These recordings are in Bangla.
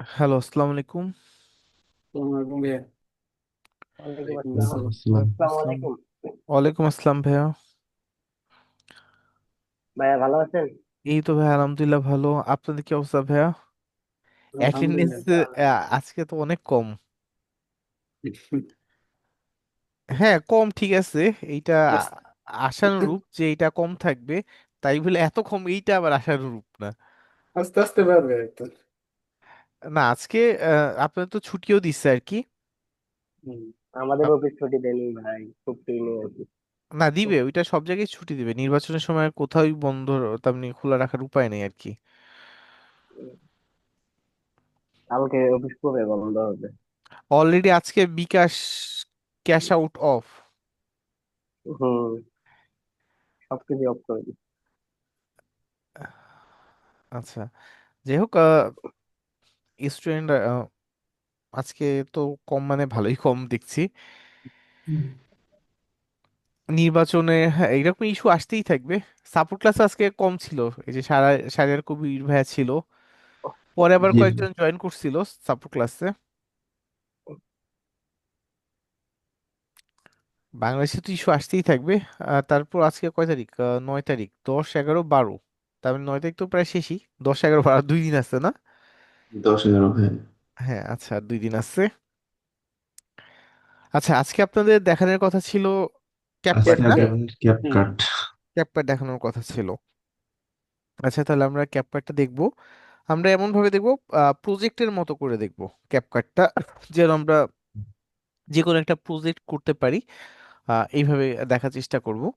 হ্যালো, আসসালামু আলাইকুম। আসসালামু ভাইয়া। ওয়ালাইকুম আসসালাম। ওয়ালাইকুম ওয়ালাইকুম আসসালামু আসসালাম। আলাইকুম। ওয়ালাইকুম আসসালাম ভাইয়া। ভাইয়া ভালো আছেন? এই তো ভাইয়া, আলহামদুলিল্লাহ ভালো। আপনাদের কি অবস্থা ভাইয়া? অ্যাটেন্ডেন্স আলহামদুলিল্লাহ। আজকে তো অনেক কম। হ্যাঁ, কম ঠিক আছে। এইটা আস- আশানুরূপ যে এটা কম থাকবে, তাই বলে এত কম এইটা আবার আশানুরূপ না। আস্তে আস্তে পারবে তো। না আজকে আপনাদের তো ছুটিও দিচ্ছে আর কি। হুম। আমাদের আপ- অফিস ছুটি দেয়নি ভাই, ছুটি নিয়ে আছি। না দিবে, ওইটা সব জায়গায় ছুটি দিবে নির্বাচনের সময়, আর কোথাও বন্ধ তেমনি খোলা রাখার উপায় নেই আর কি। কালকে অফিস কবে বন্ধ হবে? অলরেডি আজকে বিকাশ ক্যাশ আউট অফ। হুম, সবকিছু অফ করে দিই। আচ্ছা, যাই হোক, স্টুডেন্ট আজকে তো কম, মানে ভালোই কম দেখছি। নির্বাচনে হ্যাঁ, এইরকম ইস্যু আসতেই থাকবে। সাপোর্ট ক্লাস আজকে কম ছিল, এই যে সারার কবির ভাইয়া ছিল, পরে আবার জি। কয়েকজন জয়েন করছিল সাপোর্ট ক্লাসে। বাংলাদেশে তো ইস্যু আসতেই থাকবে। তারপর আজকে কয় তারিখ? 9 তারিখ, 10, 11, 12। তার মানে 9 তারিখ তো প্রায় শেষই। 10, 11, 12 আর 2 দিন আছে না? 10-11 হ্যাঁ। হ্যাঁ আচ্ছা, আর 2 দিন আছে। আচ্ছা, আজকে আপনাদের দেখানোর কথা ছিল ক্যাপকাট আজকে না? আগে ক্যাপ হুম। কাট। ক্যাপকাট দেখানোর কথা ছিল। আচ্ছা, তাহলে আমরা ক্যাপকাটটা দেখবো। আমরা এমন ভাবে দেখবো, প্রজেক্টের মতো করে দেখবো ক্যাপকাটটা, যেন আমরা যে কোনো একটা প্রজেক্ট করতে পারি। এইভাবে দেখার চেষ্টা করব,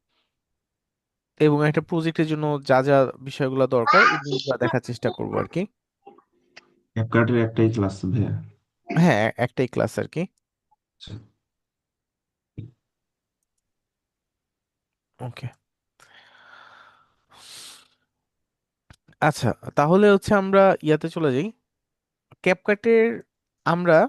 এবং একটা প্রজেক্টের জন্য যা যা বিষয়গুলো দরকার এই জিনিসগুলো দেখার চেষ্টা করব আর কি। ক্যাপ কাটের একটাই ক্লাস ভাইয়া। হ্যাঁ, একটাই ক্লাস আর কি। আচ্ছা। ওকে। আচ্ছা, তাহলে হচ্ছে আমরা ইয়াতে চলে যাই, ক্যাপকাটের। আমরা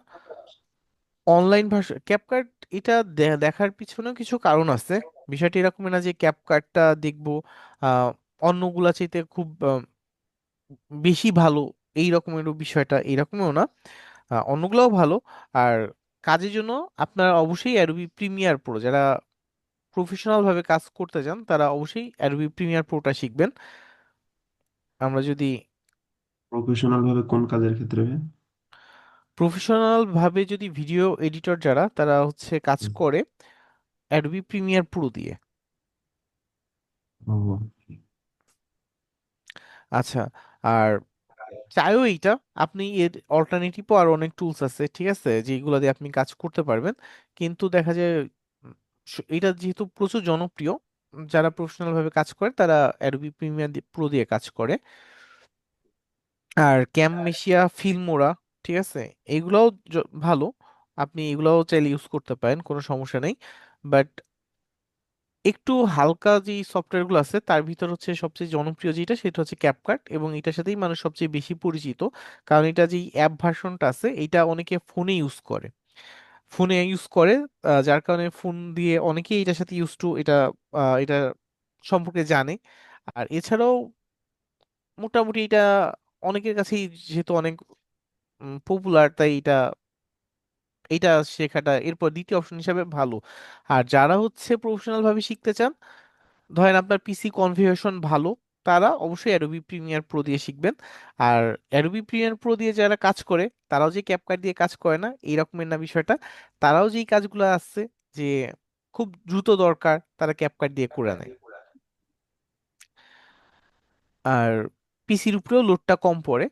অনলাইন ভাষা ক্যাপকাট, এটা দেখার পিছনেও কিছু কারণ আছে। বিষয়টা এরকম না যে ক্যাপকাটটা দেখবো আহ অন্যগুলা চাইতে খুব বেশি ভালো, এই রকমের বিষয়টা এরকমও না। অন্যগুলোও ভালো। আর কাজের জন্য আপনার অবশ্যই অ্যাডোবি প্রিমিয়ার প্রো, যারা প্রফেশনাল ভাবে কাজ করতে চান তারা অবশ্যই অ্যাডোবি প্রিমিয়ার প্রোটা শিখবেন। আমরা যদি প্রফেশনাল ভাবে কোন কাজের ক্ষেত্রে ভাইয়া? প্রফেশনাল ভাবে যদি ভিডিও এডিটর যারা, তারা হচ্ছে কাজ হুম। করে অ্যাডোবি প্রিমিয়ার প্রো দিয়ে। ও, আচ্ছা, আর চাইও এইটা, আপনি এর অল্টারনেটিভও আর অনেক টুলস আছে ঠিক আছে, যেগুলো দিয়ে আপনি কাজ করতে পারবেন। কিন্তু দেখা যায় এটা যেহেতু প্রচুর জনপ্রিয়, যারা প্রফেশনাল ভাবে কাজ করে তারা অ্যাডোবি প্রিমিয়ার প্রো দিয়ে কাজ করে। আর ক্যামমেশিয়া, ফিল্মোরা, ঠিক আছে, এগুলাও ভালো। আপনি এগুলাও চাইলে ইউজ করতে পারেন, কোনো সমস্যা নেই। বাট একটু হালকা যে সফটওয়্যারগুলো আছে তার ভিতর হচ্ছে সবচেয়ে জনপ্রিয় যেটা, সেটা হচ্ছে ক্যাপকাট, এবং এটার সাথেই মানুষ সবচেয়ে বেশি পরিচিত। কারণ এটা যে অ্যাপ ভার্সনটা আছে, এটা অনেকে ফোনে ইউজ করে। যার কারণে ফোন দিয়ে অনেকেই এটার সাথে ইউজ টু এটা, এটা সম্পর্কে জানে। আর এছাড়াও মোটামুটি এটা অনেকের কাছেই যেহেতু অনেক পপুলার, তাই এটা এটা শেখাটা এরপর দ্বিতীয় অপশন হিসাবে ভালো। আর যারা হচ্ছে প্রফেশনাল ভাবে শিখতে চান, ধরেন আপনার পিসি কনফিগারেশন ভালো, তারা অবশ্যই অ্যাডোবি প্রিমিয়ার প্রো দিয়ে শিখবেন। আর অ্যাডোবি প্রিমিয়ার প্রো দিয়ে যারা কাজ করে, তারাও যে ক্যাপকাট দিয়ে কাজ করে না এই রকমের না বিষয়টা। তারাও যেই কাজগুলো আছে, যে খুব দ্রুত দরকার, তারা ক্যাপকাট দিয়ে করে নেয়। আর পিসির উপরেও লোডটা কম পড়ে।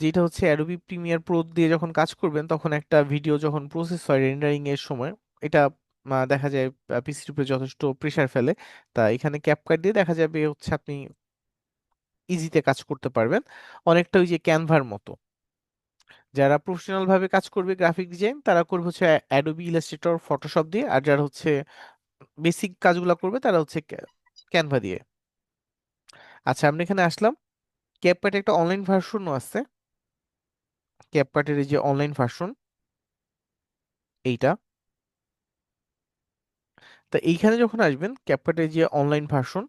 যেটা হচ্ছে অ্যাডোবি প্রিমিয়ার প্রো দিয়ে যখন কাজ করবেন, তখন একটা ভিডিও যখন প্রসেস হয় রেন্ডারিং এর সময়, এটা দেখা যায় পিসির উপরে যথেষ্ট প্রেসার ফেলে। তা এখানে ক্যাপকাট দিয়ে দেখা যাবে হচ্ছে আপনি ইজিতে কাজ করতে পারবেন, অনেকটা ওই যে ক্যানভার মতো। যারা প্রফেশনাল ভাবে কাজ করবে গ্রাফিক ডিজাইন, তারা করবে হচ্ছে অ্যাডোবি ইলাস্ট্রেটর, ফটোশপ দিয়ে। আর যারা হচ্ছে বেসিক কাজগুলো করবে, তারা হচ্ছে ক্যানভা দিয়ে। আচ্ছা, আমরা এখানে আসলাম। ক্যাপকাট একটা অনলাইন ভার্সনও আছে, ক্যাপকাটের এই যে অনলাইন ভার্সন, এইটা। তা এইখানে যখন আসবেন, ক্যাপকাটের যে অনলাইন ভার্সন,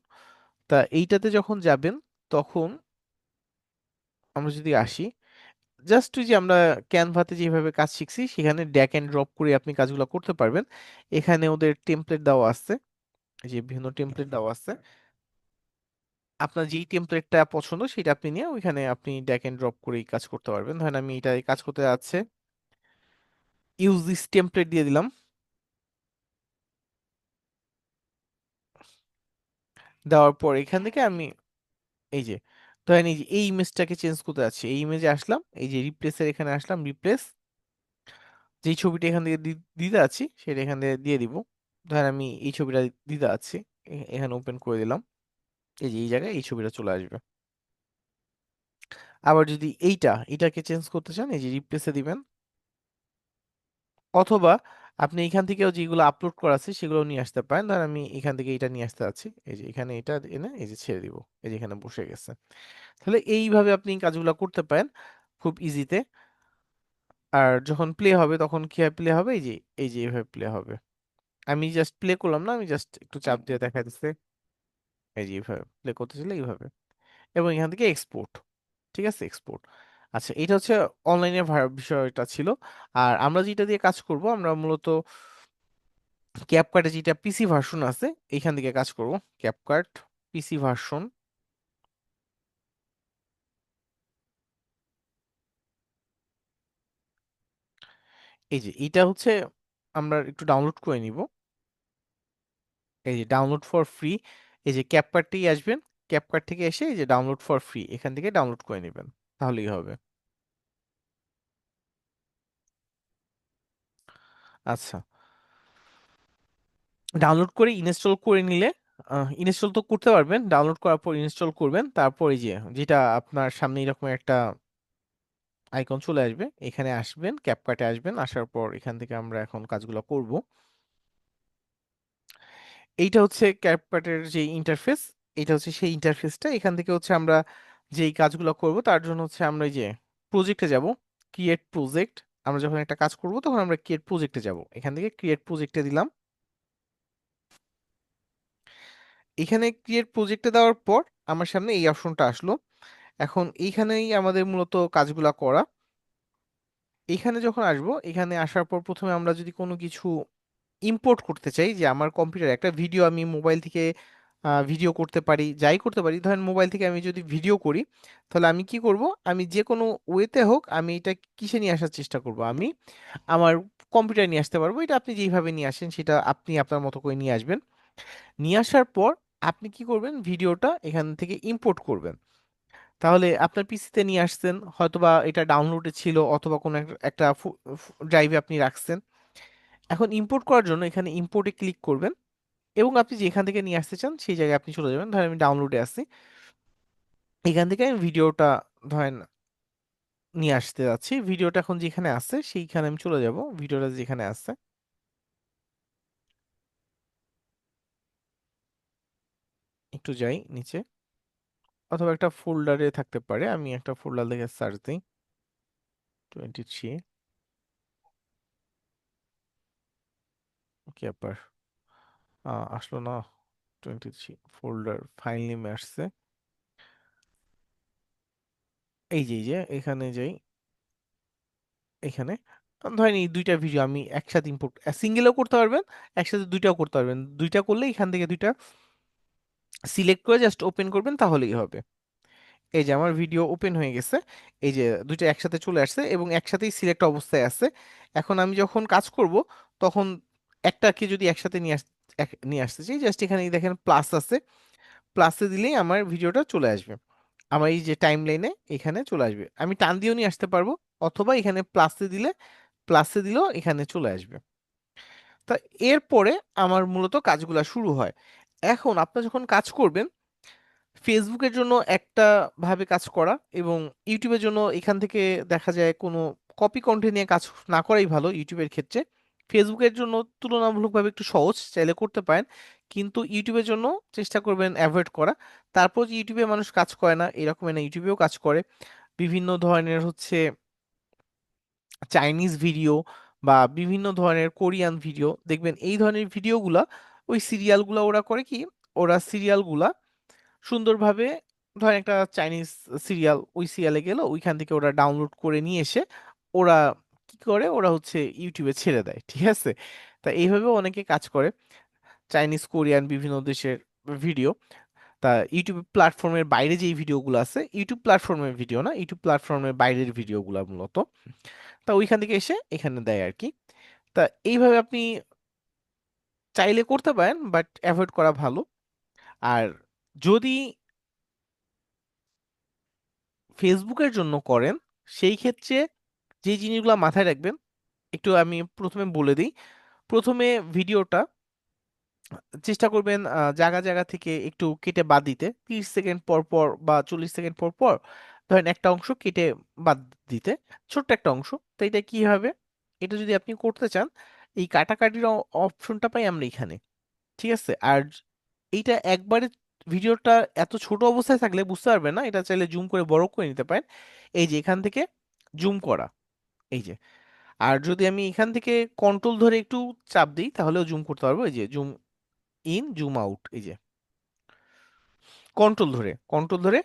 তা এইটাতে যখন যাবেন, তখন আমরা যদি আসি, জাস্ট ওই যে আমরা ক্যানভাতে যেভাবে কাজ শিখছি সেখানে ড্র্যাগ এন্ড ড্রপ করে আপনি কাজগুলো করতে পারবেন। এখানে ওদের টেমপ্লেট দেওয়া আছে, এই যে বিভিন্ন টেমপ্লেট দেওয়া আছে, আপনার যেই টেমপ্লেটটা পছন্দ সেটা আপনি নিয়ে ওইখানে আপনি ড্র্যাগ এন্ড ড্রপ করেই কাজ করতে পারবেন। ধরেন আমি এটা কাজ করতে যাচ্ছে, ইউজ দিস টেমপ্লেট দিয়ে দিলাম। দেওয়ার পর এখান থেকে আমি এই যে ধরেন এই যে এই ইমেজটাকে চেঞ্জ করতে যাচ্ছি, এই ইমেজে আসলাম, এই যে রিপ্লেসের এখানে আসলাম, রিপ্লেস যেই ছবিটা এখান থেকে দিতে আছি সেটা এখান থেকে দিয়ে দিব। ধরেন আমি এই ছবিটা দিতে আছি, এখানে ওপেন করে দিলাম, এই যে এই জায়গায় এই ছবিটা চলে আসবে। আবার যদি এটাকে চেঞ্জ করতে চান এই যে রিপ্লেসে দিবেন, অথবা আপনি এখান থেকেও যেগুলো আপলোড করা আছে সেগুলো নিয়ে আসতে পারেন। ধরেন আমি এখান থেকে এটা নিয়ে আসতে আছি, এই যে এখানে এটা এনে এই যে ছেড়ে দিব, এই যে এখানে বসে গেছে। তাহলে এইভাবে আপনি কাজগুলো করতে পারেন খুব ইজিতে। আর যখন প্লে হবে তখন কি প্লে হবে, এই যে এইভাবে প্লে হবে। আমি জাস্ট প্লে করলাম না, আমি জাস্ট একটু চাপ দিয়ে দেখা দিচ্ছে, এই যে এইভাবে প্লে করতেছিল এইভাবে। এবং এখান থেকে এক্সপোর্ট, ঠিক আছে, এক্সপোর্ট। আচ্ছা, এটা হচ্ছে অনলাইনের বিষয়টা ছিল। আর আমরা যেটা দিয়ে কাজ করব, আমরা মূলত ক্যাপকাটে যেটা পিসি ভার্সন আছে এইখান থেকে কাজ করব। ক্যাপকাট পিসি ভার্সন, এই যে এটা হচ্ছে আমরা একটু ডাউনলোড করে নিব। এই যে ডাউনলোড ফর ফ্রি, এই যে ক্যাপকাটটাই আসবেন, ক্যাপকাট থেকে এসে এই যে ডাউনলোড ফর ফ্রি এখান থেকে ডাউনলোড করে নেবেন, তাহলেই হবে। আচ্ছা, ডাউনলোড করে ইনস্টল করে নিলে, ইনস্টল তো করতে পারবেন, ডাউনলোড করার পর ইনস্টল করবেন, তারপর এই যে যেটা আপনার সামনে এরকম একটা আইকন চলে আসবে, এখানে আসবেন, ক্যাপকাটে আসবেন, আসার পর এখান থেকে আমরা এখন কাজগুলো করব। এইটা হচ্ছে ক্যাপকাটের যে ইন্টারফেস, এটা হচ্ছে সেই ইন্টারফেসটা। এখান থেকে হচ্ছে আমরা যেই কাজগুলো করব তার জন্য হচ্ছে আমরা এই যে প্রজেক্টে যাব, ক্রিয়েট প্রজেক্ট। আমরা যখন একটা কাজ করব তখন আমরা ক্রিয়েট প্রজেক্টে যাব, এখান থেকে ক্রিয়েট প্রজেক্টে দিলাম। এখানে ক্রিয়েট প্রজেক্টে দেওয়ার পর আমার সামনে এই অপশনটা আসলো। এখন এইখানেই আমাদের মূলত কাজগুলা করা। এখানে যখন আসবো, এখানে আসার পর প্রথমে আমরা যদি কোনো কিছু ইম্পোর্ট করতে চাই, যে আমার কম্পিউটারে একটা ভিডিও আমি মোবাইল থেকে ভিডিও করতে পারি, যাই করতে পারি, ধরেন মোবাইল থেকে আমি যদি ভিডিও করি, তাহলে আমি কি করব, আমি যে কোনো ওয়েতে হোক আমি এটা কিসে নিয়ে আসার চেষ্টা করব, আমি আমার কম্পিউটারে নিয়ে আসতে পারবো। এটা আপনি যেইভাবে নিয়ে আসেন সেটা আপনি আপনার মতো করে নিয়ে আসবেন। নিয়ে আসার পর আপনি কি করবেন, ভিডিওটা এখান থেকে ইম্পোর্ট করবেন। তাহলে আপনার পিসিতে নিয়ে আসছেন, হয়তোবা এটা ডাউনলোডে ছিল, অথবা কোনো একটা ড্রাইভে আপনি রাখছেন। এখন ইম্পোর্ট করার জন্য এখানে ইম্পোর্টে ক্লিক করবেন, এবং আপনি যেখান থেকে নিয়ে আসতে চান সেই জায়গায় আপনি চলে যাবেন। ধরেন আমি ডাউনলোডে আছি, এখান থেকে আমি ভিডিওটা ধরেন নিয়ে আসতে যাচ্ছি, ভিডিওটা এখন যেখানে আছে সেইখানে আমি চলে যাব, ভিডিওটা যেখানে আছে একটু যাই নিচে, অথবা একটা ফোল্ডারে থাকতে পারে, আমি একটা ফোল্ডার দেখে সার্চ দিই, 23, কি ব্যাপার, আসলো না, 23 ফোল্ডার ফাইল নেমে আসছে, এই যে এখানে যাই, এখানে ধরেন এই দুইটা ভিডিও আমি একসাথে ইম্পোর্ট, সিঙ্গেলও করতে পারবেন, একসাথে দুইটাও করতে পারবেন, দুইটা করলে এখান থেকে দুইটা সিলেক্ট করে জাস্ট ওপেন করবেন তাহলেই হবে। এই যে আমার ভিডিও ওপেন হয়ে গেছে, এই যে দুইটা একসাথে চলে আসছে এবং একসাথেই সিলেক্ট অবস্থায় আছে। এখন আমি যখন কাজ করব তখন একটাকে যদি একসাথে নিয়ে আসতে চাই, জাস্ট এখানে এই দেখেন প্লাস আছে, প্লাসে দিলেই আমার ভিডিওটা চলে আসবে, আমার এই যে টাইম লাইনে এখানে চলে আসবে। আমি টান দিয়েও নিয়ে আসতে পারবো, অথবা এখানে প্লাসে দিলেও এখানে চলে আসবে। তা এরপরে আমার মূলত কাজগুলা শুরু হয়। এখন আপনি যখন কাজ করবেন, ফেসবুকের জন্য একটা ভাবে কাজ করা, এবং ইউটিউবের জন্য এখান থেকে দেখা যায় কোনো কপি কন্টেন্ট নিয়ে কাজ না করাই ভালো ইউটিউবের ক্ষেত্রে। ফেসবুকের জন্য তুলনামূলকভাবে একটু সহজ, চাইলে করতে পারেন, কিন্তু ইউটিউবের জন্য চেষ্টা করবেন অ্যাভয়েড করা। তারপর যে ইউটিউবে মানুষ কাজ করে না এরকম না, ইউটিউবেও কাজ করে। বিভিন্ন ধরনের হচ্ছে চাইনিজ ভিডিও বা বিভিন্ন ধরনের কোরিয়ান ভিডিও দেখবেন, এই ধরনের ভিডিওগুলা ওই সিরিয়ালগুলা ওরা করে কি, ওরা সিরিয়ালগুলা সুন্দরভাবে ধরেন একটা চাইনিজ সিরিয়াল, ওই সিরিয়ালে গেল, ওইখান থেকে ওরা ডাউনলোড করে নিয়ে এসে ওরা কি করে, ওরা হচ্ছে ইউটিউবে ছেড়ে দেয়, ঠিক আছে। তা এইভাবে অনেকে কাজ করে, চাইনিজ কোরিয়ান বিভিন্ন দেশের ভিডিও। তা ইউটিউব প্ল্যাটফর্মের বাইরে যে ভিডিওগুলো আছে, ইউটিউব প্ল্যাটফর্মের ভিডিও না, ইউটিউব প্ল্যাটফর্মের বাইরের ভিডিওগুলো মূলত, তা ওইখান থেকে এসে এখানে দেয় আর কি। তা এইভাবে আপনি চাইলে করতে পারেন, বাট অ্যাভয়েড করা ভালো। আর যদি ফেসবুকের জন্য করেন, সেই ক্ষেত্রে যে জিনিসগুলো মাথায় রাখবেন একটু আমি প্রথমে বলে দিই। প্রথমে ভিডিওটা চেষ্টা করবেন জায়গা জায়গা থেকে একটু কেটে বাদ দিতে, 30 সেকেন্ড পর পর বা 40 সেকেন্ড পর পর ধরেন একটা অংশ কেটে বাদ দিতে, ছোট্ট একটা অংশ। তো এটা কি হবে, এটা যদি আপনি করতে চান, এই কাটাকাটির অপশনটা পাই আমরা এখানে, ঠিক আছে। আর এইটা একবারে ভিডিওটা এত ছোট অবস্থায় থাকলে বুঝতে পারবেন না, এটা চাইলে জুম করে বড় করে নিতে পারেন, এই যে এখান থেকে জুম করা, এই যে। আর যদি আমি এখান থেকে কন্ট্রোল ধরে একটু চাপ দিই তাহলেও জুম করতে পারবো, এই যে জুম ইন জুম আউট, এই যে কন্ট্রোল ধরে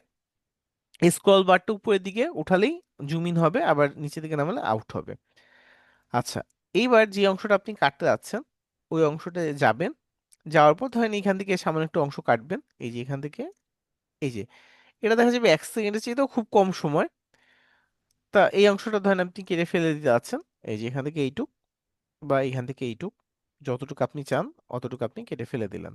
স্ক্রল বারটা উপরের দিকে উঠালেই জুম ইন হবে, আবার নিচের দিকে নামালে আউট হবে। আচ্ছা, এইবার যে অংশটা আপনি কাটতে যাচ্ছেন ওই অংশটা যাবেন, যাওয়ার পর ধরেন এখান থেকে সামান্য একটু অংশ কাটবেন, এই যে এখান থেকে, এই যে এটা দেখা যাবে 1 সেকেন্ডের চেয়েও খুব কম সময়। তা এই অংশটা ধরেন আপনি কেটে ফেলে দিতে যাচ্ছেন, এই যে এখান থেকে এইটুক বা এখান থেকে এইটুক, যতটুকু আপনি চান অতটুকু আপনি কেটে ফেলে দিলেন।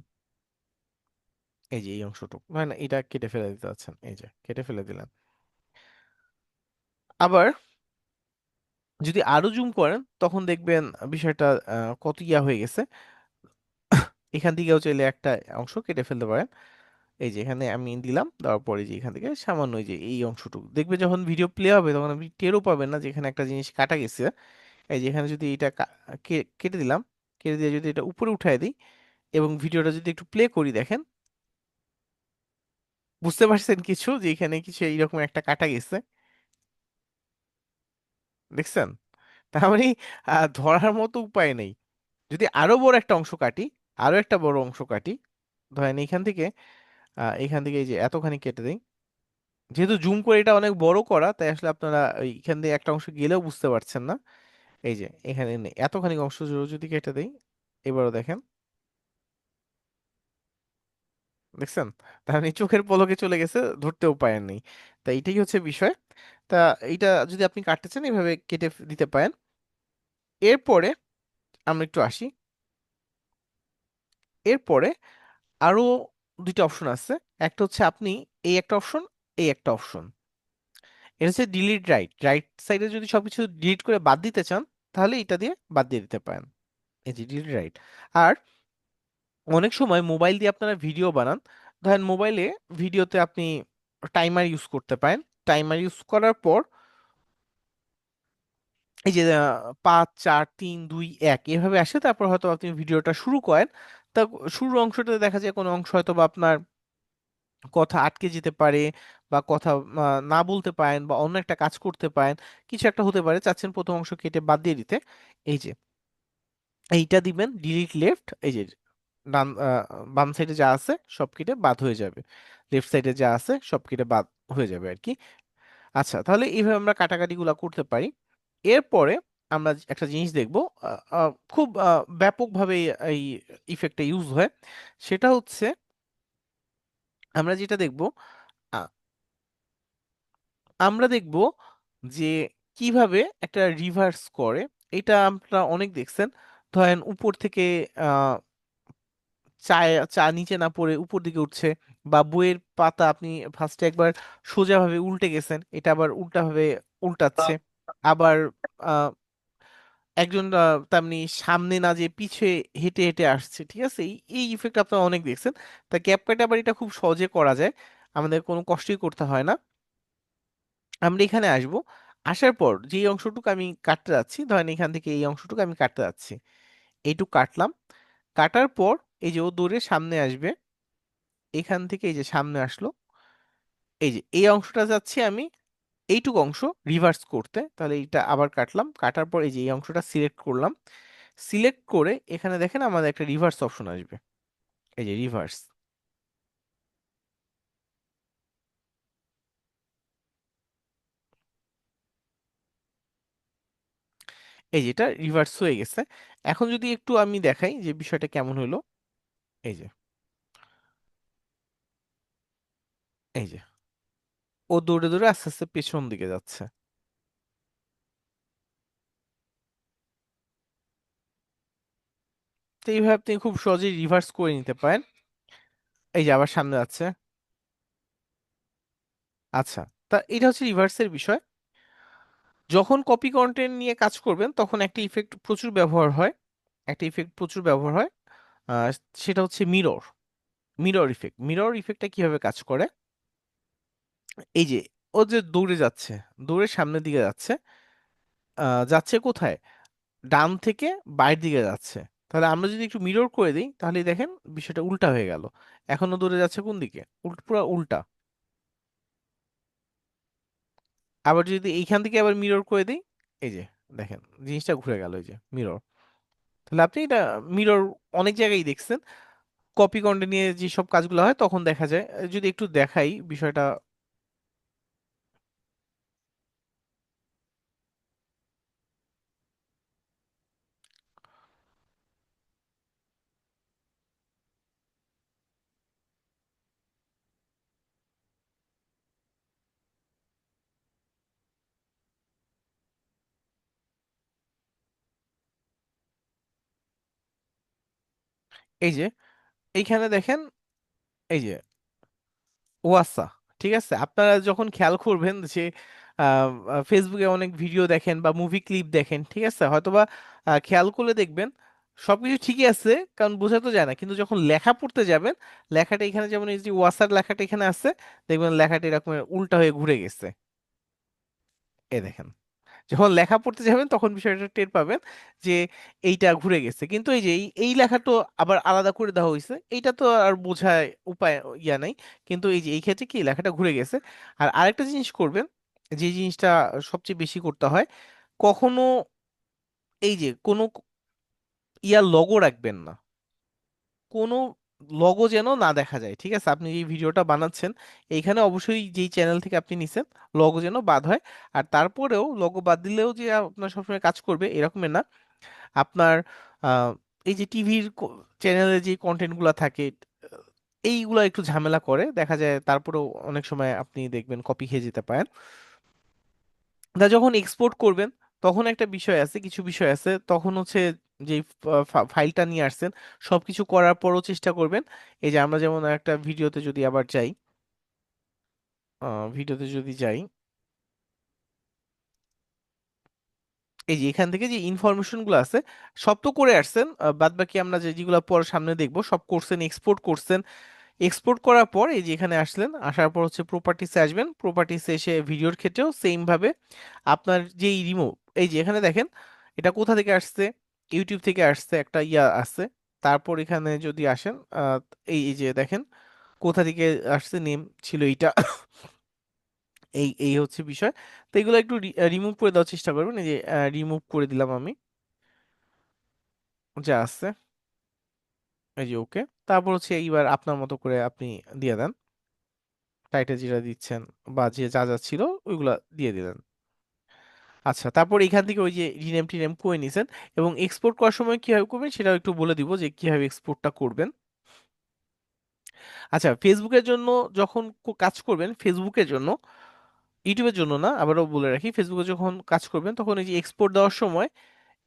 এই যে এই অংশটুকু ধরেন এটা কেটে ফেলে দিতে যাচ্ছেন, এই যে কেটে ফেলে দিলেন। আবার যদি আরো জুম করেন তখন দেখবেন বিষয়টা কত ইয়া হয়ে গেছে। এখান থেকেও চাইলে একটা অংশ কেটে ফেলতে পারেন, এই যে এখানে আমি দিলাম, দেওয়ার পরে যে এখান থেকে সামান্য এই যে এই অংশটুকু দেখবে যখন ভিডিও প্লে হবে তখন আপনি টেরও পাবেন না যে এখানে একটা জিনিস কাটা গেছে। এই যে এখানে যদি এটা কেটে দিলাম, কেটে দিয়ে যদি এটা উপরে উঠায় দিই এবং ভিডিওটা যদি একটু প্লে করি, দেখেন বুঝতে পারছেন কিছু যে এখানে কিছু এইরকম একটা কাটা গেছে, দেখছেন। তার মানে ধরার মতো উপায় নেই। যদি আরো বড় একটা অংশ কাটি, আরো একটা বড় অংশ কাটি, ধরেন এখান থেকে এই যে এতখানি কেটে দিই, যেহেতু জুম করে এটা অনেক বড় করা তাই আসলে আপনারা এইখান দিয়ে একটা অংশ গেলেও বুঝতে পারছেন না। এই যে এখানে এতখানি অংশ যদি কেটে দেই, এবারও দেখেন, দেখছেন, তার মানে চোখের পলকে চলে গেছে, ধরতেও পারেননি। তা এইটাই হচ্ছে বিষয়। তা এইটা যদি আপনি কাটতে চান এইভাবে কেটে দিতে পারেন। এরপরে আমরা একটু আসি, এরপরে আরো দুইটা অপশন আছে। একটা হচ্ছে আপনি এই একটা অপশন, এই একটা অপশন, এটা হচ্ছে ডিলিট রাইট, রাইট সাইডে যদি সবকিছু ডিলিট করে বাদ দিতে চান তাহলে এটা দিয়ে বাদ দিয়ে দিতে পারেন, এই যে ডিলিট রাইট। আর অনেক সময় মোবাইল দিয়ে আপনারা ভিডিও বানান, ধরেন মোবাইলে ভিডিওতে আপনি টাইমার ইউজ করতে পারেন। টাইমার ইউজ করার পর এই যে 5 4 3 2 1 এভাবে আসে, তারপর হয়তো আপনি ভিডিওটা শুরু করেন। তা শুরুর অংশটাতে দেখা যায় কোনো অংশ হয়তো বা আপনার কথা আটকে যেতে পারে, বা কথা না বলতে পারেন, বা অন্য একটা কাজ করতে পারেন, কিছু একটা হতে পারে, চাচ্ছেন প্রথম অংশ কেটে বাদ দিয়ে দিতে। এই যে এইটা দিবেন ডিলিট লেফট, এই যে ডান বাম সাইডে যা আছে সব কেটে বাদ হয়ে যাবে, লেফট সাইডে যা আছে সব কেটে বাদ হয়ে যাবে আর কি। আচ্ছা, তাহলে এইভাবে আমরা কাটাকাটি গুলা করতে পারি। এরপরে আমরা একটা জিনিস দেখব, খুব ব্যাপকভাবে এই ইফেক্টটা ইউজ হয়, সেটা হচ্ছে আমরা যেটা দেখব, আমরা দেখব যে কিভাবে একটা রিভার্স করে। এটা আপনারা অনেক দেখছেন, ধরেন উপর থেকে আহ চা চা নিচে না পড়ে উপর দিকে উঠছে, বা বইয়ের পাতা আপনি ফার্স্টে একবার সোজাভাবে উল্টে গেছেন, এটা আবার উল্টাভাবে উল্টাচ্ছে। আবার আহ, একজন তেমনি সামনে না যে পিছে হেঁটে হেঁটে আসছে, ঠিক আছে। এই ইফেক্ট আপনারা অনেক দেখছেন। তা ক্যাপকাটে আবার এটা খুব সহজে করা যায়, আমাদের কোনো কষ্টই করতে হয় না। আমরা এখানে আসব, আসার পর যে অংশটুকু আমি কাটতে যাচ্ছি, ধরেন এখান থেকে এই অংশটুকু আমি কাটতে যাচ্ছি, এইটুকু কাটলাম। কাটার পর এই যে ও দৌড়ে সামনে আসবে, এখান থেকে এই যে সামনে আসলো, এই যে এই অংশটা যাচ্ছি আমি এইটুকু অংশ রিভার্স করতে, তাহলে এইটা আবার কাটলাম, কাটার পর এই যে এই অংশটা সিলেক্ট করলাম। সিলেক্ট করে এখানে দেখেন আমাদের একটা রিভার্স অপশন আসবে, এই যে রিভার্স, এই যে এটা রিভার্স হয়ে গেছে। এখন যদি একটু আমি দেখাই যে বিষয়টা কেমন হলো, এই যে এই যে ও দৌড়ে দৌড়ে আস্তে আস্তে পেছন দিকে যাচ্ছে। তো এইভাবে আপনি খুব সহজেই রিভার্স করে নিতে পারেন। এই যে আবার সামনে যাচ্ছে। আচ্ছা, তা এটা হচ্ছে রিভার্সের বিষয়। যখন কপি কন্টেন্ট নিয়ে কাজ করবেন তখন একটা ইফেক্ট প্রচুর ব্যবহার হয়, একটা ইফেক্ট প্রচুর ব্যবহার হয়। আহ, সেটা হচ্ছে মিরর। মিরর ইফেক্ট, মিরর ইফেক্টটা কিভাবে কাজ করে, এই যে ও যে দৌড়ে যাচ্ছে, দৌড়ে সামনের দিকে যাচ্ছে, যাচ্ছে কোথায়, ডান থেকে বাইরের দিকে যাচ্ছে। তাহলে আমরা যদি একটু মিরর করে দিই তাহলে দেখেন বিষয়টা উল্টা হয়ে গেল। এখনো দৌড়ে যাচ্ছে কোন দিকে, পুরো উল্টা। আবার যদি এইখান থেকে আবার মিরর করে দিই, এই যে দেখেন জিনিসটা ঘুরে গেল, এই যে মিরর। তাহলে আপনি এটা মিরর অনেক জায়গায় দেখছেন, কপি কন্টেন্ট নিয়ে যেসব কাজগুলো হয় তখন দেখা যায়। যদি একটু দেখাই বিষয়টা, এই যে এইখানে দেখেন, এই যে ওয়াসা, ঠিক আছে। আপনারা যখন খেয়াল করবেন যে ফেসবুকে অনেক ভিডিও দেখেন বা মুভি ক্লিপ দেখেন, ঠিক আছে, হয়তোবা খেয়াল করলে দেখবেন সবকিছু ঠিকই আছে, কারণ বোঝা তো যায় না, কিন্তু যখন লেখা পড়তে যাবেন, লেখাটা এখানে যেমন এই যে ওয়াসার লেখাটা এখানে আছে, দেখবেন লেখাটা এরকম উল্টা হয়ে ঘুরে গেছে। এ দেখেন, যখন লেখা পড়তে যাবেন তখন বিষয়টা টের পাবেন যে এইটা ঘুরে গেছে। কিন্তু এই যে এই লেখাটা আবার আলাদা করে দেওয়া হয়েছে, এইটা তো আর বোঝায় উপায় ইয়া নাই। কিন্তু এই যে এই ক্ষেত্রে কি লেখাটা ঘুরে গেছে। আর আরেকটা জিনিস করবেন, যে জিনিসটা সবচেয়ে বেশি করতে হয়, কখনো এই যে কোনো ইয়ার লগো রাখবেন না, কোনো লগো যেন না দেখা যায়, ঠিক আছে। আপনি এই ভিডিওটা বানাচ্ছেন, এইখানে অবশ্যই যেই চ্যানেল থেকে আপনি নিছেন লগো যেন বাদ হয়। আর তারপরেও লগো বাদ দিলেও যে আপনার সবসময় কাজ করবে এরকমের না। আপনার আহ, এই যে টিভির চ্যানেলে যে কন্টেন্টগুলো থাকে, এইগুলো একটু ঝামেলা করে দেখা যায়, তারপরেও অনেক সময় আপনি দেখবেন কপি খেয়ে যেতে পারেন। তা যখন এক্সপোর্ট করবেন তখন একটা বিষয় আছে, কিছু বিষয় আছে, তখন হচ্ছে যে ফাইলটা নিয়ে আসছেন সবকিছু করার পরও চেষ্টা করবেন। এই যে আমরা যেমন একটা ভিডিওতে যদি আবার যাই, ভিডিওতে যদি যাই, এই যে এখান থেকে যে ইনফরমেশন গুলো আছে সব তো করে আসছেন, বাদ বাকি আমরা যেগুলো পরে সামনে দেখবো সব করছেন, এক্সপোর্ট করছেন। এক্সপোর্ট করার পর এই যে এখানে আসলেন, আসার পর হচ্ছে প্রপার্টিসে আসবেন, প্রপার্টিসে এসে ভিডিওর ক্ষেত্রেও সেম ভাবে আপনার যেই রিমুভ, এই যে এখানে দেখেন এটা কোথা থেকে আসছে, ইউটিউব থেকে আসছে, একটা ইয়া আছে। তারপর এখানে যদি আসেন, এই এই যে দেখেন কোথা থেকে আসছে, নেম ছিল এইটা। এই এই হচ্ছে বিষয়। তো এগুলো একটু রিমুভ করে দেওয়ার চেষ্টা করবেন। এই যে রিমুভ করে দিলাম আমি, যা আছে, এই যে ওকে। তারপর হচ্ছে এইবার আপনার মতো করে আপনি দিয়ে দেন, টাইটেল যেটা দিচ্ছেন বা যে যা যা ছিল ওইগুলা দিয়ে দিলেন। আচ্ছা, তারপর এখান থেকে ওই যে রিনেম টিনেম করে নিছেন, এবং এক্সপোর্ট করার সময় কিভাবে করবেন সেটাও একটু বলে দিব যে কিভাবে এক্সপোর্টটা করবেন। আচ্ছা, ফেসবুকের জন্য যখন কাজ করবেন, ফেসবুকের জন্য, ইউটিউবের জন্য না, আবারও বলে রাখি, ফেসবুকে যখন কাজ করবেন তখন এই যে এক্সপোর্ট দেওয়ার সময়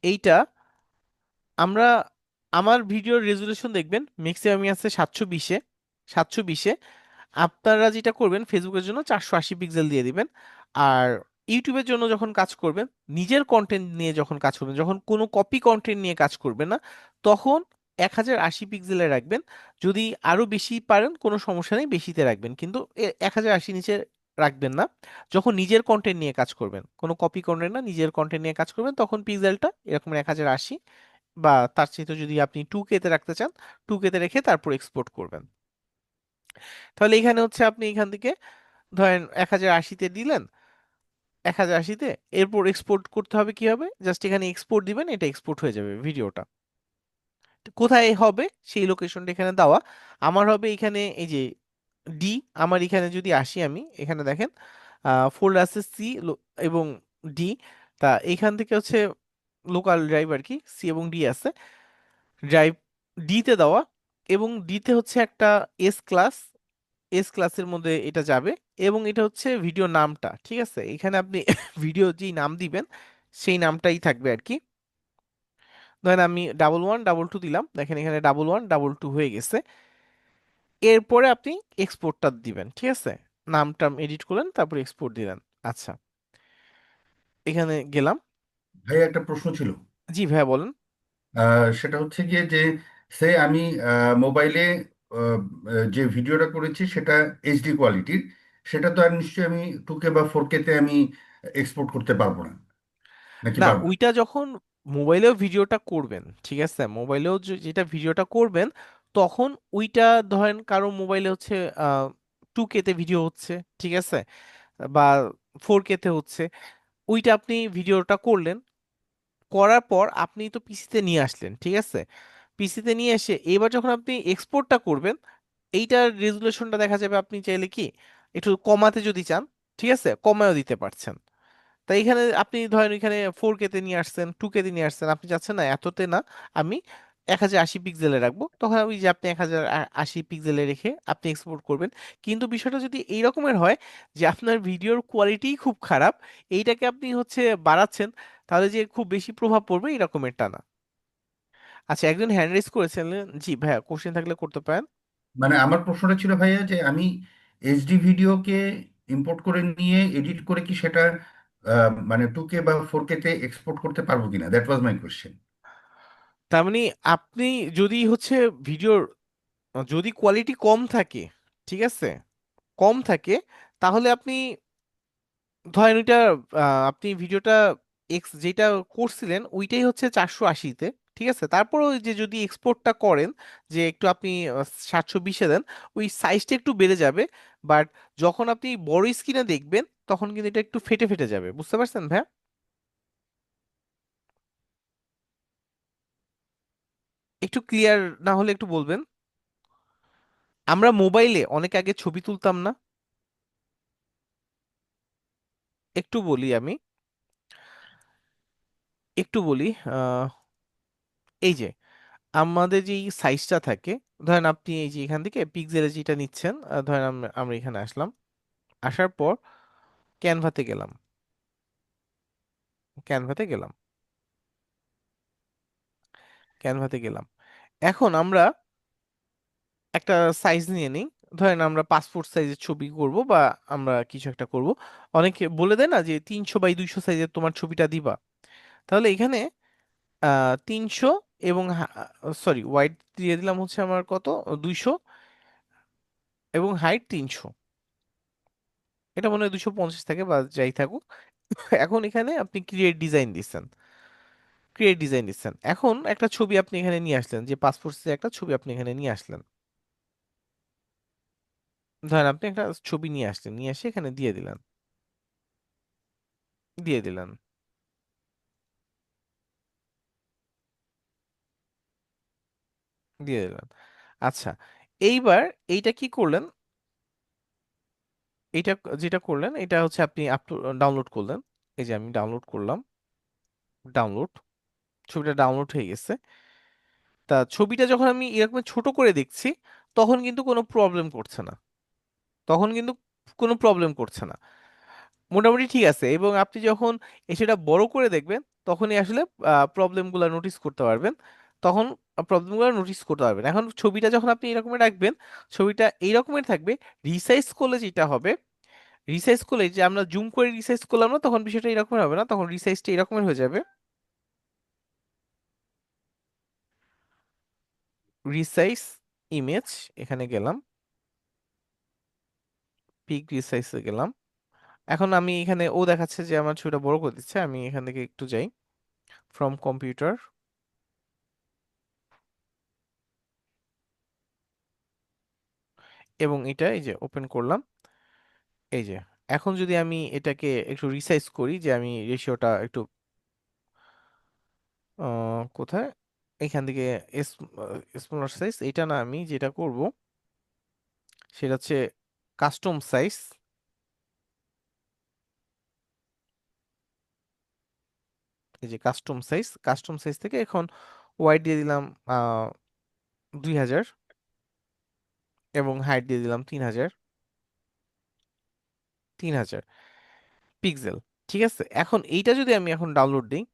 এইটা আমরা, আমার ভিডিওর রেজুলেশন দেখবেন ম্যাক্সিমামই আছে 720-এ, 720-এ। আপনারা যেটা করবেন ফেসবুকের জন্য 480 পিক্সেল দিয়ে দিবেন। আর ইউটিউবের জন্য যখন কাজ করবেন, নিজের কন্টেন্ট নিয়ে যখন কাজ করবেন, যখন কোনো কপি কন্টেন্ট নিয়ে কাজ করবেন না, তখন 1080 পিক্সেলে রাখবেন। যদি আরো বেশি পারেন কোনো সমস্যা নেই, বেশিতে রাখবেন, কিন্তু 1080 নিচে রাখবেন না। যখন নিজের কন্টেন্ট নিয়ে কাজ করবেন, কোনো কপি কন্টেন্ট না, নিজের কন্টেন্ট নিয়ে কাজ করবেন, তখন পিক্সেলটা এরকম 1080, বা তার চেয়ে যদি আপনি 2K তে রাখতে চান, 2K তে রেখে তারপর এক্সপোর্ট করবেন। তাহলে এখানে হচ্ছে আপনি এখান থেকে ধরেন 1080-তে দিলেন, 1080-তে, এরপর এক্সপোর্ট করতে হবে কি হবে, জাস্ট এখানে এক্সপোর্ট দিবেন, এটা এক্সপোর্ট হয়ে যাবে ভিডিওটা। তো কোথায় হবে সেই লোকেশনটা এখানে দেওয়া, আমার হবে এখানে এই যে ডি। আমার এখানে যদি আসি, আমি এখানে দেখেন ফোল্ডার আছে সি এবং ডি। তা এখান থেকে হচ্ছে লোকাল ড্রাইভ আর কি, সি এবং ডি আছে। ড্রাইভ ডিতে দেওয়া, এবং ডিতে হচ্ছে একটা এস ক্লাস, এস ক্লাসের মধ্যে এটা যাবে, এবং এটা হচ্ছে ভিডিও নামটা, ঠিক আছে? এখানে আপনি ভিডিও যেই নাম দিবেন সেই নামটাই থাকবে আর কি। ধরেন আমি 1112 দিলাম, দেখেন এখানে 1112 হয়ে গেছে। এরপরে আপনি এক্সপোর্টটা দিবেন, ঠিক আছে? নামটা এডিট করলেন, তারপর এক্সপোর্ট দিলেন। আচ্ছা, এখানে গেলাম। ভাই একটা প্রশ্ন ছিল। জি ভাইয়া বলেন। সেটা হচ্ছে গিয়ে যে সে আমি মোবাইলে যে ভিডিওটা করেছি সেটা এইচডি কোয়ালিটির, সেটা তো আর নিশ্চয়ই আমি 2K বা 4K তে আমি এক্সপোর্ট করতে পারবো না, নাকি না, পারবো? ওইটা যখন মোবাইলেও ভিডিওটা করবেন, ঠিক আছে, মোবাইলেও যেটা ভিডিওটা করবেন, তখন ওইটা ধরেন কারো মোবাইলে হচ্ছে 2K তে ভিডিও হচ্ছে, ঠিক আছে, বা 4K তে হচ্ছে, ওইটা আপনি ভিডিওটা করলেন, করার পর আপনি তো পিসিতে নিয়ে আসলেন, ঠিক আছে? পিসিতে নিয়ে এসে এবার যখন আপনি এক্সপোর্টটা করবেন, এইটার রেজুলেশনটা দেখা যাবে আপনি চাইলে কি একটু কমাতে যদি চান, ঠিক আছে, কমায়ও দিতে পারছেন। তাই এখানে আপনি ধরেন এখানে 4K তে নিয়ে আসছেন, 2K তে নিয়ে আসছেন, আপনি চাচ্ছেন না এততে না, আমি 1080 পিক্সেলে রাখবো, তখন ওই যে আপনি 1080 পিক্সেলে রেখে আপনি এক্সপোর্ট করবেন। কিন্তু বিষয়টা যদি এই রকমের হয় যে আপনার ভিডিওর কোয়ালিটি খুব খারাপ, এইটাকে আপনি হচ্ছে বাড়াচ্ছেন, তাহলে যে খুব বেশি প্রভাব পড়বে এই রকমেরটা না। আচ্ছা, একজন হ্যান্ড রেজ করেছেন। জি ভাইয়া, কোশ্চেন থাকলে করতে পারেন। মানে আমার প্রশ্নটা ছিল ভাইয়া যে আমি এইচডি ভিডিওকে ইম্পোর্ট করে নিয়ে এডিট করে কি সেটা মানে 2K বা 4K তে এক্সপোর্ট করতে পারবো কিনা, দ্যাট ওয়াজ মাই কোয়েশ্চেন। তার মানে আপনি যদি হচ্ছে ভিডিওর যদি কোয়ালিটি কম থাকে, ঠিক আছে, কম থাকে, তাহলে আপনি ধরেন ওইটা আপনি ভিডিওটা এক্স যেটা করছিলেন ওইটাই হচ্ছে 480-তে, ঠিক আছে, তারপর ওই যে যদি এক্সপোর্টটা করেন, যে একটু আপনি 720-এ দেন, ওই সাইজটা একটু বেড়ে যাবে, বাট যখন আপনি বড় স্ক্রিনে দেখবেন তখন কিন্তু এটা একটু ফেটে ফেটে যাবে, বুঝতে পারছেন ভাই? একটু ক্লিয়ার না হলে একটু বলবেন। আমরা মোবাইলে অনেক আগে ছবি তুলতাম না, একটু বলি আমি, একটু বলি। আহ এই যে আমাদের যে সাইজটা থাকে, ধরেন আপনি এই যে এখান থেকে পিক্সেলে যেটা নিচ্ছেন, ধরেন আমরা আমরা এখানে আসলাম, আসার পর ক্যানভাতে গেলাম, ক্যানভাতে গেলাম, ক্যানভাতে গেলাম। এখন আমরা একটা সাইজ নিয়ে নিই, ধরেন আমরা পাসপোর্ট সাইজের ছবি করব, বা আমরা কিছু একটা করব। অনেকে বলে দেয় না যে 300 বাই 200 সাইজের তোমার ছবিটা দিবা, তাহলে এখানে 300, এবং সরি ওয়াইড দিয়ে দিলাম হচ্ছে আমার কত, 200, এবং হাইট 300, এটা মনে হয় 250 থাকে বা যাই থাকুক। এখন এখানে আপনি ক্রিয়েট ডিজাইন দিচ্ছেন, ক্রিয়েট ডিজাইন দিচ্ছেন, এখন একটা ছবি আপনি এখানে নিয়ে আসলেন, যে পাসপোর্ট সাইজের একটা ছবি আপনি এখানে নিয়ে আসলেন, ধরেন আপনি একটা ছবি নিয়ে আসলেন, নিয়ে এসে এখানে দিয়ে দিলেন, দিয়ে দিলেন, দিয়ে দিলেন। আচ্ছা, এইবার এইটা কি করলেন, এইটা যেটা করলেন এটা হচ্ছে আপনি ডাউনলোড করলেন, এই যে আমি ডাউনলোড করলাম, ডাউনলোড, ছবিটা ডাউনলোড হয়ে গেছে। তা ছবিটা যখন আমি এরকম ছোট করে দেখছি, তখন কিন্তু কোনো প্রবলেম করছে না, তখন কিন্তু কোনো প্রবলেম করছে না, মোটামুটি ঠিক আছে। এবং আপনি যখন সেটা বড় করে দেখবেন, তখনই আসলে প্রবলেমগুলো নোটিস করতে পারবেন, তখন প্রবলেমগুলো নোটিস করতে পারবেন। এখন ছবিটা যখন আপনি এরকমের রাখবেন, ছবিটা এই রকমের থাকবে। রিসাইজ করলে যেটা হবে, রিসাইজ করলে যে আমরা জুম করে রিসাইজ করলাম না, তখন বিষয়টা এরকম হবে না, তখন রিসাইজটা এরকমের হয়ে যাবে। রিসাইজ ইমেজ, এখানে গেলাম, পিক রিসাইজে গেলাম। এখন আমি এখানে ও দেখাচ্ছে যে আমার ছবিটা বড় করে দিচ্ছে, আমি এখান থেকে একটু যাই, ফ্রম কম্পিউটার, এবং এটা এই যে ওপেন করলাম, এই যে এখন যদি আমি এটাকে একটু রিসাইজ করি, যে আমি রেশিওটা একটু কোথায়, এখান থেকে স্মলার সাইজ, এটা না, আমি যেটা করব সেটা হচ্ছে কাস্টম সাইজ, এই যে কাস্টম সাইজ থেকে এখন ওয়াইড দিয়ে দিলাম 2000 এবং হাইট দিয়ে দিলাম 3000 পিক্সেল। ঠিক আছে, এখন এইটা যদি আমি এখন ডাউনলোড দিই,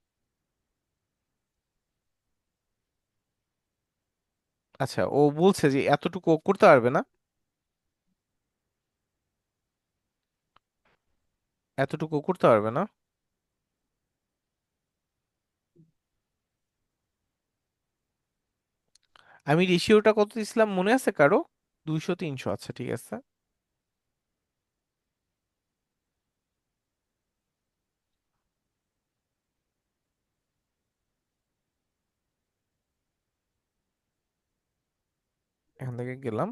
আচ্ছা ও বলছে যে এতটুকু ও করতে পারবে না, এতটুকু ও করতে পারবে না। আমি রেশিওটা কত দিছিলাম মনে আছে কারো? 200 300, আচ্ছা ঠিক আছে। এখান থেকে গেলাম।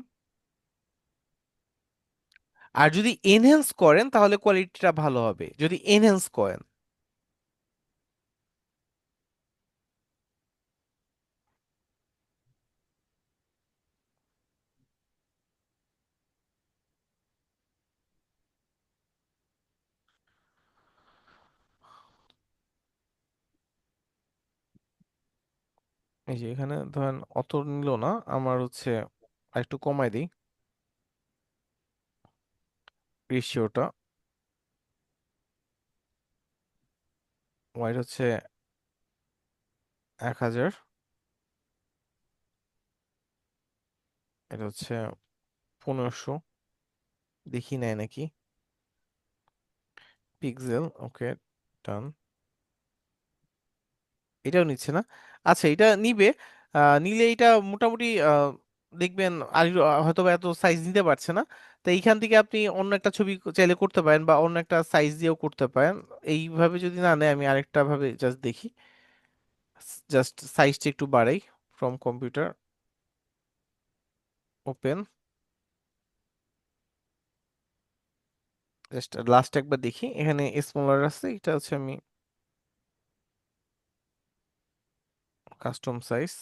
আর যদি এনহ্যান্স করেন তাহলে কোয়ালিটিটা ভালো হবে, যদি এনহ্যান্স করেন। এই যে এখানে ধরেন অত নিল না, আমার হচ্ছে একটু কমাই দিই রেশিওটা। ওয়াইড হচ্ছে 1000, এটা হচ্ছে 1500, দেখি নেয় নাকি। পিক্সেল, ওকে, ডান। এটাও নিচ্ছে না, আচ্ছা এটা নিবে। নিলে এটা মোটামুটি দেখবেন আর হয়তো বা এত সাইজ নিতে পারছে না। তো এইখান থেকে আপনি অন্য একটা ছবি চাইলে করতে পারেন বা অন্য একটা সাইজ দিয়েও করতে পারেন। এইভাবে যদি না নেয় আমি আরেকটা ভাবে জাস্ট দেখি, জাস্ট সাইজটা একটু বাড়াই। From computer, open, just last একবার দেখি, এখানে স্মলার আছে, এটা হচ্ছে আমি কাস্টম সাইজ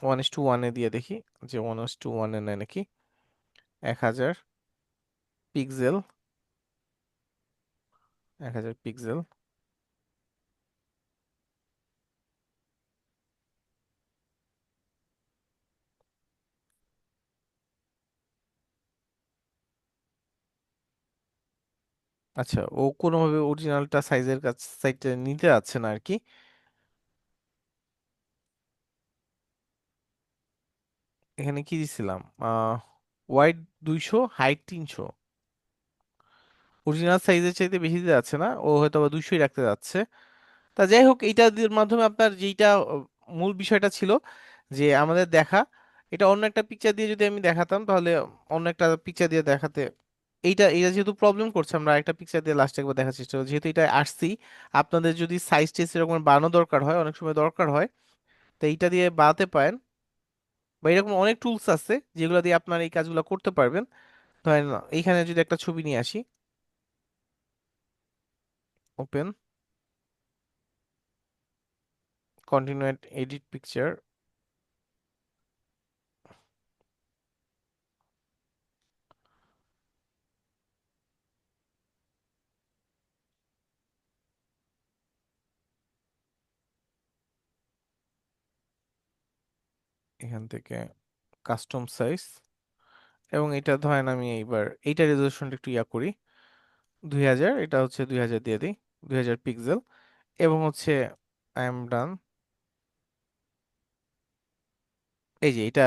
1:1 দিয়ে দেখি যে 1:1 নেয় নাকি। 1000 পিক্সেল, 1000 পিক্সেল। আচ্ছা ও কোনোভাবে অরিজিনালটা সাইজের কাছে সাইজটা নিতে যাচ্ছে না আর কি। এখানে কি দিছিলাম, ওয়াইড 200, হাইট 300, অরিজিনাল সাইজের চাইতে বেশি দিতে যাচ্ছে না, ও হয়তো বা 200ই রাখতে যাচ্ছে। তা যাই হোক, এইটার মাধ্যমে আপনার যেইটা মূল বিষয়টা ছিল যে আমাদের দেখা, এটা অন্য একটা পিকচার দিয়ে যদি আমি দেখাতাম তাহলে অন্য একটা পিকচার দিয়ে দেখাতে, এইটা এটা যেহেতু প্রবলেম করছে, আমরা একটা পিকচার দিয়ে লাস্ট একবার দেখার চেষ্টা করি, যেহেতু এটা আসছি। আপনাদের যদি সাইজ টেস্ট এরকম বানানো দরকার হয়, অনেক সময় দরকার হয়, তো এইটা দিয়ে বানাতে পারেন। বা এরকম অনেক টুলস আছে যেগুলো দিয়ে আপনার এই কাজগুলো করতে পারবেন। ধরেন এইখানে যদি একটা ছবি নিয়ে আসি, ওপেন, কন্টিনিউ এডিট পিকচার, এখান থেকে কাস্টম সাইজ, এবং এটা ধরেন আমি এইবার এইটা রেজলিউশনটা একটু ইয়া করি, 2000, এটা হচ্ছে 2000 দিয়ে দিই, 2000 পিক্সেল। এবং হচ্ছে আই এম ডান। এই যে এটা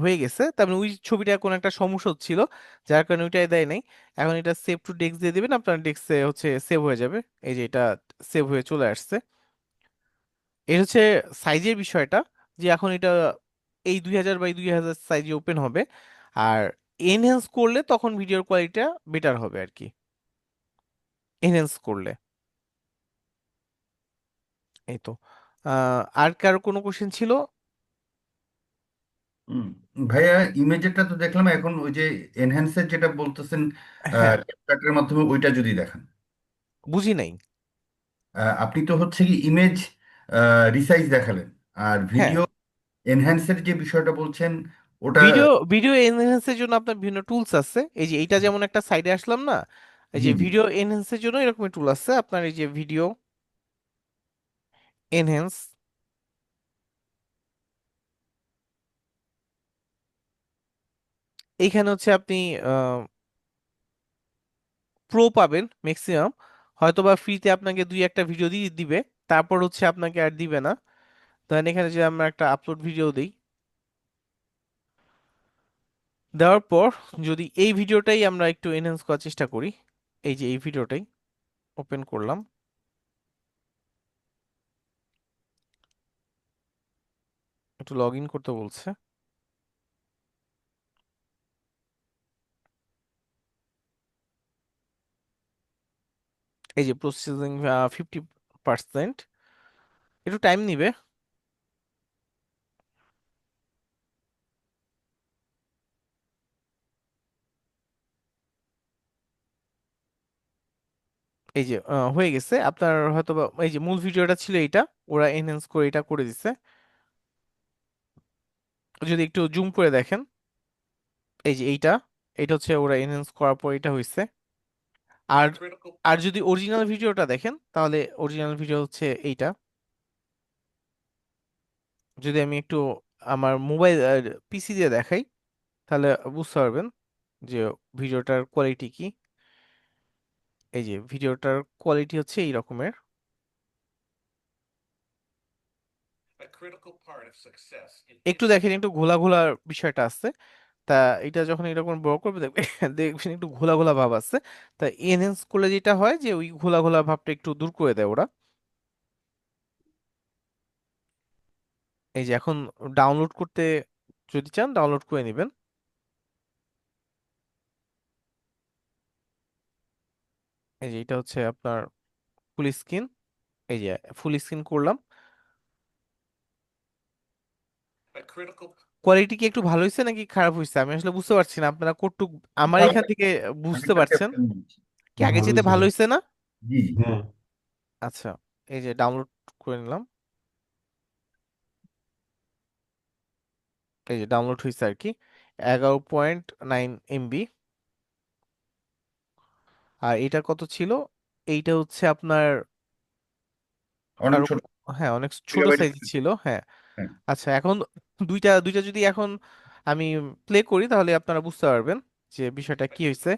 হয়ে গেছে, তার মানে ওই ছবিটা কোনো একটা সমস্যা হচ্ছিল, যার কারণে ওইটাই দেয় নাই। এখন এটা সেভ টু ডেস্ক দিয়ে দিবেন, আপনার ডেস্কে হচ্ছে সেভ হয়ে যাবে। এই যে এটা সেভ হয়ে চলে আসছে। এর হচ্ছে সাইজের বিষয়টা, যে এখন এটা এই 2000 বাই 2000 সাইজে ওপেন হবে। আর এনহ্যান্স করলে তখন ভিডিওর কোয়ালিটিটা বেটার হবে আর কি, এনহ্যান্স করলে। এই তো। আর কারো কোনো কোশ্চেন ছিল? হুম, ভাইয়া ইমেজেরটা তো দেখলাম, এখন ওই যে এনহ্যান্সের যেটা বলতেছেন হ্যাঁ, ক্যাপকাটের মাধ্যমে, ওইটা যদি দেখান। বুঝি নাই। আপনি তো হচ্ছে কি ইমেজ রিসাইজ দেখালেন, আর হ্যাঁ, ভিডিও এনহ্যান্সের যে বিষয়টা বলছেন ওটা। ভিডিও ভিডিও এনহ্যান্সের জন্য আপনার বিভিন্ন টুলস আছে। এই যে এইটা যেমন একটা সাইডে আসলাম না, এই জি যে জি। ভিডিও এনহ্যান্সের জন্য এরকম টুল আছে আপনার, এই যে ভিডিও এনহেন্স, এইখানে হচ্ছে আপনি প্রো পাবেন ম্যাক্সিমাম, হয়তোবা ফ্রিতে আপনাকে দুই একটা ভিডিও দিয়ে দিবে, তারপর হচ্ছে আপনাকে আর দিবে না। ধরেন এখানে যে আমরা একটা আপলোড ভিডিও দিই, দেওয়ার পর যদি এই ভিডিওটাই আমরা একটু এনহ্যান্স করার চেষ্টা করি, এই যে এই ভিডিওটাই ওপেন করলাম, একটু লগ ইন করতে বলছে, এই যে প্রসেসিং 50%, একটু টাইম নিবে। এই যে হয়ে গেছে আপনার, হয়তো বা এই যে মূল ভিডিওটা ছিল এইটা, ওরা এনহ্যান্স করে এটা করে দিছে। যদি একটু জুম করে দেখেন, এই যে এইটা, এটা হচ্ছে ওরা এনহ্যান্স করার পর এটা হয়েছে। আর আর যদি অরিজিনাল ভিডিওটা দেখেন, তাহলে অরিজিনাল ভিডিও হচ্ছে এইটা। যদি আমি একটু আমার মোবাইল পিসি দিয়ে দেখাই, তাহলে বুঝতে পারবেন যে ভিডিওটার কোয়ালিটি কি। এই যে ভিডিওটার কোয়ালিটি হচ্ছে এই রকমের। একটু দেখেন, একটু ঘোলা ঘোলা বিষয়টা আছে। তা এটা যখন এরকম বড় করবে দেখবে দেখবেন একটু ঘোলা ঘোলা ভাব আছে। তা এনহেন্স করলে যেটা হয় যে ওই ঘোলা ঘোলা ভাবটা একটু দূর করে দেয় ওরা। এই যে এখন ডাউনলোড করতে যদি চান ডাউনলোড করে নেবেন। এই যে এটা হচ্ছে আপনার ফুল স্ক্রিন, এই যে ফুল স্ক্রিন করলাম। কোয়ালিটি কি একটু ভালো হয়েছে নাকি খারাপ হয়েছে আমি আসলে বুঝতে পারছি না, আপনারা কতটুক আমার ভালো এখান লাগছে। থেকে আমি বুঝতে একটা পারছেন? ক্যাপশন দিচ্ছি। কি আগে ভালোই যেতে ছিল। ভালো হয়েছে না? জি জি। হ্যাঁ, আচ্ছা, এই যে ডাউনলোড করে নিলাম, এই যে ডাউনলোড হয়েছে আর কি, 11.9 MB। আর এটা কত ছিল? এইটা হচ্ছে আপনার অনেক আরো, ছোট হ্যাঁ অনেক ছোট মেগাবাইট। সাইজ ছিল, হ্যাঁ। হ্যাঁ। আচ্ছা, এখন দুইটা দুইটা যদি এখন আমি প্লে করি, তাহলে আপনারা বুঝতে পারবেন যে বিষয়টা কি হয়েছে।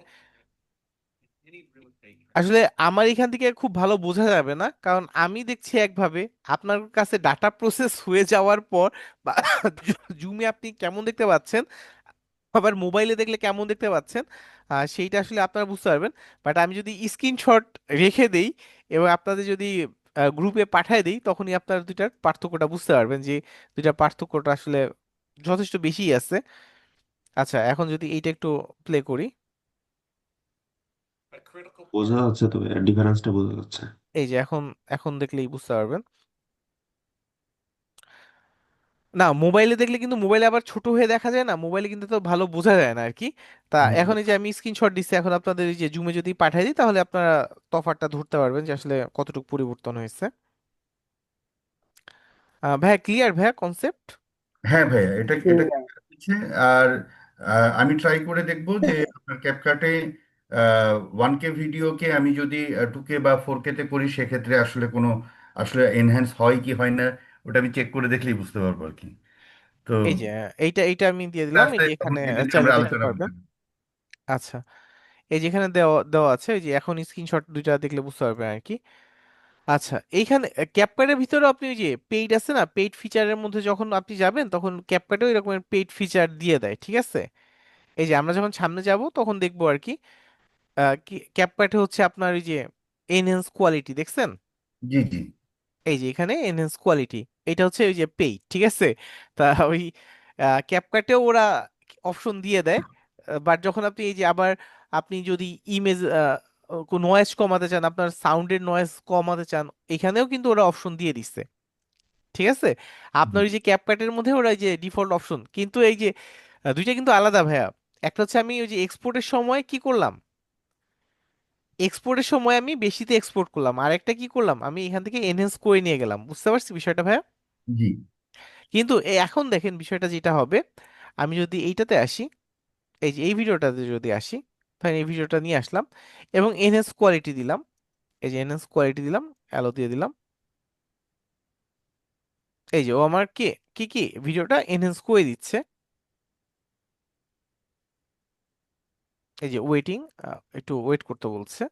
আসলে আমার এখান থেকে খুব ভালো বোঝা যাবে না, কারণ আমি দেখছি একভাবে, আপনার কাছে ডাটা প্রসেস হয়ে যাওয়ার পর বা জুমে আপনি কেমন দেখতে পাচ্ছেন, আবার মোবাইলে দেখলে কেমন দেখতে পাচ্ছেন, সেইটা আসলে আপনারা বুঝতে পারবেন। বাট আমি যদি স্ক্রিনশট রেখে দেই এবং আপনাদের যদি গ্রুপে পাঠায় দিই, তখনই আপনারা দুইটার পার্থক্যটা বুঝতে পারবেন যে দুইটার পার্থক্যটা আসলে যথেষ্ট বেশি আছে। আচ্ছা, এখন যদি এইটা একটু প্লে করি, বোঝা যাচ্ছে তো, ডিফারেন্সটা বোঝা যাচ্ছে। এই যে এখন এখন দেখলেই বুঝতে পারবেন। না, মোবাইলে দেখলে কিন্তু মোবাইলে আবার ছোট হয়ে দেখা যায় না, মোবাইলে কিন্তু তো ভালো বোঝা যায় না আর কি। তা এখন এই যে আমি স্ক্রিনশট দিচ্ছি, এখন আপনাদের এই যে জুমে যদি পাঠিয়ে দিই, তাহলে আপনারা তফাৎটা ধরতে পারবেন যে আসলে কতটুকু পরিবর্তন হয়েছে। ভাইয়া ক্লিয়ার ভাইয়া কনসেপ্ট? হ্যাঁ ভাইয়া, এটা এটা ঠিক আছে। হচ্ছে। আর আমি ট্রাই করে দেখবো যে আপনার ক্যাপকাটে 1K ভিডিওকে আমি যদি 2K বা 4K তে করি, সেক্ষেত্রে আসলে কোনো আসলে এনহ্যান্স হয় কি হয় না, ওটা আমি চেক করে দেখলেই বুঝতে পারবো আর কি। তো এই যে এইটা এইটা আমি দিয়ে দিলাম, এই আসলে যে তখন এখানে এটা নিয়ে চাইলে আমরা দেখতে আলোচনা পারবেন। করতে পারি। আচ্ছা, এই যেখানে দেওয়া দেওয়া আছে, এই যে এখন স্ক্রিনশট দুইটা দেখলে বুঝতে পারবেন আর কি। আচ্ছা, এইখানে ক্যাপকাটের ভিতরে আপনি ওই যে পেইড আছে না, পেইড ফিচারের মধ্যে যখন আপনি যাবেন, তখন ক্যাপকাটেও এরকম পেইড ফিচার দিয়ে দেয়, ঠিক আছে? এই যে আমরা যখন সামনে যাব তখন দেখবো আর কি। ক্যাপকাটে হচ্ছে আপনার এই যে এনহেন্স কোয়ালিটি দেখছেন, জি জি। এই যে এখানে এনহেন্স কোয়ালিটি, এটা হচ্ছে ওই যে পেইড, ঠিক আছে? তা ওই ক্যাপকাটেও ওরা অপশন দিয়ে দেয়। বাট যখন আপনি এই যে আবার আপনি যদি ইমেজ নয়েজ কমাতে চান, আপনার সাউন্ডের নয়েজ কমাতে চান, এখানেও কিন্তু ওরা অপশন দিয়ে দিচ্ছে, ঠিক আছে? আপনার জি ওই যে ক্যাপকাটের মধ্যে ওরা এই যে ডিফল্ট অপশন, কিন্তু এই যে দুইটা কিন্তু আলাদা ভাইয়া। একটা হচ্ছে আমি ওই যে এক্সপোর্টের সময় কি করলাম, এক্সপোর্টের সময় আমি বেশিতে এক্সপোর্ট করলাম, আর একটা কি করলাম, আমি এখান থেকে এনহেন্স করে নিয়ে গেলাম, বুঝতে পারছি বিষয়টা ভাইয়া? জি কিন্তু এখন দেখেন বিষয়টা যেটা হবে, আমি যদি এইটাতে আসি, এই যে এই ভিডিওটাতে যদি আসি, তাহলে এই ভিডিওটা নিয়ে আসলাম এবং এনহেন্স কোয়ালিটি দিলাম, এই যে এনহেন্স কোয়ালিটি দিলাম, অ্যালো দিয়ে দিলাম। এই যে ও আমার কি কি ভিডিওটা এনহেন্স করে দিচ্ছে। এই যে ওয়েটিং, একটু ওয়েট করতে বলছে।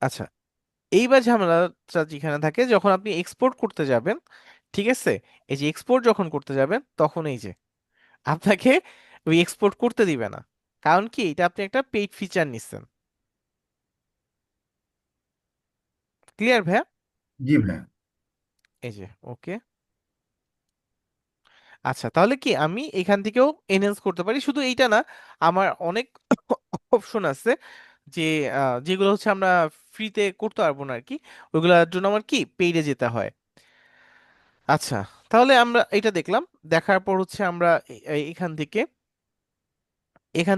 আচ্ছা, এইবার ঝামেলাটা যেখানে থাকে যখন আপনি এক্সপোর্ট করতে যাবেন, ঠিক আছে, এই যে এক্সপোর্ট যখন করতে যাবেন তখন এই যে আপনাকে ওই এক্সপোর্ট করতে দিবে না। কারণ কি, এটা আপনি একটা পেইড ফিচার নিচ্ছেন। ক্লিয়ার ভাইয়া? জি ভাইয়া। এই যে ওকে। আচ্ছা, তাহলে কি আমি এখান থেকেও এনহেন্স করতে পারি? শুধু এইটা না, আমার অনেক অপশন আছে যে যেগুলো হচ্ছে আমরা ফ্রিতে করতে পারবো না আর কি, ওইগুলোর জন্য আমার কি পেইডে যেতে হয়। আচ্ছা, তাহলে আমরা এটা দেখলাম। দেখার পর হচ্ছে আমরা এখান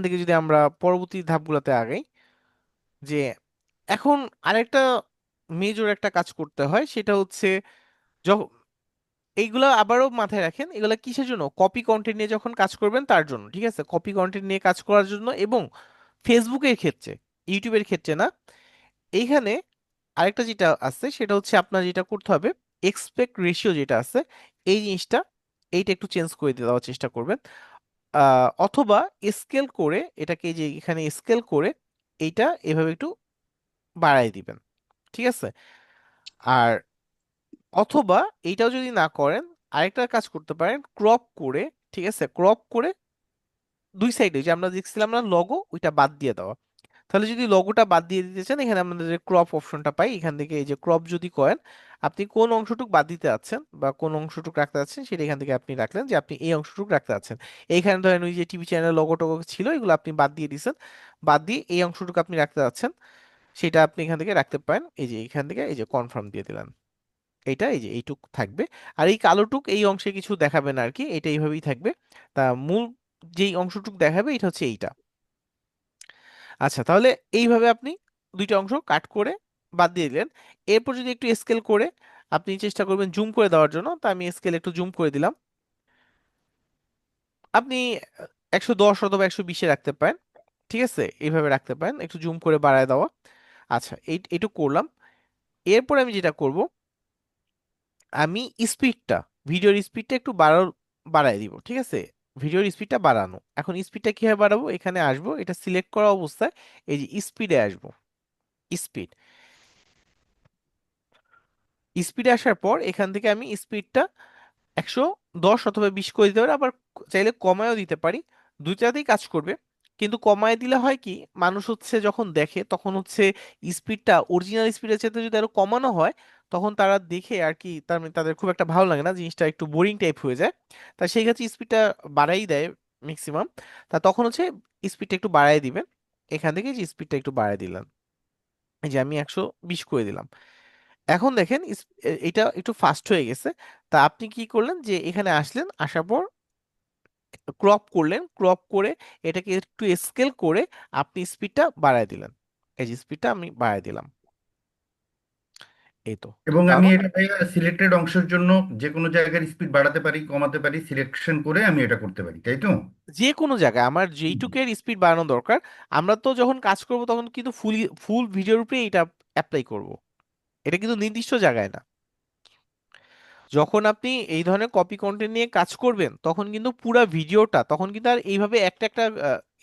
থেকে যদি আমরা পরবর্তী ধাপগুলোতে আগাই, যে এখন আরেকটা মেজর একটা কাজ করতে হয়, সেটা হচ্ছে যখন এইগুলা আবারও মাথায় রাখেন, এগুলা কিসের জন্য? কপি কন্টেন্ট নিয়ে যখন কাজ করবেন তার জন্য, ঠিক আছে, কপি কন্টেন্ট নিয়ে কাজ করার জন্য। এবং ফেসবুকের ক্ষেত্রে, ইউটিউবের ক্ষেত্রে না। এইখানে আরেকটা যেটা আছে সেটা হচ্ছে আপনার যেটা করতে হবে, এক্সপেক্ট রেশিও যেটা আছে, এই জিনিসটা, এইটা একটু চেঞ্জ করে দেওয়ার চেষ্টা করবেন। অথবা স্কেল করে এটাকে, এই যে এখানে স্কেল করে এইটা এভাবে একটু বাড়াই দিবেন, ঠিক আছে। আর অথবা এইটাও যদি না করেন, আরেকটা কাজ করতে পারেন, ক্রপ করে, ঠিক আছে, ক্রপ করে দুই সাইডে যে আমরা দেখছিলাম না লগো, ওইটা বাদ দিয়ে দেওয়া। তাহলে যদি লোগোটা বাদ দিয়ে দিতে চান, এখানে আমাদের যে ক্রপ অপশনটা পাই, এখান থেকে এই যে ক্রপ যদি করেন, আপনি কোন অংশটুক বাদ দিতে যাচ্ছেন বা কোন অংশটুক রাখতে যাচ্ছেন সেটা এখান থেকে আপনি রাখলেন, যে আপনি এই অংশটুক রাখতে যাচ্ছেন। এইখানে ধরেন ওই যে টিভি চ্যানেল লোগো টোগো ছিল, এগুলো আপনি বাদ দিয়ে দিছেন, বাদ দিয়ে এই অংশটুকু আপনি রাখতে যাচ্ছেন, সেটা আপনি এখান থেকে রাখতে পারেন। এই যে এখান থেকে এই যে কনফার্ম দিয়ে দিলেন, এইটা এই যে এইটুক থাকবে। আর এই কালোটুক এই অংশে কিছু দেখাবে না আর কি, এটা এইভাবেই থাকবে। তা মূল যেই অংশটুক দেখাবে এটা হচ্ছে এইটা। আচ্ছা, তাহলে এইভাবে আপনি দুইটা অংশ কাট করে বাদ দিয়ে দিলেন। এরপর যদি একটু স্কেল করে আপনি চেষ্টা করবেন জুম করে দেওয়ার জন্য, তা আমি স্কেল একটু জুম করে দিলাম। আপনি 110 অথবা 120-এ রাখতে পারেন, ঠিক আছে, এইভাবে রাখতে পারেন, একটু জুম করে বাড়ায় দেওয়া। আচ্ছা, এইটুকু করলাম। এরপর আমি যেটা করব, আমি স্পিডটা, ভিডিওর স্পিডটা একটু বাড়ায় দিব, ঠিক আছে। ভিডিওর স্পিডটা বাড়ানো, এখন স্পিডটা কিভাবে বাড়াবো, এখানে আসবো, এটা সিলেক্ট করা অবস্থায় এই যে স্পিডে আসবো। স্পিড, স্পিডে আসার পর এখান থেকে আমি স্পিডটা 110 অথবা 20 করে দিতে পারি, আবার চাইলে কমায়ও দিতে পারি, দুইটাতেই কাজ করবে। কিন্তু কমায় দিলে হয় কি, মানুষ হচ্ছে যখন দেখে তখন হচ্ছে স্পিডটা অরিজিনাল স্পিডের চাইতে যদি আরো কমানো হয়, তখন তারা দেখে আর কি, তার মানে তাদের খুব একটা ভালো লাগে না, জিনিসটা একটু বোরিং টাইপ হয়ে যায়। তা সেই ক্ষেত্রে স্পিডটা বাড়াই দেয় ম্যাক্সিমাম। তা তখন হচ্ছে স্পিডটা একটু বাড়ায় দিবেন। এখান থেকে যে স্পিডটা একটু বাড়ায় দিলাম, এই যে আমি 120 করে দিলাম। এখন দেখেন এটা একটু ফাস্ট হয়ে গেছে। তা আপনি কি করলেন, যে এখানে আসলেন, আসার পর ক্রপ করলেন, ক্রপ করে এটাকে একটু স্কেল করে আপনি স্পিডটা বাড়ায় দিলেন। এই যে স্পিডটা আমি বাড়ায় দিলাম, এই তো। এবং আমি তারপর এটা ভাইয়া সিলেক্টেড অংশের জন্য যে কোনো জায়গার স্পিড বাড়াতে পারি, কমাতে পারি, সিলেকশন করে আমি এটা করতে পারি, তাই তো? যে কোনো জায়গায় আমার হুম। যেইটুকের স্পিড বাড়ানো দরকার, আমরা তো যখন কাজ করব তখন কিন্তু ফুল ফুল ভিডিওর উপরে এটা অ্যাপ্লাই করব, এটা কিন্তু নির্দিষ্ট জায়গায় না। যখন আপনি এই ধরনের কপি কন্টেন্ট নিয়ে কাজ করবেন তখন কিন্তু পুরো ভিডিওটা, তখন কিন্তু আর এইভাবে একটা একটা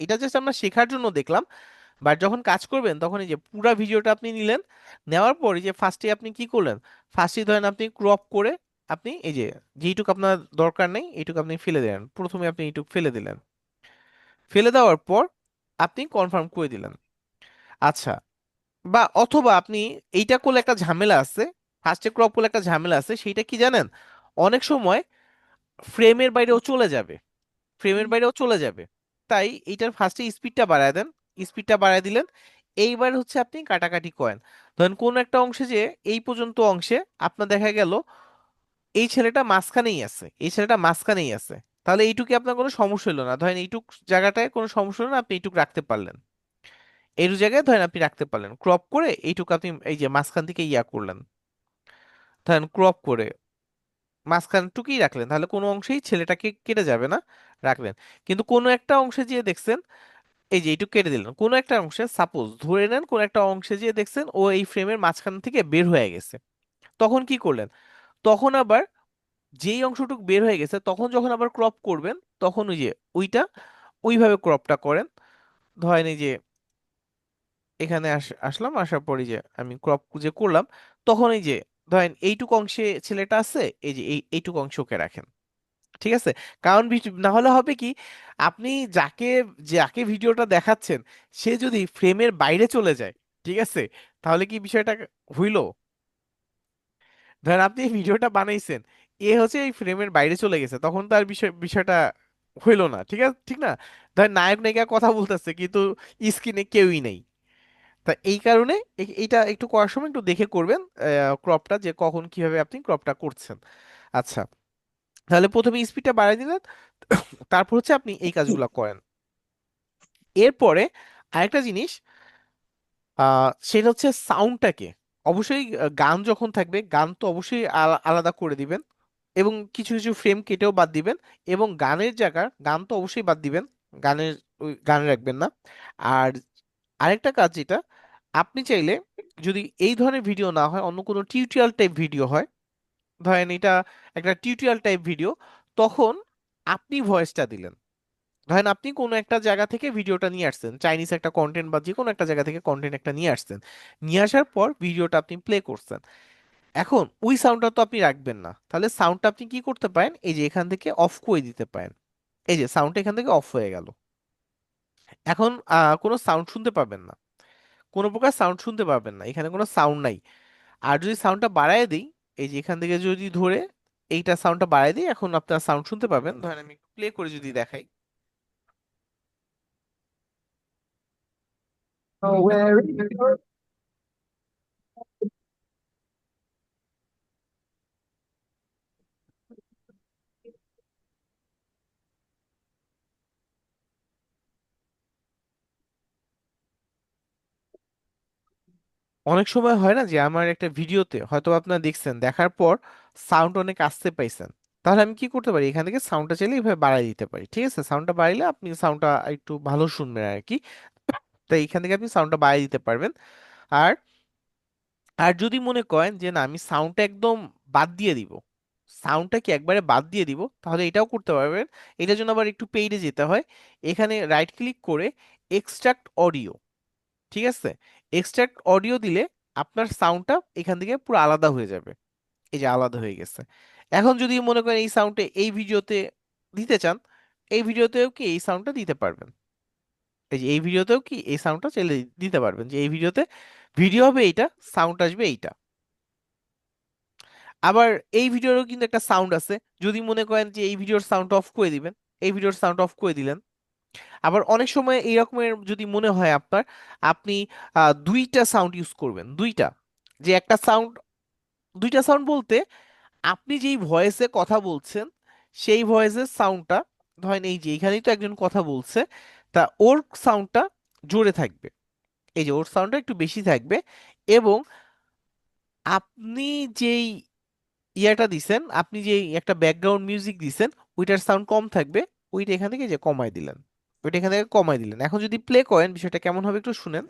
এটা জাস্ট আমরা শেখার জন্য দেখলাম। বাট যখন কাজ করবেন তখন এই যে পুরো ভিডিওটা আপনি নিলেন, নেওয়ার পর এই যে ফার্স্টে আপনি কি করলেন, ফার্স্টে ধরেন আপনি ক্রপ করে আপনি এই যে যেইটুকু আপনার দরকার নেই এইটুকু আপনি ফেলে দিলেন, প্রথমে আপনি এইটুকু ফেলে দিলেন, ফেলে দেওয়ার পর আপনি কনফার্ম করে দিলেন। আচ্ছা, বা অথবা আপনি এইটা করলে একটা ঝামেলা আছে, ফার্স্টে ক্রপ করলে একটা ঝামেলা আছে, সেইটা কি জানেন, অনেক সময় ফ্রেমের বাইরেও চলে যাবে, ফ্রেমের বাইরেও চলে যাবে। তাই এইটার ফার্স্টে স্পিডটা বাড়ায় দেন, স্পিডটা বাড়ায় দিলেন। এইবার হচ্ছে আপনি কাটাকাটি করেন, ধরেন কোন একটা অংশে যে এই পর্যন্ত অংশে আপনার দেখা গেল এই ছেলেটা মাঝখানেই আছে, এই ছেলেটা মাঝখানেই আছে, তাহলে এইটুকু আপনার কোনো সমস্যা হলো না, ধরেন এইটুক জায়গাটায় কোনো সমস্যা হলো না, আপনি এইটুক রাখতে পারলেন। এইটুক জায়গায় ধরেন আপনি রাখতে পারলেন, ক্রপ করে এইটুকু আপনি এই যে মাঝখান থেকে ইয়া করলেন, ধরেন ক্রপ করে মাঝখানটুকুই রাখলেন, তাহলে কোনো অংশেই ছেলেটাকে কেটে যাবে না, রাখলেন। কিন্তু কোনো একটা অংশে যে দেখছেন এই যে এইটুকু কেটে দিলেন কোনো একটা অংশে, সাপোজ ধরে নেন কোন একটা অংশে যে দেখছেন ও এই ফ্রেমের মাঝখান থেকে বের হয়ে গেছে, তখন কি করলেন, তখন আবার যেই অংশটুকু বের হয়ে গেছে তখন যখন আবার ক্রপ করবেন তখন ওই যে ওইটা ওইভাবে ক্রপটা করেন। ধরেন এই যে এখানে আসলাম, আসার পরে যে আমি ক্রপ যে করলাম, তখন এই যে ধরেন এইটুকু অংশে ছেলেটা আছে, এই যে এইটুকু অংশ ওকে রাখেন। ঠিক আছে, কারণ না হলে হবে কি, আপনি যাকে যাকে ভিডিওটা দেখাচ্ছেন সে যদি ফ্রেমের বাইরে চলে যায়, ঠিক আছে, তাহলে কি বিষয়টা হইলো? ধরেন আপনি এই ভিডিওটা বানাইছেন, এ হচ্ছে এই ফ্রেমের বাইরে চলে গেছে, তখন তার বিষয়টা হইলো না, ঠিক আছে, ঠিক না? ধরেন নায়ক নায়িকা কথা বলতেছে কিন্তু স্ক্রিনে কেউই নেই। তা এই কারণে এইটা একটু করার সময় একটু দেখে করবেন ক্রপটা, যে কখন কিভাবে আপনি ক্রপটা করছেন। আচ্ছা, তাহলে প্রথমে স্পিডটা বাড়াই দিলেন, তারপর হচ্ছে আপনি এই কাজগুলো করেন। এরপরে আরেকটা জিনিস, সেটা হচ্ছে সাউন্ডটাকে অবশ্যই গান যখন থাকবে গান তো অবশ্যই আলাদা করে দিবেন, এবং কিছু কিছু ফ্রেম কেটেও বাদ দিবেন, এবং গানের জায়গা গান তো অবশ্যই বাদ দিবেন, গানের ওই গানে রাখবেন না। আর আরেকটা কাজ যেটা, আপনি চাইলে যদি এই ধরনের ভিডিও না হয় অন্য কোনো টিউটোরিয়াল টাইপ ভিডিও হয়, ধরেন এটা একটা টিউটোরিয়াল টাইপ ভিডিও, তখন আপনি ভয়েসটা দিলেন। ধরেন আপনি কোনো একটা জায়গা থেকে ভিডিওটা নিয়ে আসছেন, চাইনিজ একটা কন্টেন্ট বা যে কোনো একটা জায়গা থেকে কন্টেন্ট একটা নিয়ে আসছেন, নিয়ে আসার পর ভিডিওটা আপনি প্লে করছেন। এখন ওই সাউন্ডটা তো আপনি রাখবেন না, তাহলে সাউন্ডটা আপনি কি করতে পারেন, এই যে এখান থেকে অফ করে দিতে পারেন। এই যে সাউন্ডটা এখান থেকে অফ হয়ে গেল, এখন কোনো সাউন্ড শুনতে পাবেন না, কোনো প্রকার সাউন্ড শুনতে পাবেন না, এখানে কোনো সাউন্ড নাই। আর যদি সাউন্ডটা বাড়ায় দিই, এই যে এখান থেকে যদি ধরে এইটা সাউন্ডটা বাড়ায় দিই, এখন আপনার সাউন্ড শুনতে পাবেন। ধরেন আমি প্লে করে যদি দেখাই, অনেক সময় হয় না যে আমার একটা ভিডিওতে হয়তো আপনারা দেখছেন, দেখার পর সাউন্ড অনেক আসতে পাইছেন, তাহলে আমি কি করতে পারি, এখান থেকে সাউন্ডটা চাইলে এইভাবে বাড়াই দিতে পারি। ঠিক আছে, সাউন্ডটা বাড়াইলে আপনি সাউন্ডটা একটু ভালো শুনবেন আর কি। তাই এখান থেকে আপনি সাউন্ডটা বাড়াই দিতে পারবেন। আর আর যদি মনে করেন যে না আমি সাউন্ডটা একদম বাদ দিয়ে দিব, সাউন্ডটা কি একবারে বাদ দিয়ে দিব, তাহলে এটাও করতে পারবেন। এটার জন্য আবার একটু পেইডে যেতে হয়, এখানে রাইট ক্লিক করে এক্সট্রাক্ট অডিও, ঠিক আছে, এক্সট্রাক্ট অডিও দিলে আপনার সাউন্ডটা এখান থেকে পুরো আলাদা হয়ে যাবে। এই যে আলাদা হয়ে গেছে। এখন যদি মনে করেন এই সাউন্ডটা এই ভিডিওতে দিতে চান, এই ভিডিওতেও কি এই সাউন্ডটা দিতে পারবেন। এই যে এই ভিডিওতেও কি এই সাউন্ডটা চাইলে দিতে পারবেন, যে এই ভিডিওতে ভিডিও হবে এইটা, সাউন্ড আসবে এইটা। আবার এই ভিডিওরও কিন্তু একটা সাউন্ড আছে, যদি মনে করেন যে এই ভিডিওর সাউন্ড অফ করে দিবেন, এই ভিডিওর সাউন্ড অফ করে দিলেন। আবার অনেক সময় এই রকমের যদি মনে হয় আপনার, আপনি দুইটা সাউন্ড ইউজ করবেন, দুইটা, যে একটা সাউন্ড, দুইটা সাউন্ড বলতে আপনি যেই ভয়েসে কথা বলছেন সেই ভয়েসের সাউন্ডটা, ধরেন এই যে এখানেই তো একজন কথা বলছে, তা ওর সাউন্ডটা জোরে থাকবে, এই যে ওর সাউন্ডটা একটু বেশি থাকবে, এবং আপনি যেই ইয়াটা দিছেন, আপনি যে একটা ব্যাকগ্রাউন্ড মিউজিক দিছেন ওইটার সাউন্ড কম থাকবে, ওইটা এখান থেকে যে কমায় দিলেন, ওইটা এখান থেকে কমায় দিলেন। এখন যদি প্লে করেন বিষয়টা কেমন হবে একটু শুনেন।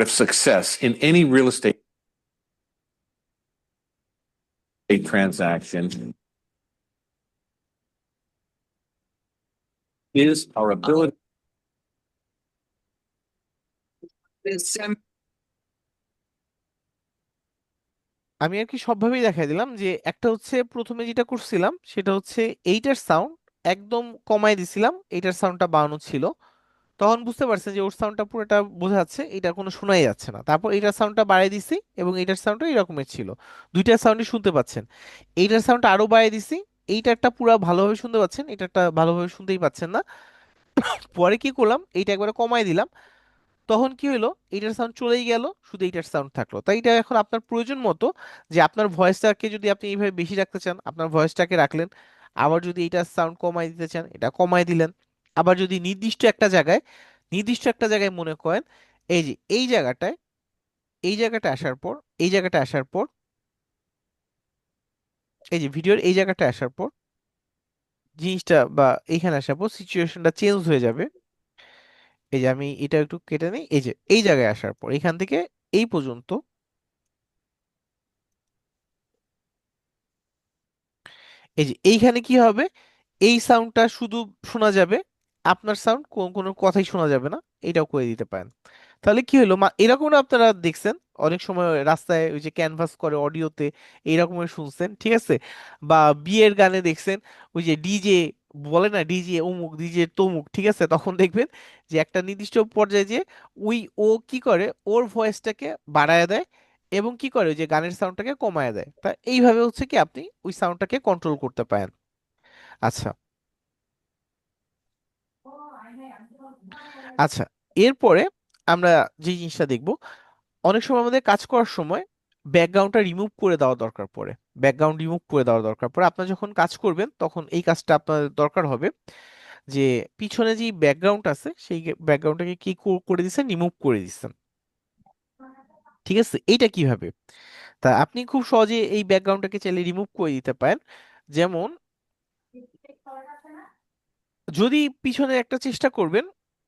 of success in any real estate transaction is our ability. আমি আর কি সবভাবেই দেখাই দিলাম, যে একটা হচ্ছে প্রথমে যেটা করছিলাম সেটা হচ্ছে এইটার সাউন্ড একদম কমায় দিছিলাম, এইটার সাউন্ডটা বাড়ানো ছিল, তখন বুঝতে পারছেন যে ওর সাউন্ডটা পুরোটা বোঝা যাচ্ছে, এটা কোনো শোনাই যাচ্ছে না। তারপর এইটার সাউন্ডটা বাড়াই দিছি, এবং এইটার সাউন্ডটা এরকমের ছিল, দুইটার সাউন্ডই শুনতে পাচ্ছেন। এইটার সাউন্ডটা আরো বাড়াই দিছি, এইটারটা পুরো ভালোভাবে শুনতে পাচ্ছেন, এটারটা ভালোভাবে শুনতেই পাচ্ছেন না। পরে কি করলাম, এইটা একবারে কমাই দিলাম, তখন কি হলো, এইটার সাউন্ড চলেই গেল, শুধু এইটার সাউন্ড থাকলো। তাই এটা এখন আপনার প্রয়োজন মতো, যে আপনার ভয়েসটাকে যদি আপনি এইভাবে বেশি রাখতে চান আপনার ভয়েসটাকে রাখলেন, আবার যদি এইটার সাউন্ড কমাই দিতে চান এটা কমাই দিলেন। আবার যদি নির্দিষ্ট একটা জায়গায় মনে করেন, এই যে এই জায়গাটায়, এই জায়গাটা আসার পর, এই জায়গাটা আসার পর এই যে ভিডিওর এই জায়গাটা আসার পর জিনিসটা বা এইখানে আসার পর সিচুয়েশনটা চেঞ্জ হয়ে যাবে। এই যে আমি এটা একটু কেটে নিই, এই যে এই জায়গায় আসার পর এখান থেকে এই পর্যন্ত, এই যে এইখানে কি হবে, এই সাউন্ডটা শুধু শোনা যাবে, আপনার সাউন্ড কোনো কথাই শোনা যাবে না, এটাও করে দিতে পারেন। তাহলে কি হলো, এরকম না আপনারা দেখছেন অনেক সময় রাস্তায় ওই যে ক্যানভাস করে অডিওতে, এইরকমের শুনছেন, ঠিক আছে? বা বিয়ের গানে দেখছেন ওই যে ডিজে বলে না, ডিজে অমুক ডিজে তমুক, ঠিক আছে? তখন দেখবেন যে একটা নির্দিষ্ট পর্যায়ে যে ও কি করে, ওর ভয়েসটাকে বাড়ায় দেয় এবং কি করে ওই যে গানের সাউন্ডটাকে কমায় দেয়। তা এইভাবে হচ্ছে কি আপনি ওই সাউন্ডটাকে কন্ট্রোল করতে পারেন। আচ্ছা, আচ্ছা, এরপরে আমরা যে জিনিসটা দেখব, অনেক সময় আমাদের কাজ করার সময় ব্যাকগ্রাউন্ডটা রিমুভ করে দেওয়া দরকার পড়ে। ব্যাকগ্রাউন্ড রিমুভ করে দেওয়া দরকার পড়ে, আপনার যখন কাজ করবেন তখন এই কাজটা আপনার দরকার হবে যে পিছনে যে ব্যাকগ্রাউন্ড আছে সেই ব্যাকগ্রাউন্ডটাকে কি করে দিচ্ছেন, রিমুভ করে দিচ্ছেন, ঠিক আছে? এইটা কিভাবে, তা আপনি খুব সহজে এই ব্যাকগ্রাউন্ডটাকে চাইলে রিমুভ করে দিতে পারেন। যেমন যদি পিছনে একটা চেষ্টা করবেন,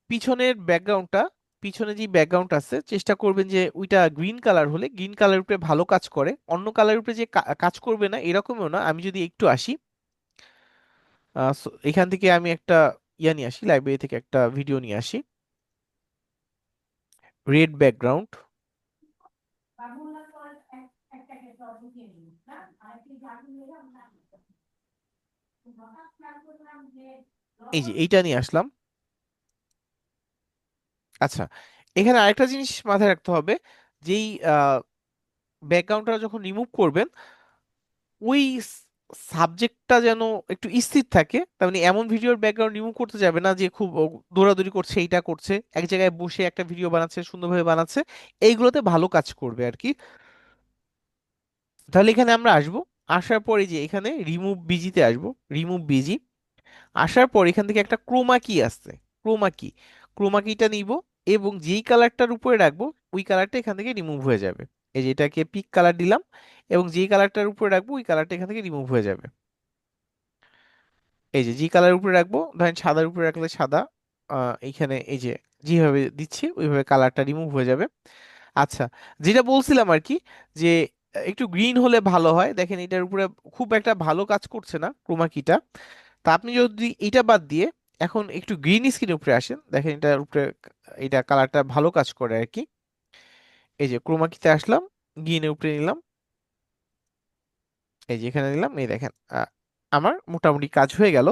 পিছনের ব্যাকগ্রাউন্ডটা, পিছনে যে ব্যাকগ্রাউন্ড আছে চেষ্টা করবেন যে ওইটা গ্রিন কালার হলে, গ্রিন কালার উপরে ভালো কাজ করে, অন্য কালার উপরে যে কাজ করবে না এরকমও না। আমি যদি একটু আসি, এখান থেকে আমি একটা নিয়ে আসি, লাইব্রেরি থেকে একটা ভিডিও নিয়ে আসি, রেড ব্যাকগ্রাউন্ড। এই যে এইটা নিয়ে আসলাম। আচ্ছা, এখানে আরেকটা জিনিস মাথায় রাখতে হবে, যেই ব্যাকগ্রাউন্ডটা যখন রিমুভ করবেন ওই সাবজেক্টটা যেন একটু স্থির থাকে। তার মানে এমন ভিডিওর ব্যাকগ্রাউন্ড রিমুভ করতে যাবে না যে খুব দৌড়াদৌড়ি করছে, এইটা করছে, এক জায়গায় বসে একটা ভিডিও বানাচ্ছে, সুন্দরভাবে বানাচ্ছে, এইগুলোতে ভালো কাজ করবে আর কি। তাহলে এখানে আমরা আসবো, আসার পরে যে এখানে রিমুভ বিজিতে আসবো, রিমুভ বিজি আসার পর এখান থেকে একটা ক্রোমা কি আসছে, ক্রোমা কি, ক্রোমা কিটা নিব এবং যেই কালারটার উপরে রাখবো ওই কালারটা এখান থেকে রিমুভ হয়ে যাবে। এই যে এটাকে পিক কালার দিলাম এবং যেই কালারটার উপরে রাখবো ওই কালারটা এখান থেকে রিমুভ হয়ে যাবে। এই যে যে কালারের উপরে রাখবো, ধরেন সাদার উপরে রাখলে সাদা, এইখানে এই যে যেভাবে দিচ্ছি ওইভাবে কালারটা রিমুভ হয়ে যাবে। আচ্ছা, যেটা বলছিলাম আর কি, যে একটু গ্রিন হলে ভালো হয়। দেখেন এটার উপরে খুব একটা ভালো কাজ করছে না ক্রোমা কিটা। তা আপনি যদি এটা বাদ দিয়ে এখন একটু গ্রিন স্ক্রিনের উপরে আসেন, দেখেন এটার উপরে এটা কালারটা ভালো কাজ করে আর কি। এই যে ক্রোমা কিতে আসলাম, গ্রিনের উপরে নিলাম, এই যে এখানে নিলাম, এই দেখেন আমার মোটামুটি কাজ হয়ে গেল।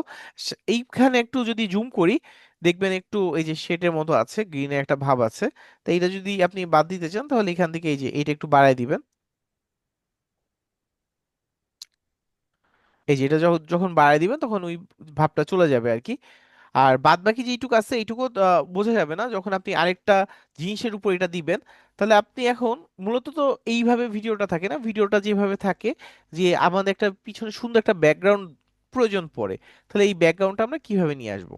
এইখানে একটু যদি জুম করি দেখবেন একটু এই যে শেডের মতো আছে, গ্রিনের একটা ভাব আছে। তো এটা যদি আপনি বাদ দিতে চান তাহলে এখান থেকে এই যে এটা একটু বাড়ায় দিবেন। এই যে এটা যখন যখন বাড়ায় দিবেন তখন ওই ভাবটা চলে যাবে আর কি। আর বাদ বাকি যেইটুকু আছে এইটুকু বোঝা যাবে না যখন আপনি আরেকটা জিনিসের উপর এটা দিবেন। তাহলে আপনি এখন মূলত তো এইভাবে ভিডিওটা থাকে না, ভিডিওটা যেভাবে থাকে যে আমাদের একটা পিছনে সুন্দর একটা ব্যাকগ্রাউন্ড প্রয়োজন পড়ে। তাহলে এই ব্যাকগ্রাউন্ডটা আমরা কিভাবে নিয়ে আসবো,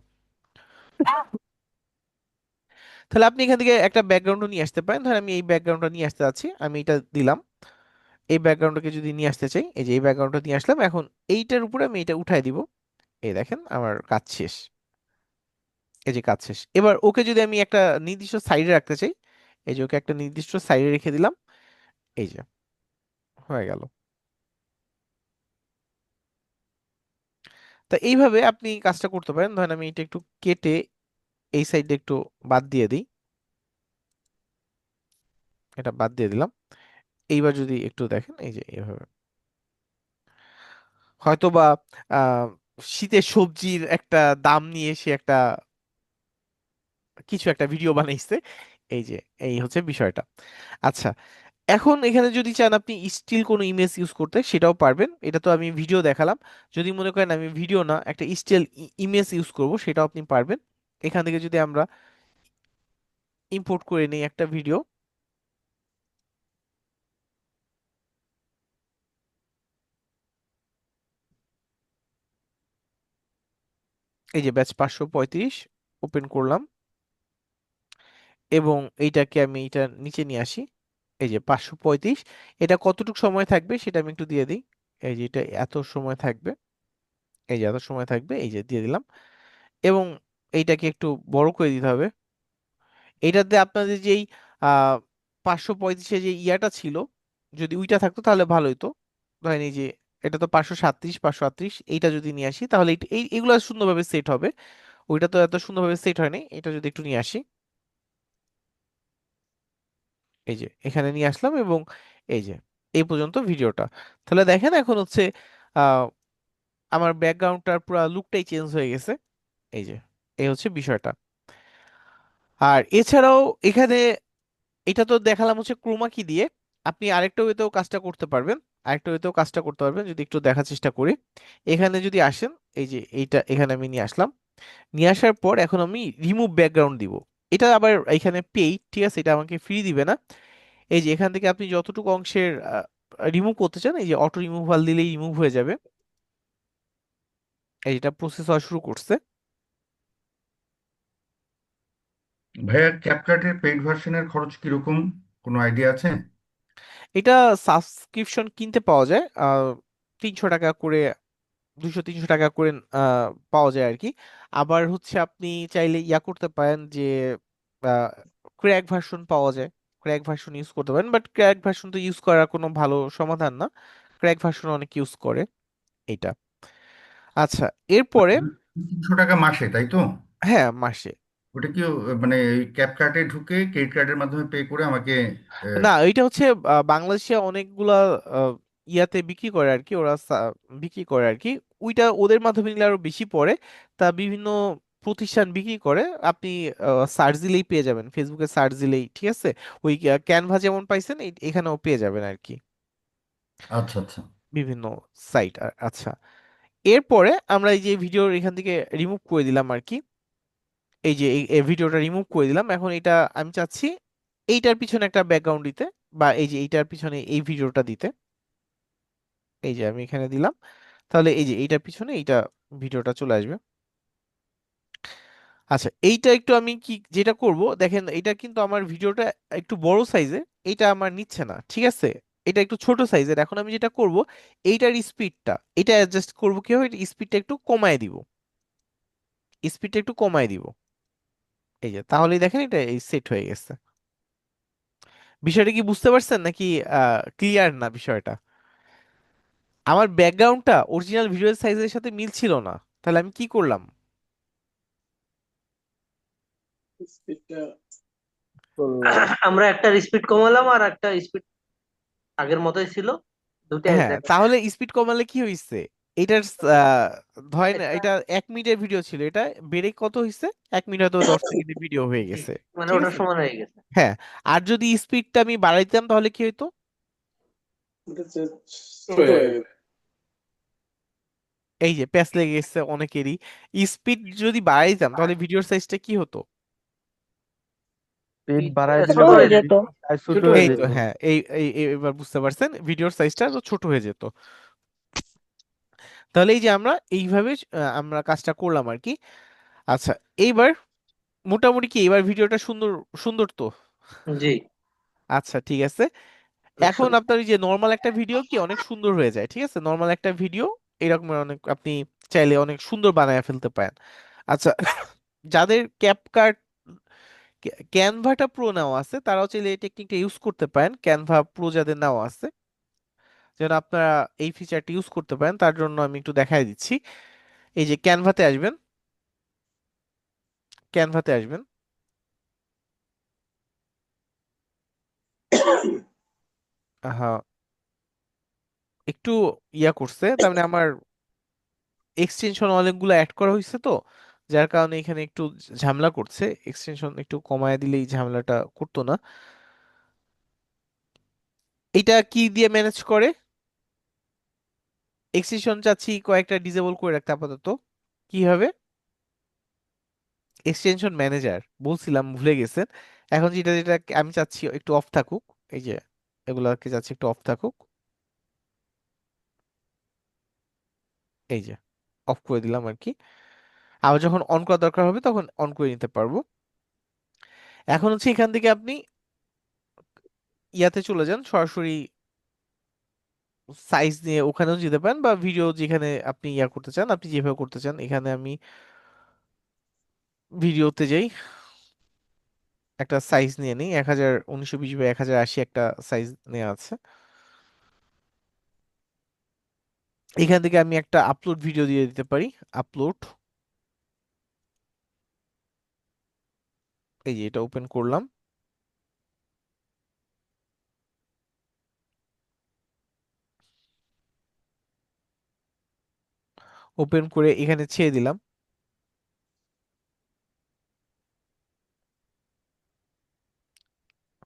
তাহলে আপনি এখান থেকে একটা ব্যাকগ্রাউন্ড নিয়ে আসতে পারেন। ধরেন আমি এই ব্যাকগ্রাউন্ডটা নিয়ে আসতে চাচ্ছি, আমি এটা দিলাম। এই ব্যাকগ্রাউন্ডটাকে যদি নিয়ে আসতে চাই, এই যে এই ব্যাকগ্রাউন্ডটা নিয়ে আসলাম, এখন এইটার উপরে আমি এটা উঠাই দিব। এই দেখেন আমার কাজ শেষ। এই যে কাজ শেষ। এবার ওকে যদি আমি একটা নির্দিষ্ট সাইডে রাখতে চাই, এই যে ওকে একটা নির্দিষ্ট সাইডে রেখে দিলাম, এই যে হয়ে গেল। তা এইভাবে আপনি কাজটা করতে পারেন। ধরেন আমি এটা একটু কেটে এই সাইডে একটু বাদ দিয়ে দিই, এটা বাদ দিয়ে দিলাম। এইবার যদি একটু দেখেন এই যে এইভাবে, হয়তো বা আহ শীতের সবজির একটা দাম নিয়ে সে একটা কিছু একটা ভিডিও বানাইছে। এই যে এই হচ্ছে বিষয়টা। আচ্ছা, এখন এখানে যদি চান আপনি স্টিল কোনো ইমেজ ইউজ করতে সেটাও পারবেন। এটা তো আমি ভিডিও দেখালাম। যদি মনে করেন আমি ভিডিও না একটা স্টিল ইমেজ ইউজ করব সেটাও আপনি পারবেন। এখান থেকে যদি আমরা ইম্পোর্ট করে নিই একটা ভিডিও, এই যে ব্যাচ 535 ওপেন করলাম এবং এইটাকে আমি এটা নিচে নিয়ে আসি। এই যে 535, এটা কতটুকু সময় থাকবে সেটা আমি একটু দিয়ে দিই। এই যে এটা এত সময় থাকবে, এই যে এত সময় থাকবে, এই যে দিয়ে দিলাম। এবং এইটাকে একটু বড় করে দিতে হবে। এটাতে আপনাদের যেই 535 যে ইয়াটা ছিল, যদি ওইটা থাকতো তাহলে ভালো হতো। ধরেন এই যে এটা তো 537, 538, এইটা যদি নিয়ে আসি তাহলে এইগুলো সুন্দরভাবে সেট হবে। ওইটা তো এত সুন্দরভাবে সেট হয়নি, এটা যদি একটু নিয়ে আসি, এই যে এখানে নিয়ে আসলাম, এবং এই যে এই পর্যন্ত ভিডিওটা। তাহলে দেখেন এখন হচ্ছে আহ আমার ব্যাকগ্রাউন্ডটার পুরো লুকটাই চেঞ্জ হয়ে গেছে। এই যে এই হচ্ছে বিষয়টা। আর এছাড়াও এখানে এটা তো দেখালাম হচ্ছে ক্রোমা কি দিয়ে। আপনি আরেকটা ওয়েতেও কাজটা করতে পারবেন, আরেকটা ওয়েতেও কাজটা করতে পারবেন, যদি একটু দেখার চেষ্টা করি। এখানে যদি আসেন, এই যে এইটা এখানে আমি নিয়ে আসলাম। নিয়ে আসার পর এখন আমি রিমুভ ব্যাকগ্রাউন্ড দিব। এটা আবার এখানে পেই, ঠিক আছে, এটা আমাকে ফ্রি দিবে না। এই যে এখান থেকে আপনি যতটুকু অংশের রিমুভ করতে চান, এই যে অটো রিমুভাল দিলেই রিমুভ হয়ে যাবে। এই যেটা প্রসেস হওয়া শুরু করছে। ভাইয়া, ক্যাপকাটের পেইড ভার্সনের খরচ কিরকম, কোনো আইডিয়া আছে? এটা সাবস্ক্রিপশন কিনতে পাওয়া যায় 300 টাকা করে, 200-300 টাকা করে পাওয়া যায় আর কি। আবার হচ্ছে আপনি চাইলে ইয়া করতে পারেন যে ক্র্যাক ভার্সন পাওয়া যায়, ক্র্যাক ভার্সন ইউজ করতে পারেন, বাট ক্র্যাক ভার্সন তো ইউজ করার কোনো ভালো সমাধান না। ক্র্যাক ভার্সন অনেক ইউজ করে এটা। আচ্ছা, এরপরে 300 টাকা মাসে, তাই তো? হ্যাঁ, মাসে। ওটা কি মানে ক্যাপকার্টে ঢুকে ক্রেডিট কার্ডের মাধ্যমে পে করে আমাকে না, এটা হচ্ছে বাংলাদেশে অনেকগুলা আহ, ইয়াতে বিক্রি করে আর কি, ওরা বিক্রি করে আর কি। ওইটা ওদের মাধ্যমে নিলে আরো বেশি পড়ে। তা বিভিন্ন প্রতিষ্ঠান বিক্রি করে, আপনি সার্চ দিলেই পেয়ে যাবেন, ফেসবুকে সার্চ দিলেই, ঠিক আছে। ওই ক্যানভা যেমন পাইছেন এখানেও পেয়ে যাবেন আর কি, আচ্ছা আচ্ছা। বিভিন্ন সাইট। আচ্ছা, এরপরে আমরা এই যে ভিডিও এখান থেকে রিমুভ করে দিলাম আর কি। এই যে এই ভিডিওটা রিমুভ করে দিলাম। এখন এটা আমি চাচ্ছি এইটার পিছনে একটা ব্যাকগ্রাউন্ড দিতে, বা এই যে এইটার পিছনে এই ভিডিওটা দিতে। এই যে আমি এখানে দিলাম, তাহলে এই যে এইটার পিছনে এইটা ভিডিওটা চলে আসবে। আচ্ছা, এইটা একটু আমি কি যেটা করব দেখেন, এটা কিন্তু আমার ভিডিওটা একটু বড় সাইজের, এটা আমার নিচ্ছে না, ঠিক আছে। এটা একটু ছোট সাইজের। এখন আমি যেটা করব, এইটার স্পিডটা এটা অ্যাডজাস্ট করব, কি হবে, স্পিডটা একটু কমায় দিব, স্পিডটা একটু কমায় দিব। এই যে তাহলেই দেখেন এটা এই সেট হয়ে গেছে। বিষয়টা কি বুঝতে পারছেন নাকি ক্লিয়ার না বিষয়টা? আমার ব্যাকগ্রাউন্ডটা অরিজিনাল ভিডিও সাইজের সাথে মিল ছিল না, তাহলে আমি কি করলাম? বললাম আমরা একটা স্পিড কমালাম আর একটা স্পিড আগের মতোই ছিল, দুটো এক হ্যাঁ, জায়গায়। তাহলে স্পিড কমালে কি হয়েছে? এটার ধরেন একটা এটা 1 মিনিটের ভিডিও ছিল, এটা বেড়ে কত হয়েছে, 1 মিনিট হয়তো 10 সেকেন্ডের ভিডিও হয়ে জি, গেছে, মানে ঠিক ওটার আছে। সমান হয়ে গেছে। হ্যাঁ, আর যদি স্পিডটা আমি বাড়াই দিতাম তাহলে কি হতো? এই যে প্যাচ লেগে গেছে অনেকেরই। স্পিড যদি বাড়াই দিতাম তাহলে ভিডিওর সাইজটা কি হতো? স্পিড Speed বাড়ায় দিলে ছোট ভাই হয়ে যেত। ভিডিও সাইজ ছোট হয়ে এই তো যেত। হ্যাঁ, এবার বুঝতে পারছেন, ভিডিওর সাইজটা তো ছোট হয়ে যেত। তাহলে এই যে আমরা এইভাবে আমরা কাজটা করলাম আর কি। আচ্ছা, এইবার মোটামুটি কি এবার ভিডিওটা সুন্দর, সুন্দর তো? জি, আচ্ছা, ঠিক আছে। অনেক এখন সুন্দর। আপনার এই যে নর্মাল একটা ভিডিও কি অনেক সুন্দর হয়ে যায়, ঠিক আছে, নর্মাল একটা ভিডিও এরকম অনেক আপনি চাইলে অনেক সুন্দর বানায় ফেলতে পারেন। আচ্ছা, যাদের ক্যাপকাট ক্যানভাটা প্রো নেওয়া আছে তারাও চাইলে এই টেকনিকটা ইউজ করতে পারেন। ক্যানভা প্রো যাদের নেওয়া আছে, যেন আপনারা এই ফিচারটা ইউজ করতে পারেন, তার জন্য আমি একটু দেখাই দিচ্ছি। এই যে ক্যানভাতে আসবেন, ক্যানভাতে আসবেন। হ্যাঁ, একটু ইয়া করছে, তার মানে আমার এক্সটেনশন অনেকগুলো অ্যাড করা হয়েছে তো, যার কারণে এখানে একটু ঝামেলা করছে। এক্সটেনশন একটু কমায় দিলে এই ঝামেলাটা করতো না। এটা কি দিয়ে ম্যানেজ করে? এক্সটেনশন চাচ্ছি কয়েকটা ডিসেবল করে রাখতে আপাতত। কি হবে? এক্সটেনশন ম্যানেজার বলছিলাম, ভুলে গেছেন। এখন যেটা যেটা আমি চাচ্ছি একটু অফ থাকুক, এই যে এগুলাকে চাচ্ছি একটু অফ থাকুক। এই যে অফ করে দিলাম আর কি। আবার যখন অন করা দরকার হবে তখন অন করে নিতে পারবো। এখন হচ্ছে এখান থেকে আপনি ইয়াতে চলে যান সরাসরি, সাইজ নিয়ে ওখানেও যেতে পারেন, বা ভিডিও যেখানে আপনি ইয়া করতে চান, আপনি যেভাবে করতে চান। এখানে আমি ভিডিওতে যাই, একটা সাইজ নিয়ে নিই, 1920 বাই 1080 একটা সাইজ নেওয়া আছে। এখান থেকে আমি একটা আপলোড ভিডিও দিয়ে দিতে পারি। আপলোড, এই যে এটা ওপেন করলাম। ওপেন করে এখানে ছেড়ে দিলাম।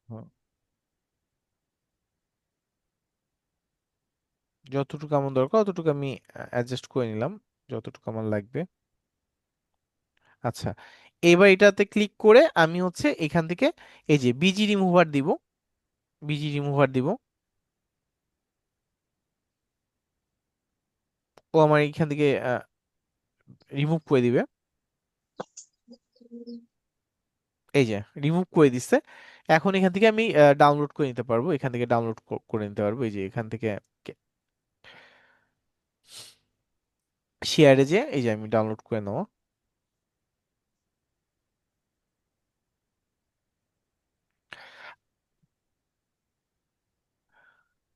হুম, যতটুকু আমার দরকার ততটুকু আমি অ্যাডজাস্ট করে নিলাম, যতটুকু আমার লাগবে। আচ্ছা, এবার এটাতে ক্লিক করে আমি হচ্ছে এখান থেকে এই যে বিজি রিমুভার দিব, বিজি রিমুভার দিব। ও আমার এখান থেকে রিমুভ করে দিবে। এই যে রিমুভ করে দিচ্ছে। এখন এখান থেকে আমি ডাউনলোড করে নিতে পারবো, এখান থেকে ডাউনলোড করে নিতে পারবো। এই যে এখান থেকে শেয়ারে যে এই যে আমি ডাউনলোড করে নেবো।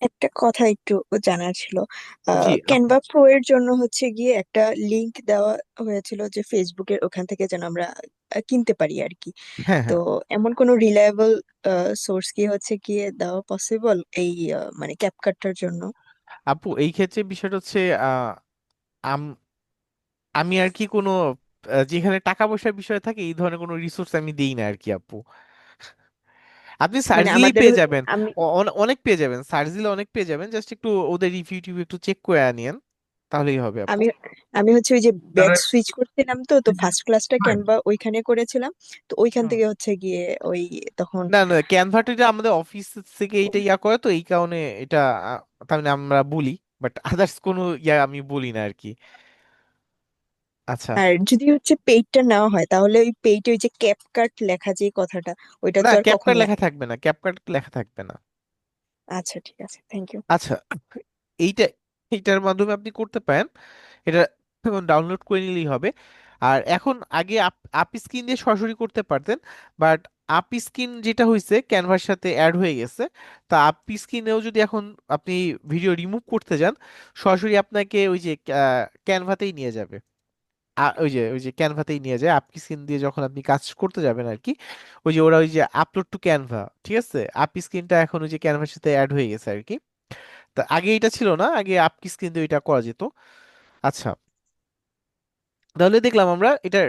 একটা কথা একটু জানার ছিল। জি আপু। ক্যানভা প্রো এর জন্য হচ্ছে গিয়ে একটা লিংক দেওয়া হয়েছিল যে ফেসবুকের ওখান থেকে যেন আমরা কিনতে পারি আর কি। হ্যাঁ তো হ্যাঁ এমন কোনো রিলায়েবল সোর্স কি হচ্ছে গিয়ে দেওয়া পসিবল এই মানে ক্যাপকাটটার জন্য? আপু, এই ক্ষেত্রে বিষয়টা হচ্ছে আম- আমি আর কি কোনো যেখানে টাকা পয়সার বিষয় থাকে এই ধরনের কোনো রিসোর্স আমি দিই না আর কি আপু। আপনি সার্চ মানে দিলেই আমাদের পেয়ে যাবেন, আমি অনেক পেয়ে যাবেন, সার্চ দিলে অনেক পেয়ে যাবেন। জাস্ট একটু ওদের রিভিউ টিভিউ একটু চেক করে আনিয়েন, তাহলেই হবে আপু। আমি আমি হচ্ছে ওই যে তারা ব্যাচ সুইচ করছিলাম, তো ফার্স্ট ক্লাসটা ক্যানভা ওইখানে করেছিলাম। তো ওইখান হুম। থেকে হচ্ছে গিয়ে ওই তখন না না, ক্যানভাটা এটা আমাদের অফিস থেকে এটা ইয়া করে, তো এই কারণে এটা তার মানে আমরা বলি, বাট আদার্স কোনো ইয়া আমি বলি না আর কি। আচ্ছা। আর যদি হচ্ছে পেইডটা নেওয়া হয় তাহলে ওই পেইডে ওই যে ক্যাপকাট লেখা যে কথাটা, ওইটা না, তো আর ক্যাপকাট কখনো লেখা থাকবে না, ক্যাপকাট লেখা থাকবে না। আচ্ছা ঠিক আছে, থ্যাংক ইউ। আচ্ছা, এইটা এইটার মাধ্যমে আপনি করতে পারেন। এটা ডাউনলোড করে নিলেই হবে। আর এখন আগে আপ স্ক্রিন দিয়ে সরাসরি করতে পারতেন, বাট আপ স্ক্রিন যেটা হয়েছে ক্যানভার সাথে অ্যাড হয়ে গেছে। তা আপ স্ক্রিনেও যদি এখন আপনি ভিডিও রিমুভ করতে যান, সরাসরি আপনাকে ওই যে ক্যানভাতেই নিয়ে যাবে। ওই যে ক্যানভাতেই নিয়ে যায়, আপ স্ক্রিন দিয়ে যখন আপনি কাজ করতে যাবেন আর কি। ওই যে ওরা ওই যে আপলোড টু ক্যানভা, ঠিক আছে, আপ স্ক্রিনটা এখন ওই যে ক্যানভার সাথে অ্যাড হয়ে গেছে আর কি। তা আগে এটা ছিল না, আগে আপ স্ক্রিন দিয়ে এটা করা যেত। আচ্ছা, তাহলে দেখলাম আমরা এটা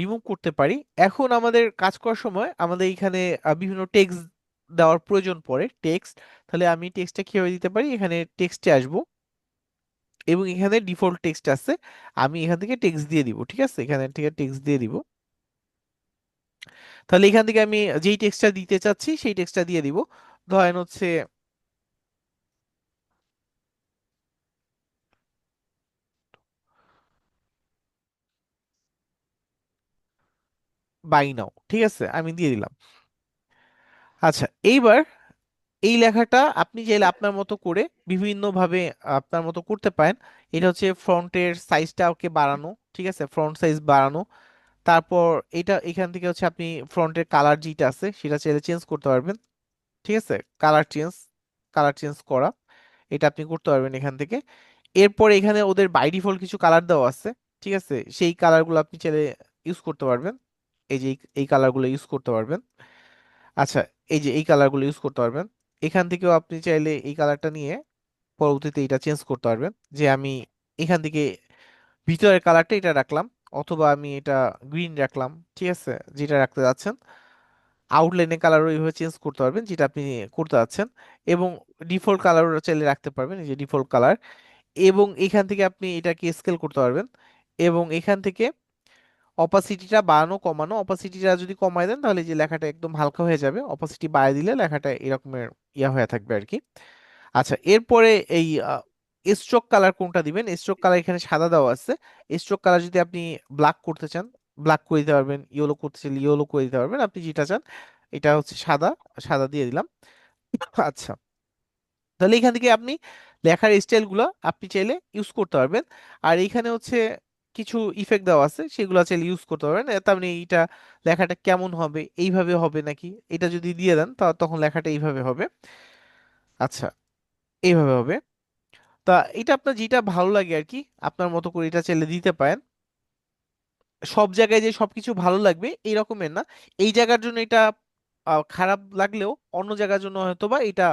রিমুভ করতে পারি। এখন আমাদের কাজ করার সময় আমাদের এখানে বিভিন্ন টেক্সট দেওয়ার প্রয়োজন পড়ে, টেক্সট। তাহলে আমি টেক্সটটা কিভাবে দিতে পারি, এখানে টেক্সটে আসবো এবং এখানে ডিফল্ট টেক্সট আছে, আমি এখান থেকে টেক্সট দিয়ে দিব। ঠিক আছে, এখানে থেকে টেক্সট দিয়ে দিব। তাহলে এখান থেকে আমি যেই টেক্সটটা দিতে চাচ্ছি সেই টেক্সটটা দিয়ে দিব। ধরেন হচ্ছে বাই নাও, ঠিক আছে, আমি দিয়ে দিলাম। আচ্ছা, এইবার এই লেখাটা আপনি চাইলে আপনার মতো করে বিভিন্ন ভাবে আপনার মতো করতে পারেন। এটা হচ্ছে ফ্রন্টের সাইজটা ওকে বাড়ানো, ঠিক আছে, ফ্রন্ট সাইজ বাড়ানো। তারপর এটা এখান থেকে হচ্ছে আপনি ফ্রন্টের কালার যেটা আছে সেটা চাইলে চেঞ্জ করতে পারবেন, ঠিক আছে, কালার চেঞ্জ, কালার চেঞ্জ করা, এটা আপনি করতে পারবেন এখান থেকে। এরপর এখানে ওদের বাই ডিফল্ট কিছু কালার দেওয়া আছে, ঠিক আছে, সেই কালারগুলো আপনি চাইলে ইউজ করতে পারবেন। এই যে এই কালারগুলো ইউজ করতে পারবেন। আচ্ছা, এই যে এই কালারগুলো ইউজ করতে পারবেন। এখান থেকেও আপনি চাইলে এই কালারটা নিয়ে পরবর্তীতে এটা চেঞ্জ করতে পারবেন, যে আমি এখান থেকে ভিতরের কালারটা এটা রাখলাম, অথবা আমি এটা গ্রিন রাখলাম, ঠিক আছে, যেটা রাখতে যাচ্ছেন। আউটলাইনের কালারও এইভাবে চেঞ্জ করতে পারবেন যেটা আপনি করতে যাচ্ছেন। এবং ডিফল্ট কালারও চাইলে রাখতে পারবেন, এই যে ডিফল্ট কালার। এবং এখান থেকে আপনি এটাকে স্কেল করতে পারবেন। এবং এখান থেকে অপাসিটিটা বাড়ানো কমানো, অপাসিটিটা যদি কমায় দেন তাহলে এই যে লেখাটা একদম হালকা হয়ে যাবে, অপাসিটি বাড়িয়ে দিলে লেখাটা এরকমের ইয়া হয়ে থাকবে আর কি। আচ্ছা, এরপরে এই স্ট্রোক কালার কোনটা দিবেন, স্ট্রোক কালার এখানে সাদা দেওয়া আছে। স্ট্রোক কালার যদি আপনি ব্ল্যাক করতে চান ব্ল্যাক করে দিতে পারবেন, ইয়েলো করতে চাইলে ইয়েলো করে দিতে পারবেন, আপনি যেটা চান। এটা হচ্ছে সাদা, সাদা দিয়ে দিলাম। আচ্ছা, তাহলে এখান থেকে আপনি লেখার স্টাইলগুলো আপনি চাইলে ইউজ করতে পারবেন। আর এইখানে হচ্ছে কিছু ইফেক্ট দেওয়া আছে, সেগুলো চাইলে ইউজ করতে পারবেন। তার মানে এইটা লেখাটা কেমন হবে, এইভাবে হবে নাকি, এটা যদি দিয়ে দেন তখন লেখাটা এইভাবে হবে। আচ্ছা, এইভাবে হবে। তা এটা আপনার যেটা ভালো লাগে আর কি, আপনার মতো করে এটা চাইলে দিতে পারেন। সব জায়গায় যে সবকিছু ভালো লাগবে এই রকমের না। এই জায়গার জন্য এটা খারাপ লাগলেও অন্য জায়গার জন্য হয়তো বা এটা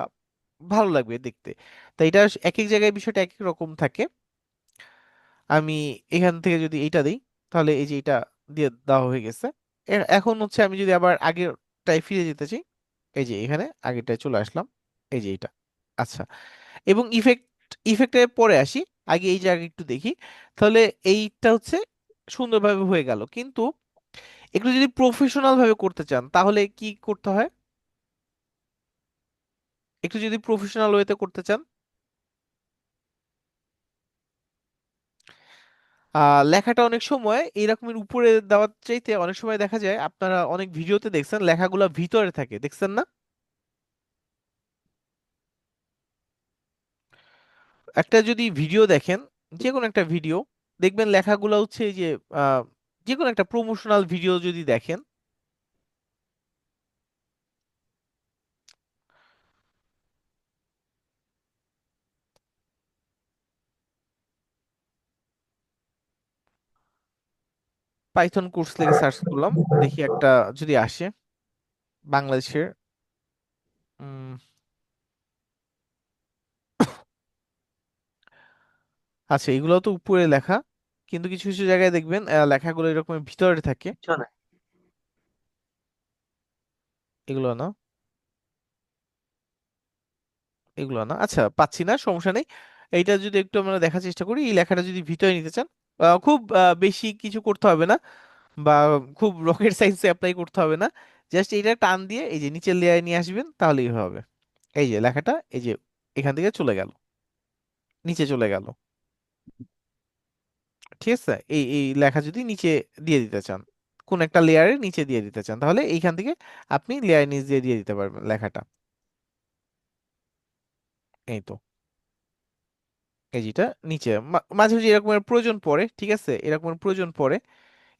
ভালো লাগবে দেখতে। তাই এটা এক এক জায়গায় বিষয়টা এক এক রকম থাকে। আমি এখান থেকে যদি এইটা দিই, তাহলে এই যে এটা দিয়ে দেওয়া হয়ে গেছে। এখন হচ্ছে আমি যদি আবার আগেরটায় ফিরে যেতে চাই, এই যে এখানে আগেরটায় চলে আসলাম, এই যে এটা। আচ্ছা, এবং ইফেক্টে পরে আসি, আগে এই জায়গায় একটু দেখি। তাহলে এইটা হচ্ছে সুন্দরভাবে হয়ে গেল, কিন্তু একটু যদি প্রফেশনাল ভাবে করতে চান তাহলে কি করতে হয়? একটু যদি প্রফেশনাল ওয়েতে করতে চান, লেখাটা অনেক সময় এইরকমের উপরে দেওয়ার চাইতে অনেক সময় দেখা যায়, আপনারা অনেক ভিডিওতে দেখছেন লেখাগুলো ভিতরে থাকে, দেখছেন না? একটা যদি ভিডিও দেখেন, যে কোনো একটা ভিডিও দেখবেন লেখাগুলো হচ্ছে এই যে আহ, যে কোনো একটা প্রমোশনাল ভিডিও যদি দেখেন, পাইথন কোর্স লিখে সার্চ করলাম, দেখি একটা যদি আসে বাংলাদেশের। উম, আচ্ছা, এগুলো তো উপরে লেখা, কিন্তু কিছু কিছু জায়গায় দেখবেন লেখাগুলো এরকম ভিতরে থাকে। পিছনে। এগুলো না, এগুলো না, আচ্ছা পাচ্ছি না, সমস্যা নেই। এইটা যদি একটু আমরা দেখার চেষ্টা করি, এই লেখাটা যদি ভিতরে নিতে চান, খুব বেশি কিছু করতে হবে না, বা খুব রকেট সায়েন্সে অ্যাপ্লাই করতে হবে না। জাস্ট এইটা টান দিয়ে এই যে নিচের লেয়ারে নিয়ে আসবেন, তাহলেই হবে। এই যে লেখাটা এই যে এখান থেকে চলে গেল, নিচে চলে গেল। ঠিক আছে, এই এই লেখা যদি নিচে দিয়ে দিতে চান, কোন একটা লেয়ারের নিচে দিয়ে দিতে চান, তাহলে এইখান থেকে আপনি লেয়ার নিচ দিয়ে দিয়ে দিতে পারবেন লেখাটা। এই তো, এই যেটা নিচে মাঝে মাঝে এরকমের প্রয়োজন পড়ে, ঠিক আছে, এরকমের প্রয়োজন পড়ে।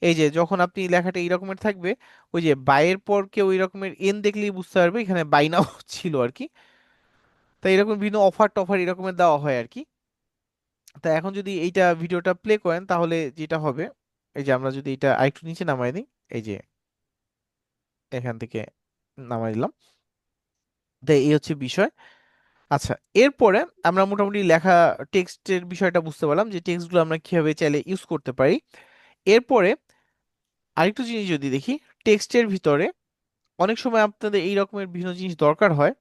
এই যে যখন আপনি লেখাটা এরকমের থাকবে, ওই যে বাইয়ের পর কেউ এরকমের এন দেখলেই বুঝতে পারবে এখানে বাই নাও ছিল আর কি। তাই এরকম বিভিন্ন অফার টফার এরকমের দেওয়া হয় আর কি। তা এখন যদি এইটা ভিডিওটা প্লে করেন, তাহলে যেটা হবে, এই যে আমরা যদি এটা আরেকটু নিচে নামাই দিই, এই যে এখান থেকে নামাই দিলাম, তাই এই হচ্ছে বিষয়। আচ্ছা, এরপরে আমরা মোটামুটি লেখা টেক্সটের বিষয়টা বুঝতে পারলাম যে টেক্সটগুলো আমরা কিভাবে চাইলে ইউজ করতে পারি। এরপরে আরেকটু জিনিস যদি দেখি, টেক্সটের ভিতরে অনেক সময় আপনাদের এই রকমের বিভিন্ন জিনিস দরকার হয়,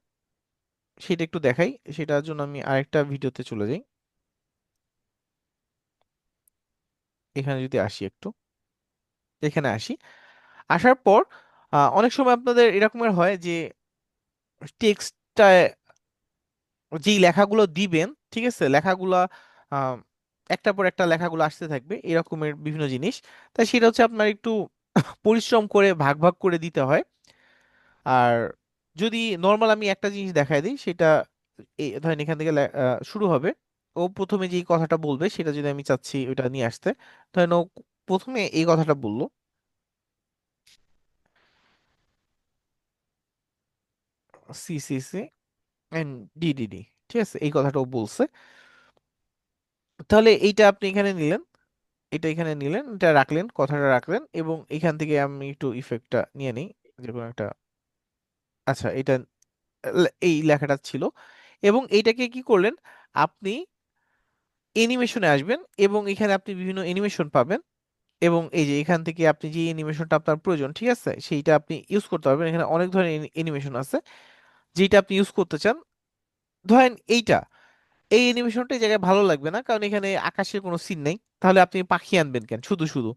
সেটা একটু দেখাই। সেটার জন্য আমি আরেকটা ভিডিওতে চলে যাই, এখানে যদি আসি একটু, এখানে আসি। আসার পর অনেক সময় আপনাদের এরকমের হয় যে টেক্সটটা, যেই লেখাগুলো দিবেন, ঠিক আছে, লেখাগুলা আহ, একটার পর একটা লেখাগুলো আসতে থাকবে এরকমের বিভিন্ন জিনিস। তাই সেটা হচ্ছে আপনার একটু পরিশ্রম করে ভাগ ভাগ করে দিতে হয়। আর যদি নর্মাল আমি একটা জিনিস দেখাই দিই, সেটা ধরেন এখান থেকে শুরু হবে, ও প্রথমে যেই কথাটা বলবে সেটা যদি আমি চাচ্ছি ওইটা নিয়ে আসতে, ধরেন ও প্রথমে এই কথাটা বললো, C C C and D D D, ঠিক আছে, এই কথাটা ও বলছে। তাহলে এইটা আপনি এখানে নিলেন, এটা এখানে নিলেন, এটা রাখলেন, কথাটা রাখলেন, এবং এখান থেকে আমি একটু ইফেক্টটা নিয়ে নিই, যে কোনো একটা। আচ্ছা, এটা এই লেখাটা ছিল, এবং এইটাকে কি করলেন আপনি, অ্যানিমেশনে আসবেন, এবং এখানে আপনি বিভিন্ন অ্যানিমেশন পাবেন। এবং এই যে এখান থেকে আপনি যে অ্যানিমেশনটা আপনার প্রয়োজন, ঠিক আছে, সেইটা আপনি ইউজ করতে পারবেন। এখানে অনেক ধরনের অ্যানিমেশন আছে, যেটা আপনি ইউজ করতে চান। ধরেন এইটা, এই অ্যানিমেশনটা এই জায়গায় ভালো লাগবে না, কারণ এখানে আকাশের কোনো সিন নেই, তাহলে আপনি পাখি আনবেন কেন শুধু শুধু?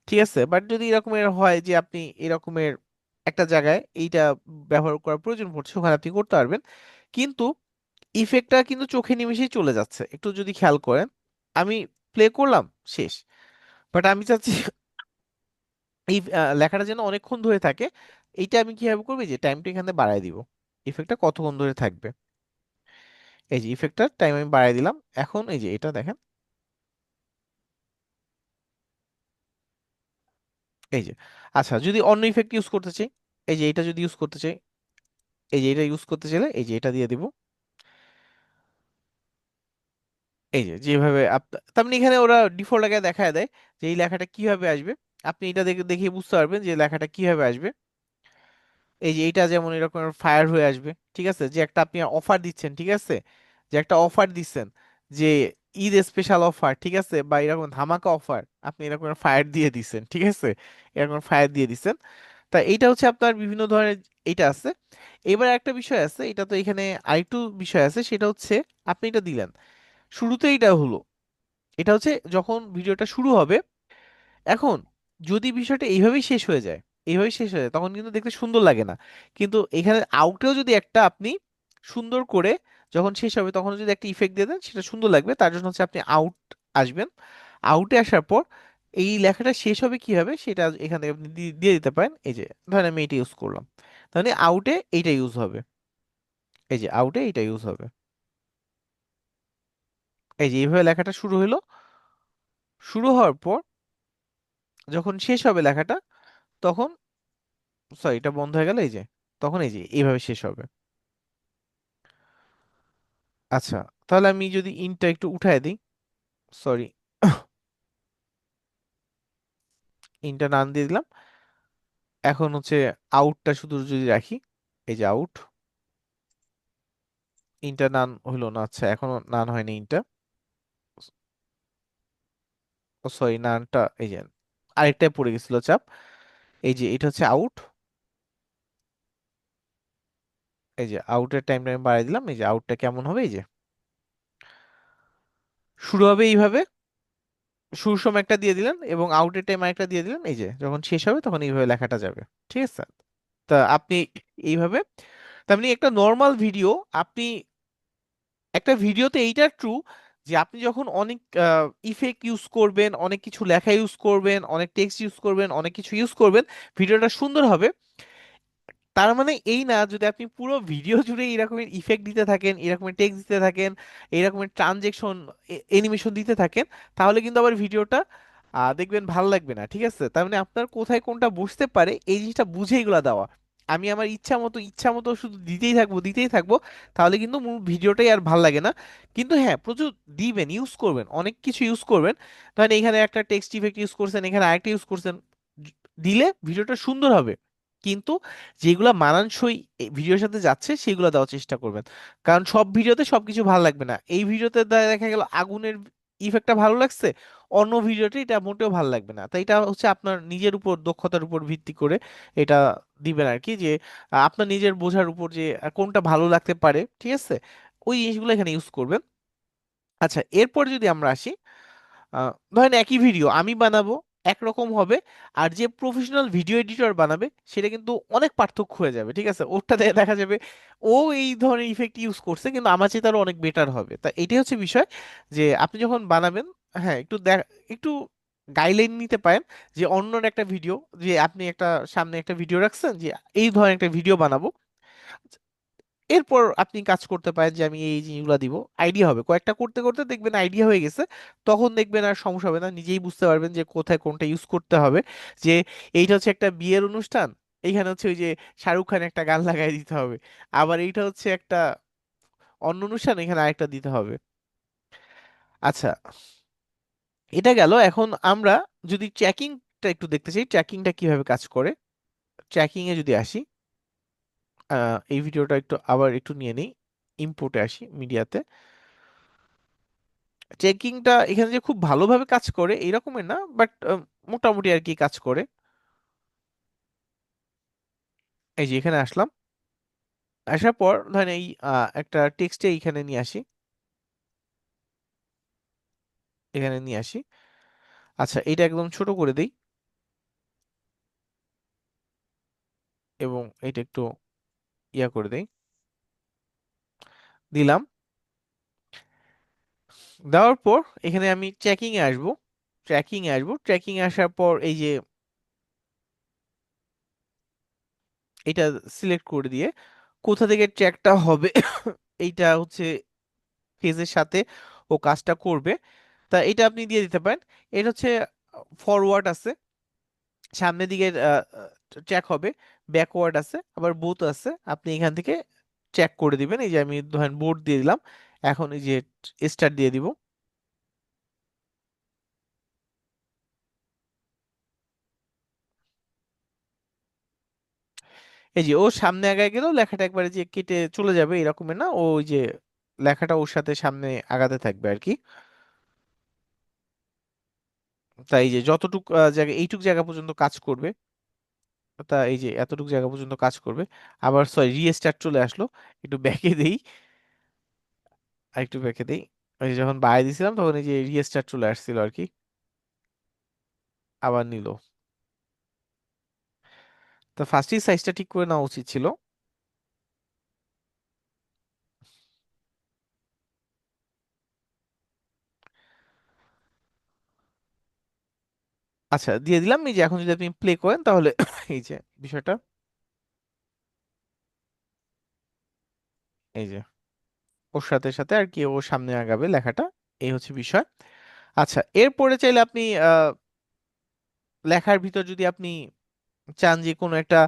ঠিক আছে, বাট যদি এরকমের হয় যে আপনি এরকমের একটা জায়গায় এইটা ব্যবহার করার প্রয়োজন পড়ছে, ওখানে আপনি করতে পারবেন। কিন্তু ইফেক্টটা কিন্তু চোখে নিমেষেই চলে যাচ্ছে, একটু যদি খেয়াল করেন। আমি প্লে করলাম, শেষ। বাট আমি চাচ্ছি এই লেখাটা যেন অনেকক্ষণ ধরে থাকে। এইটা আমি কিভাবে করবো, যে টাইমটা এখানে বাড়ায় দিব, ইফেক্টটা কতক্ষণ ধরে থাকবে। এই যে ইফেক্টটার টাইম আমি বাড়াই দিলাম। এখন এই যে এটা দেখেন, এই যে। আচ্ছা, যদি অন্য ইফেক্ট ইউজ করতে চাই, এই যে এটা যদি ইউজ করতে চাই, এই যে এটা ইউজ করতে চাইলে এই যে এটা দিয়ে দিব। এই যে যেভাবে তার মানে এখানে ওরা ডিফল্ট আগে দেখায় দেয় যে এই লেখাটা কিভাবে আসবে। আপনি এটা দেখে দেখে বুঝতে পারবেন যে লেখাটা কিভাবে আসবে। এই যে এইটা যেমন এরকম ফায়ার হয়ে আসবে, ঠিক আছে, যে একটা আপনি অফার দিচ্ছেন, ঠিক আছে, যে একটা অফার দিচ্ছেন, যে ঈদ স্পেশাল অফার, ঠিক আছে, বা এরকম ধামাকা অফার, আপনি এরকম ফায়ার দিয়ে দিচ্ছেন, ঠিক আছে, এরকম ফায়ার দিয়ে দিচ্ছেন। তা এইটা হচ্ছে আপনার বিভিন্ন ধরনের এইটা আছে। এবার একটা বিষয় আছে, এটা তো এখানে আরেকটু বিষয় আছে, সেটা হচ্ছে আপনি এটা দিলেন শুরুতে, এটা হলো, এটা হচ্ছে যখন ভিডিওটা শুরু হবে। এখন যদি বিষয়টা এইভাবেই শেষ হয়ে যায়, এইভাবেই শেষ হয়ে যায়, তখন কিন্তু দেখতে সুন্দর লাগে না। কিন্তু এখানে আউটেও যদি একটা আপনি সুন্দর করে যখন শেষ হবে তখন যদি একটা ইফেক্ট দিয়ে দেন, সেটা সুন্দর লাগবে। তার জন্য হচ্ছে আপনি আউট আসবেন। আউটে আসার পর এই লেখাটা শেষ হবে কি হবে সেটা এখান থেকে আপনি দিয়ে দিতে পারেন। এই যে ধরেন আমি এটা ইউজ করলাম, তাহলে আউটে এইটা ইউজ হবে। এই যে আউটে এইটা ইউজ হবে। এই যে এইভাবে লেখাটা শুরু হলো, শুরু হওয়ার পর যখন শেষ হবে লেখাটা, তখন, সরি এটা বন্ধ হয়ে গেল, এই যে তখন এই যে এইভাবে শেষ হবে। আচ্ছা, তাহলে আমি যদি ইনটা একটু উঠায় দিই, সরি, ইনটা নাম দিয়ে দিলাম। এখন হচ্ছে আউটটা শুধু যদি রাখি, এই যে আউট, ইনটা নান হইলো না, আচ্ছা এখনো নান হয়নি ইনটা, সরি নানটা, এই যে আরেকটাই পড়ে গেছিল চাপ। এই যে এটা হচ্ছে আউট, এই যে আউটের টাইমটা আমি বাড়াই দিলাম। এই যে আউটটা কেমন হবে, এই যে শুরু হবে এইভাবে, শুরুর সময় একটা দিয়ে দিলেন এবং আউটের টাইম আরেকটা দিয়ে দিলেন, এই যে যখন শেষ হবে তখন এইভাবে লেখাটা যাবে, ঠিক আছে। তা আপনি এইভাবে, তার মানে একটা নর্মাল ভিডিও, আপনি একটা ভিডিওতে এইটা ট্রু যে আপনি যখন অনেক ইফেক্ট ইউজ করবেন, অনেক কিছু লেখা ইউজ করবেন, অনেক টেক্সট ইউজ করবেন, অনেক কিছু ইউজ করবেন, ভিডিওটা সুন্দর হবে। তার মানে এই না যদি আপনি পুরো ভিডিও জুড়ে এরকমের ইফেক্ট দিতে থাকেন, এরকমের টেক্সট দিতে থাকেন, এরকমের ট্রানজেকশন এনিমেশন দিতে থাকেন, তাহলে কিন্তু আবার ভিডিওটা দেখবেন ভালো লাগবে না, ঠিক আছে। তার মানে আপনার কোথায় কোনটা বসতে পারে এই জিনিসটা বুঝে এগুলা দেওয়া। আমি আমার ইচ্ছা মতো শুধু দিতেই থাকবো, তাহলে কিন্তু মূল ভিডিওটাই আর ভাল লাগে না। কিন্তু হ্যাঁ, প্রচুর দিবেন, ইউজ করবেন, অনেক কিছু ইউজ করবেন। ধরেন এখানে একটা টেক্সট ইফেক্ট ইউজ করছেন, এখানে আরেকটা ইউজ করছেন, দিলে ভিডিওটা সুন্দর হবে। কিন্তু যেগুলা মানানসই ভিডিওর সাথে যাচ্ছে সেগুলো দেওয়ার চেষ্টা করবেন। কারণ সব ভিডিওতে সবকিছু ভালো লাগবে না। এই ভিডিওতে দেখা গেল আগুনের ইফেক্টটা ভালো লাগছে, অন্য ভিডিওতে এটা মোটেও ভালো লাগবে না। তাই এটা হচ্ছে আপনার নিজের উপর দক্ষতার উপর ভিত্তি করে এটা দিবেন আর কি, যে আপনার নিজের বোঝার উপর যে কোনটা ভালো লাগতে পারে, ঠিক আছে, ওই জিনিসগুলো এখানে ইউজ করবেন। আচ্ছা, এরপর যদি আমরা আসি, ধরেন একই ভিডিও আমি বানাবো, একরকম হবে, আর যে প্রফেশনাল ভিডিও এডিটর বানাবে সেটা কিন্তু অনেক পার্থক্য হয়ে যাবে, ঠিক আছে। ওরটা দেখা যাবে ও এই ধরনের ইফেক্ট ইউজ করছে কিন্তু আমার চেয়ে তারও অনেক বেটার হবে। তা এটাই হচ্ছে বিষয়, যে আপনি যখন বানাবেন, হ্যাঁ একটু গাইডলাইন নিতে পারেন, যে অন্যর একটা ভিডিও, যে আপনি একটা সামনে একটা ভিডিও রাখছেন যে এই ধরনের একটা ভিডিও বানাবো, এরপর আপনি কাজ করতে পারেন যে আমি এই জিনিসগুলো দিব, আইডিয়া হবে, কয়েকটা করতে করতে দেখবেন আইডিয়া হয়ে গেছে। তখন দেখবেন আর সমস্যা হবে না, নিজেই বুঝতে পারবেন যে কোথায় কোনটা ইউজ করতে হবে। যে এইটা হচ্ছে একটা বিয়ের অনুষ্ঠান, এইখানে হচ্ছে ওই যে শাহরুখ খান একটা গান লাগাই দিতে হবে। আবার এইটা হচ্ছে একটা অন্য অনুষ্ঠান, এখানে আরেকটা দিতে হবে। আচ্ছা, এটা গেল। এখন আমরা যদি ট্র্যাকিংটা একটু দেখতে চাই, ট্র্যাকিংটা কিভাবে কাজ করে, ট্র্যাকিং এ যদি আসি, এই ভিডিওটা একটু আবার একটু নিয়ে নিই, ইম্পোর্টে আসি মিডিয়াতে। চেকিংটা এখানে যে খুব ভালোভাবে কাজ করে এরকমের না, বাট মোটামুটি আর কি কাজ করে। এই যে এখানে আসলাম, আসার পর ধরেন এই একটা টেক্সটে এখানে নিয়ে আসি, এখানে নিয়ে আসি। আচ্ছা, এটা একদম ছোট করে দেই এবং এটা একটু ইয়া করে দেই, দিলাম। দেওয়ার পর এখানে আমি ট্র্যাকিং এ আসবো, ট্র্যাকিং এ আসার পর এই যে এটা সিলেক্ট করে দিয়ে কোথা থেকে ট্র্যাকটা হবে এইটা হচ্ছে ফেজের সাথে ও কাজটা করবে। তা এটা আপনি দিয়ে দিতে পারেন। এটা হচ্ছে ফরওয়ার্ড আছে, সামনের দিকে চেক হবে, ব্যাকওয়ার্ড আছে, আবার বোথ আছে। আপনি এখান থেকে চেক করে দিবেন। এই যে আমি ধরেন বোর্ড দিয়ে দিলাম, এখন এই যে স্টার্ট দিয়ে দিব। এই যে ও সামনে আগায় গেলেও লেখাটা একবারে যে কেটে চলে যাবে এরকমের না, ও ওই যে লেখাটা ওর সাথে সামনে আগাতে থাকবে আর কি। তাই এই যে যতটুক জায়গা, এইটুক জায়গা পর্যন্ত কাজ করবে। তা এই যে এতটুকু জায়গা পর্যন্ত কাজ করবে। আবার সরি, রিস্টার্ট চলে আসলো, একটু ব্যাকে দেই, আর একটু ব্যাকে দেই। ওই যে যখন বাইরে দিছিলাম তখন এই যে রিস্টার্ট চলে আসছিল আর কি, আবার নিল। তো ফার্স্টই সাইজটা ঠিক করে নেওয়া উচিত ছিল। আচ্ছা, দিয়ে দিলাম। এই যে এখন যদি আপনি প্লে করেন তাহলে এই যে বিষয়টা, এই যে ওর সাথে সাথে আর কি ও সামনে আগাবে লেখাটা, এই হচ্ছে বিষয়। আচ্ছা, এরপরে চাইলে আপনি লেখার ভিতর যদি আপনি চান যে কোনো একটা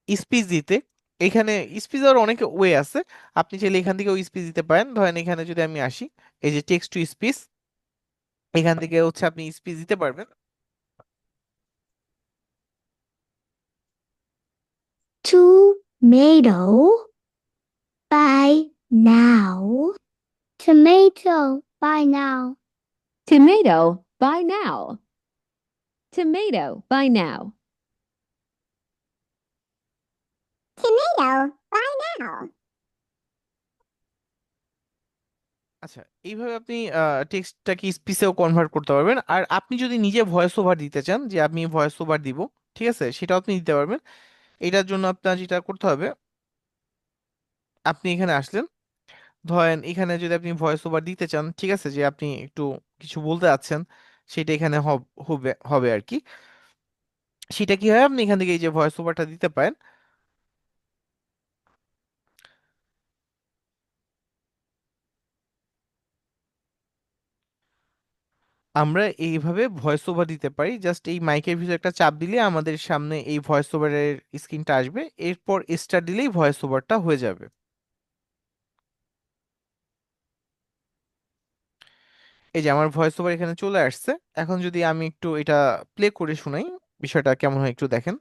স্পিচ দিতে, এখানে স্পিচ দেওয়ার অনেক ওয়ে আছে। আপনি চাইলে এখান থেকে ওই স্পিচ দিতে পারেন। ধরেন এখানে যদি আমি আসি, এই যে টেক্সট টু স্পিচ, এখান থেকে হচ্ছে আপনি স্পিচ দিতে পারবেন। Tomato by now. Tomato by now. Tomato by now. Tomato by now. Tomato by now. আচ্ছা, এইভাবে আপনি টেক্সটটাকে স্পিচেও কনভার্ট করতে পারবেন। আর আপনি যদি নিজে ভয়েস ওভার দিতে চান, যে আমি ভয়েস ওভার দিব, ঠিক আছে, সেটাও আপনি দিতে পারবেন। এটার জন্য আপনার যেটা করতে হবে, আপনি এখানে আসলেন, ধরেন এখানে যদি আপনি ভয়েস ওভার দিতে চান, ঠিক আছে, যে আপনি একটু কিছু বলতে যাচ্ছেন, সেটা এখানে হবে হবে আর কি। সেটা কি হয়, আপনি এখান থেকে এই যে ভয়েস ওভারটা দিতে পারেন। আমরা এইভাবে ভয়েস ওভার দিতে পারি, জাস্ট এই মাইকের ভিতরে একটা চাপ দিলে আমাদের সামনে এই ভয়েস ওভারের স্ক্রিনটা আসবে, এরপর স্টার্ট দিলেই ভয়েস ওভারটা হয়ে যাবে। এই যে আমার ভয়েস ওভার এখানে চলে আসছে। এখন যদি আমি একটু এটা প্লে করে শোনাই, বিষয়টা কেমন হয় একটু দেখেন।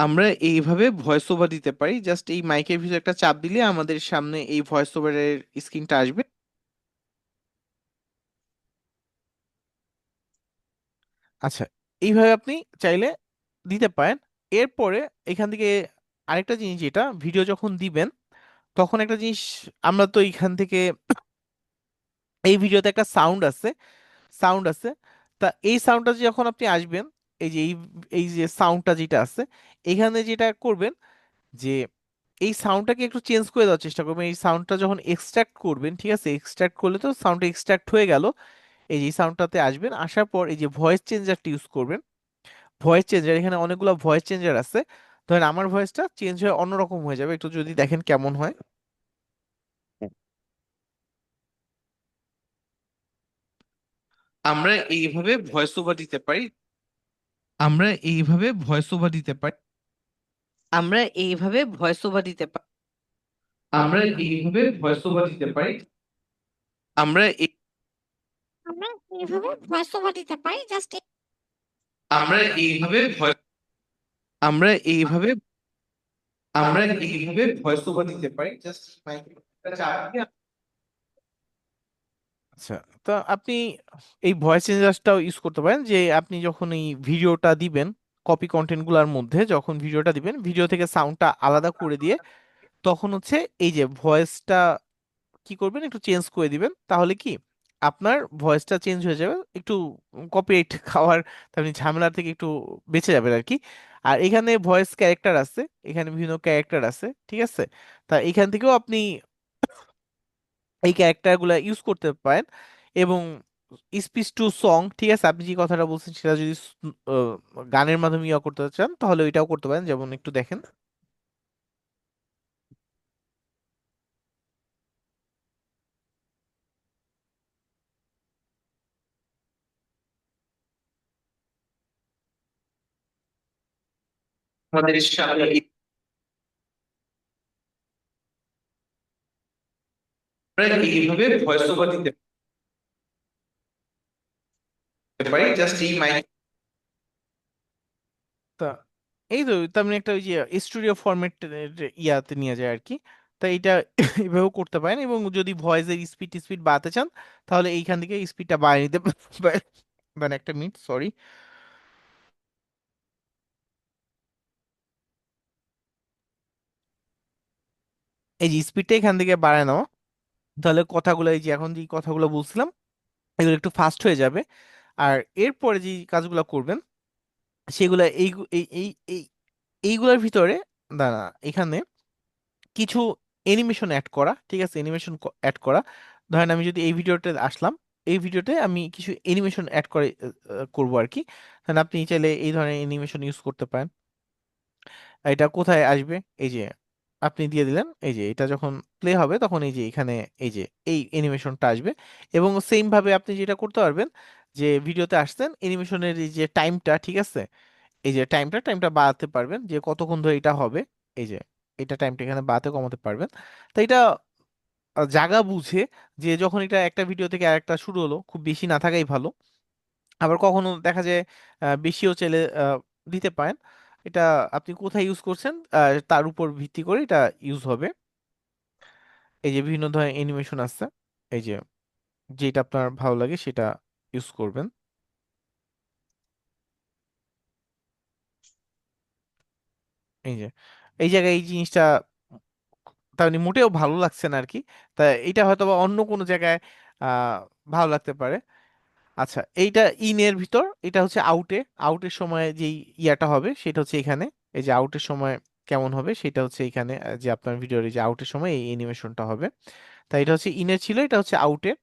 আমরা এইভাবে ভয়েস ওভার দিতে পারি, জাস্ট এই মাইকের ভিতরে একটা চাপ দিলে আমাদের সামনে এই ভয়েস ওভারের স্ক্রিনটা আসবে। আচ্ছা, এইভাবে আপনি চাইলে দিতে পারেন। এরপরে এখান থেকে আরেকটা জিনিস, যেটা ভিডিও যখন দিবেন তখন একটা জিনিস, আমরা তো এখান থেকে এই ভিডিওতে একটা সাউন্ড আছে। তা এই সাউন্ডটা যখন আপনি আসবেন, এই যে এই যে সাউন্ডটা যেটা আছে, এখানে যেটা করবেন, যে এই সাউন্ডটাকে একটু চেঞ্জ করে দেওয়ার চেষ্টা করবেন। এই সাউন্ডটা যখন এক্সট্রাক্ট করবেন, ঠিক আছে, এক্সট্রাক্ট করলে তো সাউন্ডটা এক্সট্রাক্ট হয়ে গেল। এই যে সাউন্ডটাতে আসবেন, আসার পর এই যে ভয়েস চেঞ্জারটা ইউজ করবেন। ভয়েস চেঞ্জার, এখানে অনেকগুলো ভয়েস চেঞ্জার আছে। ধরেন আমার ভয়েসটা চেঞ্জ হয়ে অন্যরকম হয়ে যাবে, একটু যদি দেখেন কেমন হয়। আমরা এইভাবে ভয়েস ওভার দিতে পারি। আমরা এইভাবে ভয়েস ওভার দিতে পারি। আমরা এইভাবে ভয়েস ওভার দিতে পারি। আমরা এইভাবে ভয়েস ওভার দিতে পারি। আমরা আমরা এইভাবে ভয়েস ওভার দিতে পারি জাস্ট আমরা এইভাবে আমরা এইভাবে আমরা এইভাবে ভয়েস ওভার দিতে পারি, জাস্ট আচ্ছা। তো আপনি এই ভয়েস চেঞ্জারটাও ইউজ করতে পারেন, যে আপনি যখন এই ভিডিওটা দিবেন, কপি কন্টেন্ট গুলার মধ্যে যখন ভিডিওটা দিবেন, ভিডিও থেকে সাউন্ডটা আলাদা করে দিয়ে তখন হচ্ছে এই যে ভয়েসটা কি করবেন, একটু চেঞ্জ করে দিবেন, তাহলে কি আপনার ভয়েসটা চেঞ্জ হয়ে যাবে, একটু কপিরাইট খাওয়ার তেমনি ঝামেলার থেকে একটু বেঁচে যাবেন আর কি। আর এখানে ভয়েস ক্যারেক্টার আছে, এখানে বিভিন্ন ক্যারেক্টার আছে, ঠিক আছে। তা এখান থেকেও আপনি এই ক্যারেক্টারগুলো ইউজ করতে পারেন। এবং স্পিচ টু সং, ঠিক আছে, আপনি যে কথাটা বলছেন সেটা যদি গানের মাধ্যমে ইয়া করতে চান তাহলে ওইটাও করতে পারেন, যেমন একটু দেখেন। আমাদের সামনে আমরা এইভাবে ভয়েস ওভার দিতে পারি, জাস্ট এই মাইক। তা এই তো তেমনি একটা ওই যে স্টুডিও ফরম্যাট ইয়াতে নিয়ে যায় আর কি। তা এটা এভাবেও করতে পারেন, এবং যদি ভয়েসের স্পিড স্পিড বাড়াতে চান তাহলে এইখান থেকে স্পিডটা বাড়িয়ে নিতে পারেন। মানে একটা মিনিট, সরি। এই যে স্পিডটা এখান থেকে বাড়ায় নাও, তাহলে কথাগুলো এই যে এখন যে কথাগুলো বলছিলাম এগুলো একটু ফাস্ট হয়ে যাবে। আর এরপরে যে কাজগুলো করবেন সেগুলো এই এই এই এই এইগুলোর ভিতরে দাঁড়া এখানে কিছু অ্যানিমেশন অ্যাড করা, ঠিক আছে, অ্যানিমেশন অ্যাড করা। ধরেন আমি যদি এই ভিডিওতে আসলাম, এই ভিডিওতে আমি কিছু অ্যানিমেশন অ্যাড করে করবো আর কি। তাহলে আপনি চাইলে এই ধরনের অ্যানিমেশন ইউজ করতে পারেন। এটা কোথায় আসবে, এই যে আপনি দিয়ে দিলেন, এই যে এটা যখন প্লে হবে তখন এই যে এখানে এই যে এই অ্যানিমেশনটা আসবে। এবং সেম ভাবে আপনি যেটা করতে পারবেন, যে ভিডিওতে আসছেন অ্যানিমেশনের এই যে টাইমটা, ঠিক আছে, এই যে টাইমটা বাড়াতে পারবেন যে কতক্ষণ ধরে এটা হবে। এই যে এটা টাইমটা এখানে বাড়াতে কমাতে পারবেন। তো এটা জায়গা বুঝে, যে যখন এটা একটা ভিডিও থেকে আরেকটা শুরু হলো খুব বেশি না থাকাই ভালো। আবার কখনো দেখা যায় বেশিও চাইলে দিতে পারেন। এটা আপনি কোথায় ইউজ করছেন তার উপর ভিত্তি করে এটা ইউজ হবে। এই যে বিভিন্ন ধরনের অ্যানিমেশন আছে, এই যে যেটা আপনার ভালো লাগে সেটা ইউজ করবেন। এই যে এই জায়গায় এই জিনিসটা তার মানে মোটেও ভালো লাগছে না আর কি। তা এটা হয়তো বা অন্য কোনো জায়গায় আহ ভালো লাগতে পারে। আচ্ছা, এইটা ইনের ভিতর, এটা হচ্ছে আউটে, আউটের সময় যেই ইয়াটা হবে সেটা হচ্ছে এখানে। এই যে আউটের সময় কেমন হবে সেটা হচ্ছে এখানে, যে আপনার ভিডিওর এই যে আউটের সময় এই অ্যানিমেশনটা হবে। তাই এটা হচ্ছে ইনের ছিল, এটা হচ্ছে আউটের।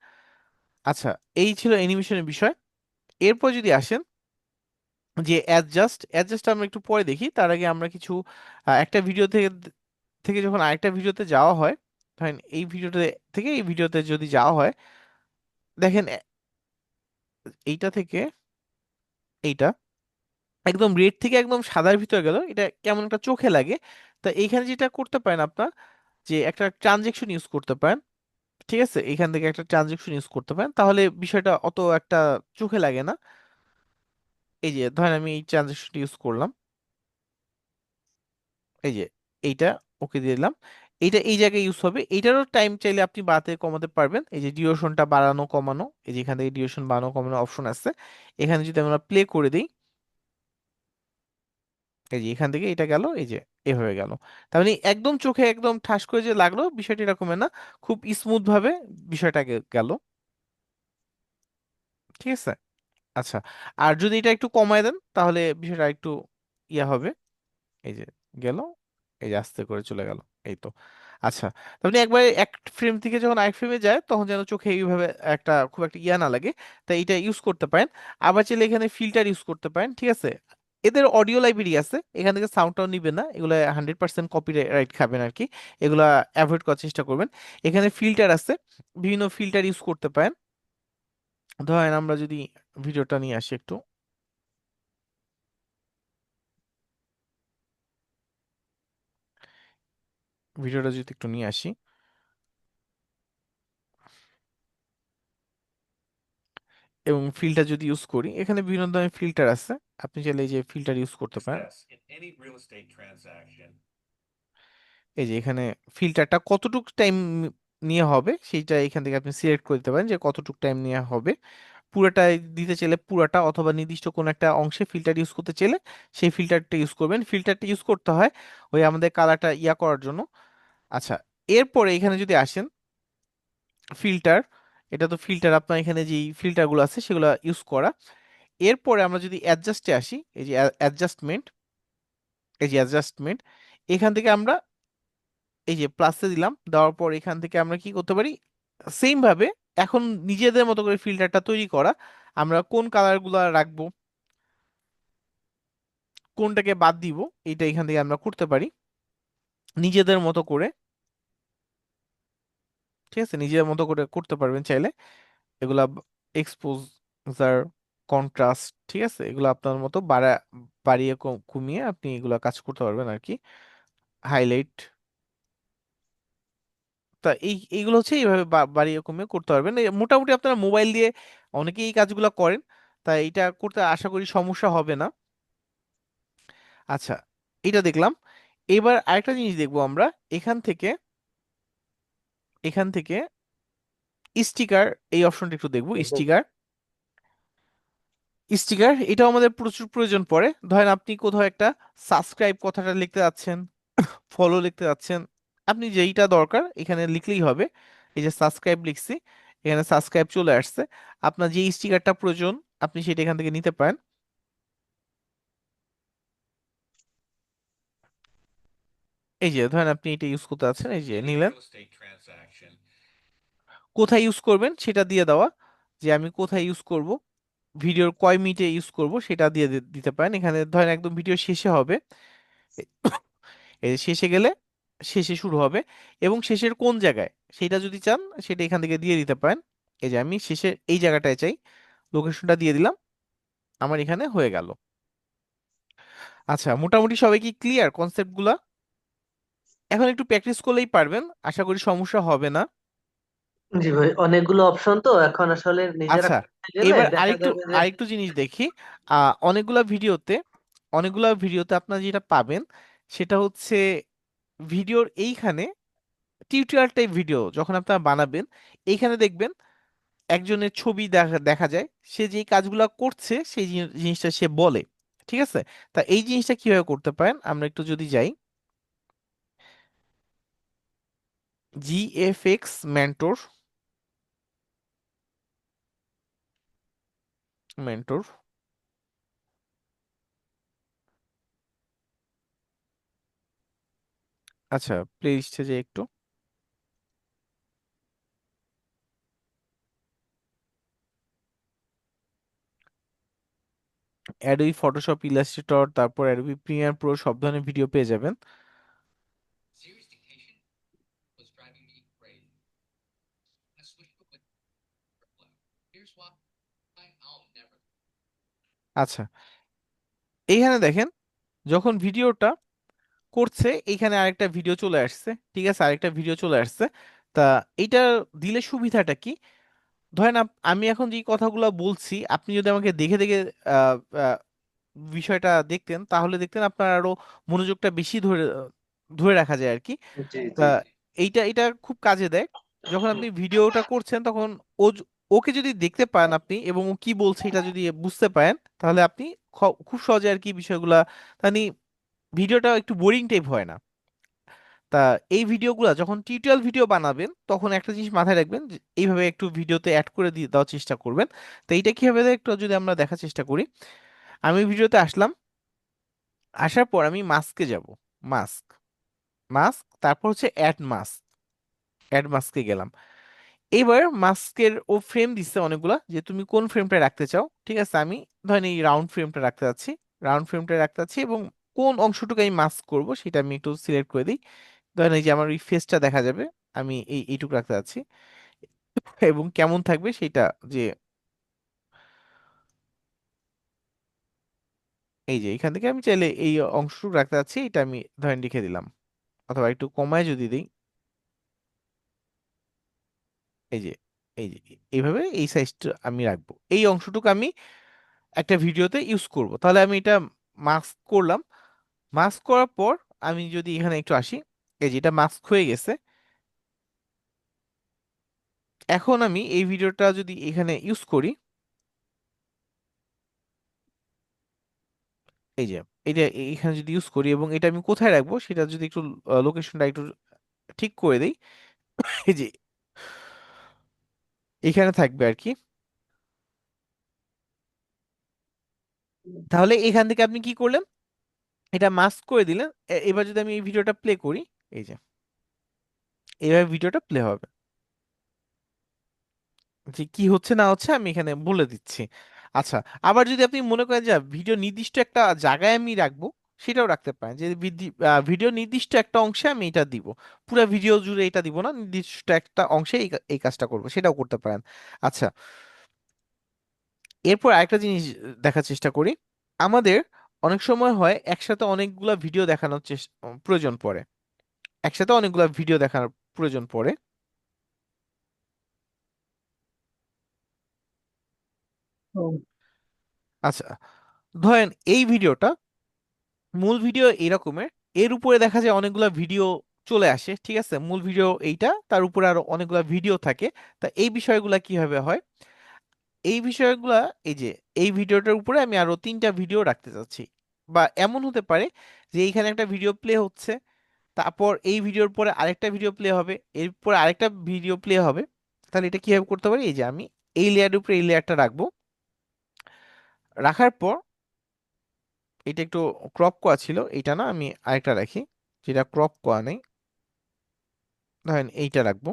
আচ্ছা, এই ছিল অ্যানিমেশনের বিষয়। এরপর যদি আসেন যে অ্যাডজাস্ট, অ্যাডজাস্ট আমরা একটু পরে দেখি, তার আগে আমরা কিছু একটা ভিডিও থেকে থেকে যখন আরেকটা ভিডিওতে যাওয়া হয়, ধরেন এই ভিডিওতে থেকে এই ভিডিওতে যদি যাওয়া হয়, দেখেন এইটা থেকে এইটা একদম রেড থেকে একদম সাদার ভিতরে গেল, এটা কেমন একটা চোখে লাগে। তা এইখানে যেটা করতে পারেন আপনার, যে একটা ট্রানজেকশন ইউজ করতে পারেন, ঠিক আছে, এখান থেকে একটা ট্রানজেকশন ইউজ করতে পারেন, তাহলে বিষয়টা অত একটা চোখে লাগে না। এই যে ধরেন আমি এই ট্রানজেকশনটা ইউজ করলাম, এই যে এইটা ওকে দিয়ে দিলাম। এইটা এই জায়গায় ইউজ হবে, এইটারও টাইম চাইলে আপনি বাড়াতে কমাতে পারবেন। এই যে ডিউরেশনটা বাড়ানো কমানো, এই যে এখান থেকে ডিউরেশন বাড়ানো কমানো অপশন আছে। এখানে যদি আমরা প্লে করে দিই, এই যে এখান থেকে এটা গেল, এই যে এভাবে গেল। তার মানে একদম চোখে একদম ঠাস করে যে লাগলো বিষয়টা এরকমের না, খুব স্মুথ ভাবে বিষয়টা গেল, ঠিক আছে। আচ্ছা, আর যদি এটা একটু কমায় দেন তাহলে বিষয়টা একটু ইয়া হবে। এই যে গেল, এই যে আস্তে করে চলে গেল, এই তো। আচ্ছা, তার মানে একবারে এক ফ্রেম থেকে যখন আরেক ফ্রেমে যায় তখন যেন চোখে এইভাবে একটা খুব একটা ইয়া না লাগে, তাই এটা ইউজ করতে পারেন। আবার চাইলে এখানে ফিল্টার ইউজ করতে পারেন, ঠিক আছে। এদের অডিও লাইব্রেরি আছে, এখান থেকে সাউন্ডটাও নিবে না, এগুলো 100% কপিরাইট খাবেন আর কি। এগুলা অ্যাভয়েড করার চেষ্টা করবেন। এখানে ফিল্টার আছে, বিভিন্ন ফিল্টার ইউজ করতে পারেন। ধরেন আমরা যদি ভিডিওটা নিয়ে আসি একটু, ভিডিওটা যদি একটু নিয়ে আসি এবং ফিল্টার যদি ইউজ করি, এখানে বিভিন্ন ধরনের ফিল্টার আছে, আপনি চাইলে এই যে ফিল্টার ইউজ করতে পারেন। Success in any real estate transaction. এই যে এখানে ফিল্টারটা কতটুকু টাইম নিয়ে হবে সেইটা এখান থেকে আপনি সিলেক্ট করে দিতে পারেন যে কতটুকু টাইম নিয়ে হবে। পুরাটা দিতে চাইলে পুরাটা, অথবা নির্দিষ্ট কোনো একটা অংশে ফিল্টার ইউজ করতে চাইলে সেই ফিল্টারটা ইউজ করবেন। ফিল্টারটা ইউজ করতে হয় ওই আমাদের কালারটা ইয়া করার জন্য। আচ্ছা, এরপরে এখানে যদি আসেন ফিল্টার, এটা তো ফিল্টার, আপনার এখানে যে ফিল্টারগুলো আছে সেগুলো ইউজ করা। এরপরে আমরা যদি অ্যাডজাস্টে আসি, এই যে অ্যাডজাস্টমেন্ট, এই যে অ্যাডজাস্টমেন্ট, এখান থেকে আমরা এই যে প্লাসে দিলাম, দেওয়ার পর এখান থেকে আমরা কি করতে পারি, সেম ভাবে এখন নিজেদের মতো করে ফিল্টারটা তৈরি করা, আমরা কোন কালারগুলো রাখবো, কোনটাকে বাদ দিব, এটা এখান থেকে আমরা করতে পারি নিজেদের মতো করে। ঠিক আছে, নিজেদের মতো করে করতে পারবেন চাইলে। এগুলা এক্সপোজার, কন্ট্রাস্ট, ঠিক আছে, এগুলো আপনার মতো বাড়িয়ে কমিয়ে আপনি এগুলা কাজ করতে পারবেন আর কি। হাইলাইট, তা এইগুলো হচ্ছে এইভাবে বাড়িয়ে কমিয়ে করতে পারবেন। মোটামুটি আপনারা মোবাইল দিয়ে অনেকেই এই কাজগুলো করেন, তাই এটা করতে আশা করি সমস্যা হবে না। আচ্ছা, এটা দেখলাম। এবার আরেকটা জিনিস দেখবো আমরা। এখান থেকে এখান থেকে স্টিকার, এই অপশনটা একটু দেখবো। স্টিকার, স্টিকার এটাও আমাদের প্রচুর প্রয়োজন পড়ে। ধরেন আপনি কোথাও একটা সাবস্ক্রাইব কথাটা লিখতে যাচ্ছেন, ফলো লিখতে যাচ্ছেন, আপনি যেইটা দরকার এখানে লিখলেই হবে। এই যে সাবস্ক্রাইব লিখছি, এখানে সাবস্ক্রাইব চলে আসছে। আপনার যে স্টিকারটা প্রয়োজন আপনি সেটা এখান থেকে নিতে পারেন। এই যে ধরেন আপনি এটা ইউজ করতে যাচ্ছেন, এই যে Any নিলেন। real estate transaction কোথায় ইউজ করবেন সেটা দিয়ে দেওয়া, যে আমি কোথায় ইউজ করব, ভিডিওর কয় মিনিটে ইউজ করব সেটা দিয়ে দিতে পারেন। এখানে ধরেন একদম ভিডিও শেষে হবে, এই শেষে গেলে শেষে শুরু হবে, এবং শেষের কোন জায়গায় সেটা যদি চান সেটা এখান থেকে দিয়ে দিতে পারেন। এই যে আমি শেষের এই জায়গাটায় চাই, লোকেশনটা দিয়ে দিলাম, আমার এখানে হয়ে গেল। আচ্ছা, মোটামুটি সবাই কি ক্লিয়ার কনসেপ্টগুলা? এখন একটু প্র্যাকটিস করলেই পারবেন, আশা করি সমস্যা হবে না। জি ভাই, অনেকগুলো অপশন তো এখন আসলে নিজেরা আচ্ছা, করতে গেলে এবার দেখা আরেকটু যাবে যে আরেকটু জিনিস দেখি। অনেকগুলা ভিডিওতে আপনার যেটা পাবেন সেটা হচ্ছে ভিডিওর এইখানে টিউটোরিয়াল টাইপ ভিডিও যখন আপনারা বানাবেন, এইখানে দেখবেন একজনের ছবি দেখা দেখা যায়, সে যেই কাজগুলা করছে সেই জিনিসটা সে বলে। ঠিক আছে, তা এই জিনিসটা কিভাবে করতে পারেন আমরা একটু যদি যাই, জিএফএক্স মেন্টর, মেন্টর, আচ্ছা প্লে লিস্টে যে একটু, অ্যাডোবি ফটোশপ, ইলাস্ট্রেটর, তারপর অ্যাডোবি প্রিমিয়ার প্রো সব ধরনের ভিডিও পেয়ে যাবেন। serious dictation was driving me crazy. I switched to Wordflow. Here's why I'll never. আচ্ছা, এইখানে দেখেন যখন ভিডিওটা করছে এইখানে আরেকটা ভিডিও চলে আসছে। ঠিক আছে, আরেকটা ভিডিও চলে আসছে। তা এইটা দিলে সুবিধাটা কি? ধরেন আমি এখন যে কথাগুলো বলছি আপনি যদি আমাকে দেখে দেখে আহ, আহ, বিষয়টা দেখতেন তাহলে দেখতেন আপনার আরো মনোযোগটা বেশি ধরে ধরে রাখা যায় আর কি। জি তা জি এটা খুব কাজে দেয়। যখন আপনি ভিডিওটা করছেন তখন ওকে যদি দেখতে পান আপনি এবং ও কি বলছে এটা যদি বুঝতে পারেন তাহলে আপনি খুব সহজে আর কি বিষয়গুলা, মানে ভিডিওটা একটু বোরিং টাইপ হয় না। তা এই ভিডিওগুলো যখন টিউটোরিয়াল ভিডিও বানাবেন তখন একটা জিনিস মাথায় রাখবেন যে এইভাবে একটু ভিডিওতে অ্যাড করে দিয়ে দেওয়ার চেষ্টা করবেন। তো এইটা কিভাবে দেয় একটু যদি আমরা দেখার চেষ্টা করি। আমি ভিডিওতে আসলাম, আসার পর আমি মাস্কে যাব, মাস্ক, মাস্ক, তারপর হচ্ছে অ্যাড মাস্ক, অ্যাড মাস্কে গেলাম। এবার মাস্কের ও ফ্রেম দিচ্ছে অনেকগুলা, যে তুমি কোন ফ্রেমটা রাখতে চাও। ঠিক আছে, আমি ধরেন এই রাউন্ড ফ্রেমটা রাখতে চাচ্ছি, রাউন্ড ফ্রেমটা রাখতে চাচ্ছি, এবং কোন অংশটুকু আমি মাস্ক করব সেটা আমি একটু সিলেক্ট করে দিই। ধরেন এই যে আমার এই ফেসটা দেখা যাবে, আমি এইটুকু রাখতে চাচ্ছি, এবং কেমন থাকবে সেটা, যে এই যে এখান থেকে আমি চাইলে এই অংশটুকু রাখতে চাচ্ছি, এটা আমি ধরেন লিখে দিলাম, অথবা একটু কমায় যদি দিই, এই যে এই যে এইভাবে এই সাইজটা আমি রাখবো, এই অংশটুকু আমি একটা ভিডিওতে ইউজ করব। তাহলে আমি এটা মাস্ক করলাম। মাস্ক করার পর আমি যদি এখানে একটু আসি, এই যে এটা মাস্ক হয়ে গেছে। এখন আমি এই ভিডিওটা যদি এখানে ইউজ করি, এই যে এটা এখানে যদি ইউজ করি এবং এটা আমি কোথায় রাখবো সেটা যদি একটু লোকেশনটা একটু ঠিক করে দিই, এই যে এখানে থাকবে আর কি। তাহলে এখান থেকে আপনি কি করলেন, এটা মাস্ক করে দিলেন। এবার যদি আমি এই ভিডিওটা প্লে করি, এই যে এইভাবে ভিডিওটা প্লে হবে। যে কি হচ্ছে না হচ্ছে আমি এখানে বলে দিচ্ছি। আচ্ছা, আবার যদি আপনি মনে করেন যে ভিডিও নির্দিষ্ট একটা জায়গায় আমি রাখবো, সেটাও রাখতে পারেন যে ভিডিও নির্দিষ্ট একটা অংশে আমি এটা দিব, পুরো ভিডিও জুড়ে এটা দিব না, নির্দিষ্ট একটা অংশে এই কাজটা করবো, সেটাও করতে পারেন। আচ্ছা, এরপর আরেকটা জিনিস দেখার চেষ্টা করি। আমাদের অনেক সময় হয় একসাথে অনেকগুলা ভিডিও দেখানোর প্রয়োজন পড়ে, একসাথে অনেকগুলা ভিডিও দেখানোর প্রয়োজন পড়ে। হুম, আচ্ছা, ধরেন এই ভিডিওটা, মূল ভিডিও এরকমের, এর উপরে দেখা যায় অনেকগুলা ভিডিও চলে আসে, ঠিক আছে, মূল ভিডিও এইটা, তার উপরে আরো অনেকগুলা ভিডিও থাকে। তা এই বিষয়গুলা কিভাবে হয়, এই বিষয়গুলা, এই যে এই ভিডিওটার উপরে আমি আরো 3টা ভিডিও রাখতে চাচ্ছি। বা এমন হতে পারে যে এইখানে একটা ভিডিও প্লে হচ্ছে, তারপর এই ভিডিওর পরে আরেকটা ভিডিও প্লে হবে, এরপর আরেকটা ভিডিও প্লে হবে। তাহলে এটা কিভাবে করতে পারি, এই যে আমি এই লেয়ারের উপরে এই লেয়ারটা রাখবো, রাখার পর এটা একটু ক্রপ করা ছিল, এটা না, আমি আরেকটা রাখি যেটা ক্রপ করা নেই, ধরেন এইটা রাখবো।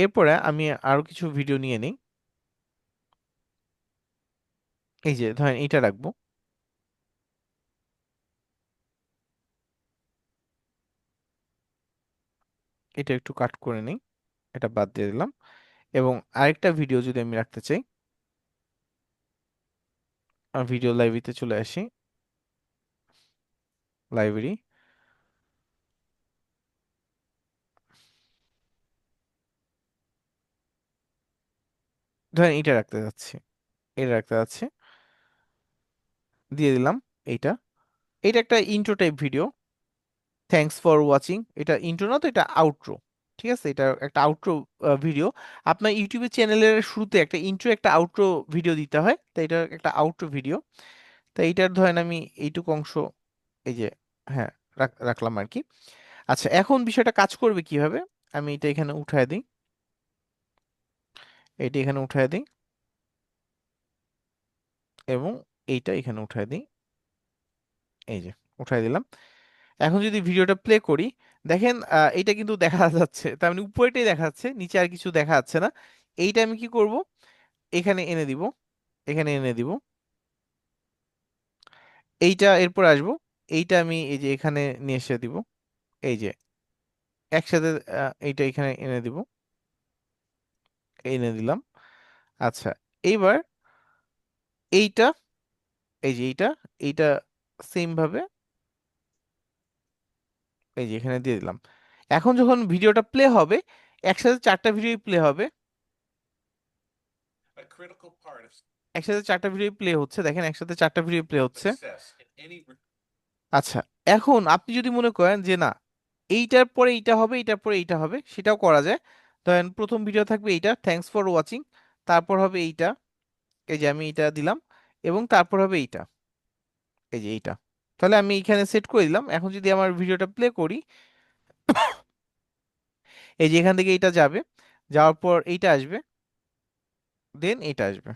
এরপরে আমি আরো কিছু ভিডিও নিয়ে নিই, এই যে ধরেন এইটা রাখবো, এটা একটু কাট করে নিই, এটা বাদ দিয়ে দিলাম। এবং আরেকটা ভিডিও যদি আমি রাখতে চাই, ভিডিও লাইব্রেরিতে চলে আসি, লাইব্রেরি, ধরেন এটা রাখতে যাচ্ছি, এটা রাখতে যাচ্ছি, দিয়ে দিলাম এইটা। এটা একটা intro type video, thanks for watching, এটা ইন্ট্রো না তো, এটা আউটরো, ঠিক আছে, এটা একটা আউটরো ভিডিও। আপনার ইউটিউবের চ্যানেলের শুরুতে একটা ইন্ট্রো একটা আউটরো ভিডিও দিতে হয়, তাই এটা একটা আউটরো ভিডিও। তাই এইটার ধরেন আমি এইটুকু অংশ, এই যে, হ্যাঁ, রাখলাম আর কি। আচ্ছা, এখন বিষয়টা কাজ করবে কিভাবে, আমি এটা এখানে উঠায় দিই, এটা এখানে উঠায় দিই, এবং এইটা এখানে উঠায় দিই, এই যে উঠায় দিলাম। এখন যদি ভিডিওটা প্লে করি, দেখেন এইটা কিন্তু দেখা যাচ্ছে, তার মানে উপরেটাই দেখা যাচ্ছে, নিচে আর কিছু দেখা যাচ্ছে না। এইটা আমি কি করব, এখানে এনে দিব, এখানে এনে দিব, এইটা এরপর আসবো, এইটা আমি এই যে এখানে নিয়ে এসে দিব, এই যে একসাথে এইটা এখানে এনে দিব, এনে দিলাম। আচ্ছা, এইবার এইটা, এই যে এইটা, এইটা সেম ভাবে এই যে এখানে দিয়ে দিলাম। এখন যখন ভিডিওটা প্লে হবে, একসাথে 4টা ভিডিও প্লে হবে, A critical part of একসাথে 4টা ভিডিও প্লে হচ্ছে, দেখেন একসাথে 4টা ভিডিও প্লে হচ্ছে। success in any আচ্ছা, এখন আপনি যদি মনে করেন যে না, এইটার পরে এইটা হবে, এইটার পরে এইটা হবে, সেটাও করা যায়। ধরেন প্রথম ভিডিও থাকবে এইটা, থ্যাঙ্কস ফর ওয়াচিং, তারপর হবে এইটা, এই যে আমি এইটা দিলাম, এবং তারপর হবে এইটা, এই যে এইটা। তাহলে আমি এখানে সেট করে দিলাম। এখন যদি আমার ভিডিওটা প্লে করি, এই যে এখান থেকে এইটা যাবে, যাওয়ার পর এইটা আসবে, দেন এইটা আসবে,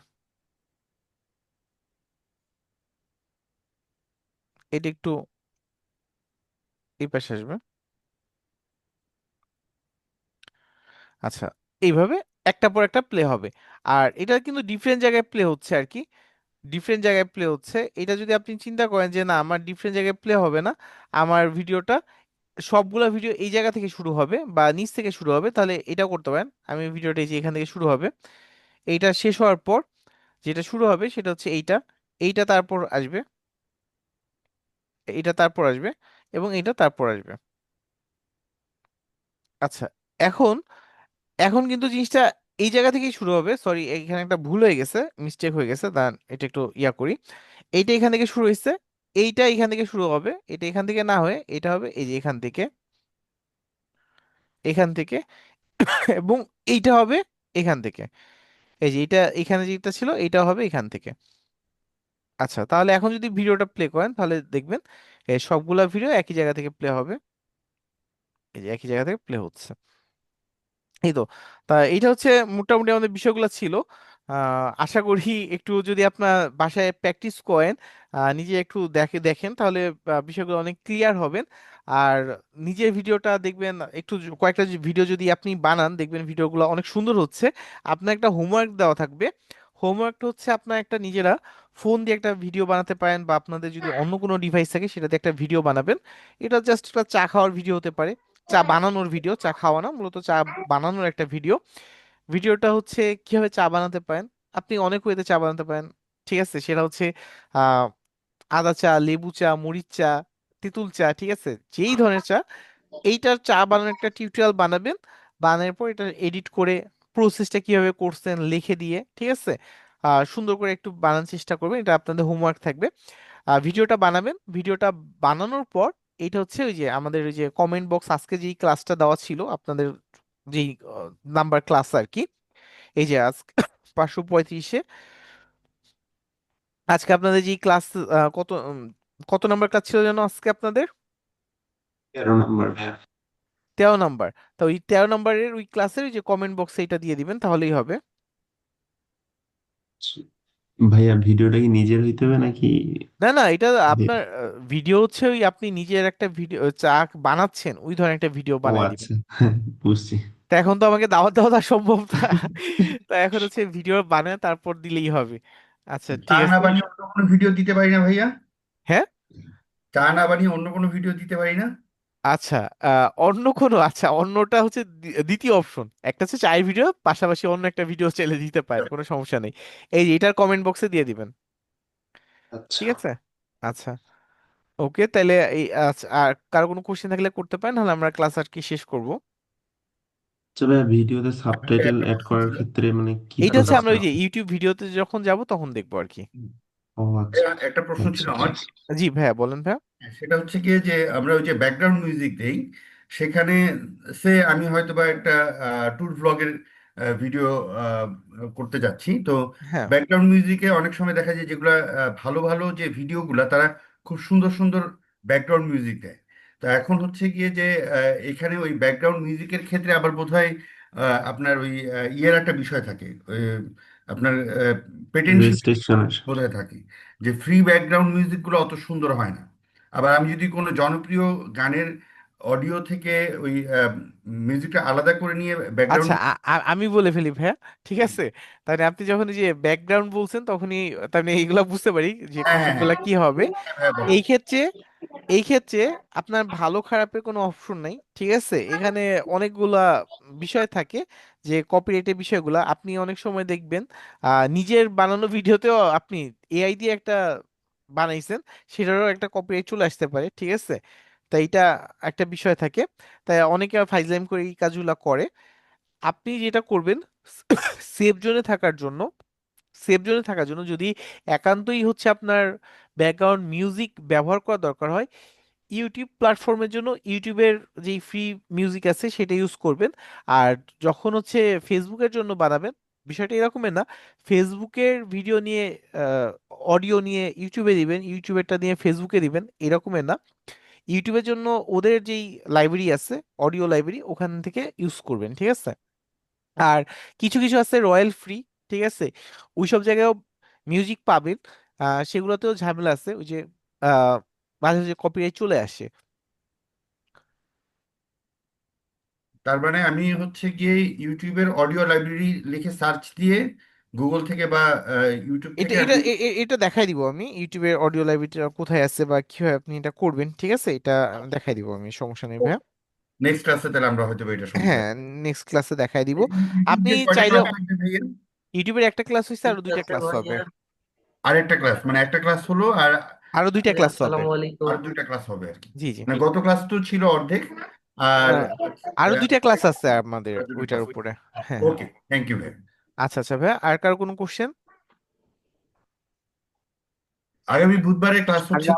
এটা একটু এই পাশে আসবে। আচ্ছা, এইভাবে একটা পর একটা প্লে হবে। আর এটা কিন্তু ডিফারেন্ট জায়গায় প্লে হচ্ছে আর কি, ডিফারেন্ট জায়গায় প্লে হচ্ছে। এটা যদি আপনি চিন্তা করেন যে না, আমার ডিফারেন্ট জায়গায় প্লে হবে না, আমার ভিডিওটা সবগুলা ভিডিও এই জায়গা থেকে শুরু হবে বা নিচ থেকে শুরু হবে, তাহলে এটাও করতে পারেন। আমি ভিডিওটা এই যে এখান থেকে শুরু হবে, এইটা শেষ হওয়ার পর যেটা শুরু হবে সেটা হচ্ছে এইটা, এইটা তারপর আসবে, এইটা তারপর আসবে, এবং এইটা তারপর আসবে। আচ্ছা, এখন এখন কিন্তু জিনিসটা এই জায়গা থেকেই শুরু হবে, সরি এখানে একটা ভুল হয়ে গেছে, মিস্টেক হয়ে গেছে, দাঁড়ান এটা একটু ইয়া করি। এইটা এখান থেকে শুরু হয়েছে, এইটা এখান থেকে শুরু হবে, এটা এখান থেকে না হয়ে এটা হবে এই যে এখান থেকে, এখান থেকে, এবং এইটা হবে এখান থেকে, এই যে এটা এখানে যেটা ছিল এইটা হবে এখান থেকে। আচ্ছা, তাহলে এখন যদি ভিডিওটা প্লে করেন তাহলে দেখবেন সবগুলা ভিডিও একই জায়গা থেকে প্লে হবে, এই যে একই জায়গা থেকে প্লে হচ্ছে। এই তো, তা এইটা হচ্ছে মোটামুটি আমাদের বিষয়গুলো ছিল। আশা করি একটু যদি আপনার বাসায় প্র্যাকটিস করেন, নিজে একটু দেখেন, তাহলে বিষয়গুলো অনেক ক্লিয়ার হবেন। আর নিজের ভিডিওটা দেখবেন, একটু কয়েকটা ভিডিও যদি আপনি বানান, দেখবেন ভিডিওগুলো অনেক সুন্দর হচ্ছে। আপনার একটা হোমওয়ার্ক দেওয়া থাকবে। হোমওয়ার্কটা হচ্ছে আপনার একটা নিজেরা ফোন দিয়ে একটা ভিডিও বানাতে পারেন, বা আপনাদের যদি অন্য কোনো ডিভাইস থাকে সেটাতে একটা ভিডিও বানাবেন। এটা জাস্ট একটা চা খাওয়ার ভিডিও হতে পারে, চা বানানোর ভিডিও, চা খাওয়া না, মূলত চা বানানোর একটা ভিডিও। ভিডিওটা হচ্ছে কিভাবে চা বানাতে পারেন। আপনি অনেক ওয়েতে চা বানাতে পারেন, ঠিক আছে? সেটা হচ্ছে আহ আদা চা, লেবু চা, মরিচ চা, তেঁতুল চা, ঠিক আছে, যেই ধরনের চা, এইটার চা বানানোর একটা টিউটোরিয়াল বানাবেন। বানানোর পর এটা এডিট করে প্রসেসটা কিভাবে করছেন লিখে দিয়ে, ঠিক আছে, সুন্দর করে একটু বানানোর চেষ্টা করবেন। এটা আপনাদের হোমওয়ার্ক থাকবে। ভিডিওটা বানাবেন। ভিডিওটা বানানোর পর এটা হচ্ছে ওই যে আমাদের ওই যে কমেন্ট বক্স, আজকে যেই ক্লাসটা দেওয়া ছিল আপনাদের, যেই নাম্বার ক্লাস আর কি, এই যে আজ 535-এ আজকে আপনাদের যে ক্লাস, কত নাম্বার ক্লাস ছিল যেন আজকে আপনাদের? 13 নম্বর ভাইয়া। 13 নাম্বার। তো ওই 13 নাম্বারের ওই ক্লাসের ওই যে কমেন্ট বক্সে এটা দিয়ে দিবেন, তাহলেই হবে। ভাইয়া ভিডিওটা কি নিজের হইতে হবে নাকি? না না, এটা দে- আপনার ভিডিও হচ্ছে ওই আপনি নিজের একটা ভিডিও চা বানাচ্ছেন, ওই ধরনের একটা ভিডিও ও বানায় দিবেন। আচ্ছা, বুঝছি। তা এখন তো আমাকে দাওয়াত দেওয়া তো সম্ভব না। তা এখন হচ্ছে ভিডিও বানায় তারপর দিলেই হবে। আচ্ছা, চা ঠিক না আছে। বানিয়ে অন্য কোনো ভিডিও দিতে পারি না ভাইয়া? হ্যাঁ, চা না বানিয়ে অন্য কোনো ভিডিও দিতে পারি না? আচ্ছা, অন্য কোনো, আচ্ছা, অন্যটা হচ্ছে দ্বিতীয় অপশন। একটা হচ্ছে চায়ের ভিডিও, পাশাপাশি অন্য একটা ভিডিও চাইলে দিতে পারেন, কোনো সমস্যা নেই। এই যে এটার কমেন্ট বক্সে দিয়ে দিবেন, আচ্ছা। ঠিক আছে? আচ্ছা, ওকে, তাহলে এই আচ্ছা, আর কারো কোনো কোশ্চেন থাকলে করতে পারেন, নাহলে আমরা ক্লাস আর কি শেষ করব। আচ্ছা ভাইয়া, ভিডিওতে একটা সাবটাইটেল একটা অ্যাড প্রশ্ন করার ছিল। ক্ষেত্রে মানে কি এইটা হচ্ছে প্রসেস আমরা ওই যে আছে? ইউটিউব ভিডিওতে যখন যাব তখন দেখবো আর কি। ও আচ্ছা। ভাইয়া, একটা প্রশ্ন ছিল আচ্ছা আমার। জি ভাইয়া, বলেন ভাইয়া। সেটা হচ্ছে গিয়ে যে আমরা ওই যে ব্যাকগ্রাউন্ড মিউজিক দেই, সেখানে সে আমি হয়তো বা একটা ট্যুর ব্লগের ভিডিও করতে যাচ্ছি, তো হ্যাঁ, ব্যাকগ্রাউন্ড মিউজিকে অনেক সময় দেখা যায় যেগুলা ভালো ভালো যে ভিডিওগুলা, তারা খুব সুন্দর সুন্দর ব্যাকগ্রাউন্ড মিউজিক দেয়। তো এখন হচ্ছে গিয়ে যে এখানে ওই ব্যাকগ্রাউন্ড মিউজিকের ক্ষেত্রে আবার বোধহয় আপনার ওই ইয়ের একটা বিষয় থাকে, ওই আপনার পেটেন্সিয়াল রেজিস্ট্রেশনের। বোধহয় থাকে, যে ফ্রি ব্যাকগ্রাউন্ড মিউজিকগুলো অত সুন্দর হয় না। আবার আমি যদি কোনো জনপ্রিয় গানের অডিও থেকে ওই মিউজিকটা আলাদা করে নিয়ে আচ্ছা, ব্যাকগ্রাউন্ড। আমি বলে ফেলি ভাইয়া, ঠিক আছে? তাহলে আপনি যখন এই যে ব্যাকগ্রাউন্ড বলছেন তখনই তার মানে এইগুলা বুঝতে পারি যে হ্যাঁ হ্যাঁ হ্যাঁ কোশ্চেনগুলা কি হবে। হ্যাঁ হ্যাঁ, বলেন। এই ক্ষেত্রে এই ক্ষেত্রে আপনার ভালো খারাপের কোনো অপশন নাই, ঠিক আছে? এখানে অনেকগুলা বিষয় থাকে, যে কপিরাইটের বিষয়গুলা আপনি অনেক সময় দেখবেন নিজের বানানো ভিডিওতেও আপনি এআই দিয়ে একটা বানাইছেন, সেটারও একটা কপিরাইট চলে আসতে পারে, ঠিক আছে? তাই এটা একটা বিষয় থাকে। তাই অনেকে ফাইজলাইম করে এই কাজগুলা করে। আপনি যেটা করবেন, সেফ জোনে থাকার জন্য, সেফ জোনে থাকার জন্য যদি একান্তই হচ্ছে আপনার ব্যাকগ্রাউন্ড মিউজিক ব্যবহার করা দরকার হয়, ইউটিউব প্ল্যাটফর্মের জন্য ইউটিউবের যেই ফ্রি মিউজিক আছে সেটা ইউজ করবেন। আর যখন হচ্ছে ফেসবুকের জন্য বানাবেন, বিষয়টা এরকমের না, ফেসবুকের ভিডিও নিয়ে অডিও নিয়ে ইউটিউবে দিবেন, ইউটিউবেরটা নিয়ে ফেসবুকে দিবেন, এরকমের না। ইউটিউবের জন্য ওদের যেই লাইব্রেরি আছে, অডিও লাইব্রেরি, ওখান থেকে ইউজ করবেন, ঠিক আছে? আর কিছু কিছু আছে রয়্যাল ফ্রি, ঠিক আছে, ওইসব জায়গায়ও মিউজিক পাবেন। সেগুলোতেও ঝামেলা আছে, ওই যে আহ, মাঝে মাঝে কপিরাইট চলে আসে। তার মানে আমি হচ্ছে গিয়ে ইউটিউবের অডিও লাইব্রেরি লিখে সার্চ দিয়ে গুগল থেকে বা ইউটিউব এটা থেকে এটা আমি এটা দেখাই দিব আমি, ইউটিউবের অডিও লাইব্রেরিটা কোথায় আছে বা কিভাবে আপনি এটা করবেন, ঠিক আছে? এটা দেখাই দিব আমি, সমস্যা নেই ভাইয়া। নেক্সট ক্লাসে তাহলে আমরা হয়তো বা এটা শুনতে হ্যাঁ, পাবো। নেক্সট ক্লাসে দেখাই দিব। আপনি ইউটিউবের কয়টা চাইলেও ক্লাস থাকবে ভাইয়া? ইউটিউবের একটা ক্লাস হয়েছে, ঠিক আরো দুইটা আছে ক্লাস হবে। ভাইয়া। আর একটা ক্লাস মানে একটা ক্লাস হলো, আর আরো দুইটা ক্লাস হবে। আসসালামু আলাইকুম। আর দুইটা ক্লাস হবে আর কি। জি জি। মানে গত ক্লাস তো ছিল অর্ধেক, আর আহ, আরো দুইটা ক্লাস আছে আমাদের আর দুটো ওইটার ক্লাস। উপরে। হ্যাঁ হ্যাঁ। ওকে, থ্যাংক ইউ ভাই। আচ্ছা আচ্ছা ভাইয়া, আর কারো কোনো কোশ্চেন? আগামী বুধবারে ক্লাস হচ্ছে?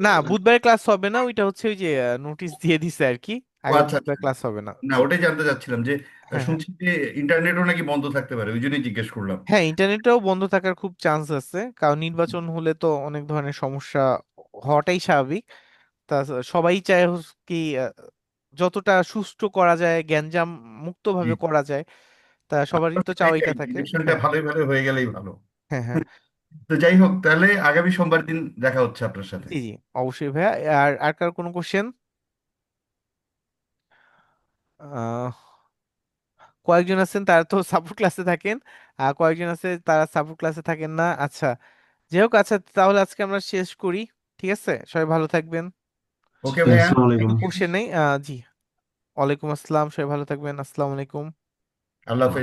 না, বুধবার ক্লাস হবে না, ওইটা হচ্ছে ওই যে নোটিশ দিয়ে দিছে আর কি, ও আগামী আচ্ছা আচ্ছা। বুধবার ক্লাস হবে না। না, জি। ওটাই জানতে চাচ্ছিলাম যে হ্যাঁ হ্যাঁ। শুনছি যে ইন্টারনেটও নাকি বন্ধ থাকতে পারে, ওই জন্যই জিজ্ঞেস করলাম। হ্যাঁ, ইন্টারনেটটাও বন্ধ থাকার খুব চান্স আছে, কারণ নির্বাচন হলে তো অনেক ধরনের সমস্যা হওয়াটাই স্বাভাবিক। তা সবাই চায় কি যতটা সুষ্ঠু করা যায়, গ্যাঞ্জাম জি মুক্তভাবে করা যায়, তা সবারই তো চাওয়া এটা থাকে। ডিরেকশনটা হ্যাঁ ভালোই ভালো হয়ে গেলেই ভালো। হ্যাঁ হ্যাঁ তো যাই হোক, তাহলে আগামী সোমবার দিন দেখা হচ্ছে আপনার সাথে। জি জি অবশ্যই ভাইয়া। আর আর কার কোনো কোশ্চেন? কয়েকজন আছেন তারা তো সাপোর্ট ক্লাসে থাকেন, আর কয়েকজন আছে তারা সাপোর্ট ক্লাসে থাকেন না। আচ্ছা যাই হোক, আচ্ছা তাহলে আজকে আমরা শেষ করি। ঠিক আছে, সবাই ভালো থাকবেন। ওকে জি, ভাইয়া, আসসালামু আলাইকুম। Thank you. কোশ্চেন নেই। জি ওয়ালাইকুম আসসালাম, সবাই ভালো থাকবেন, আসসালামু আলাইকুম। আল্লাহ হাফেজ।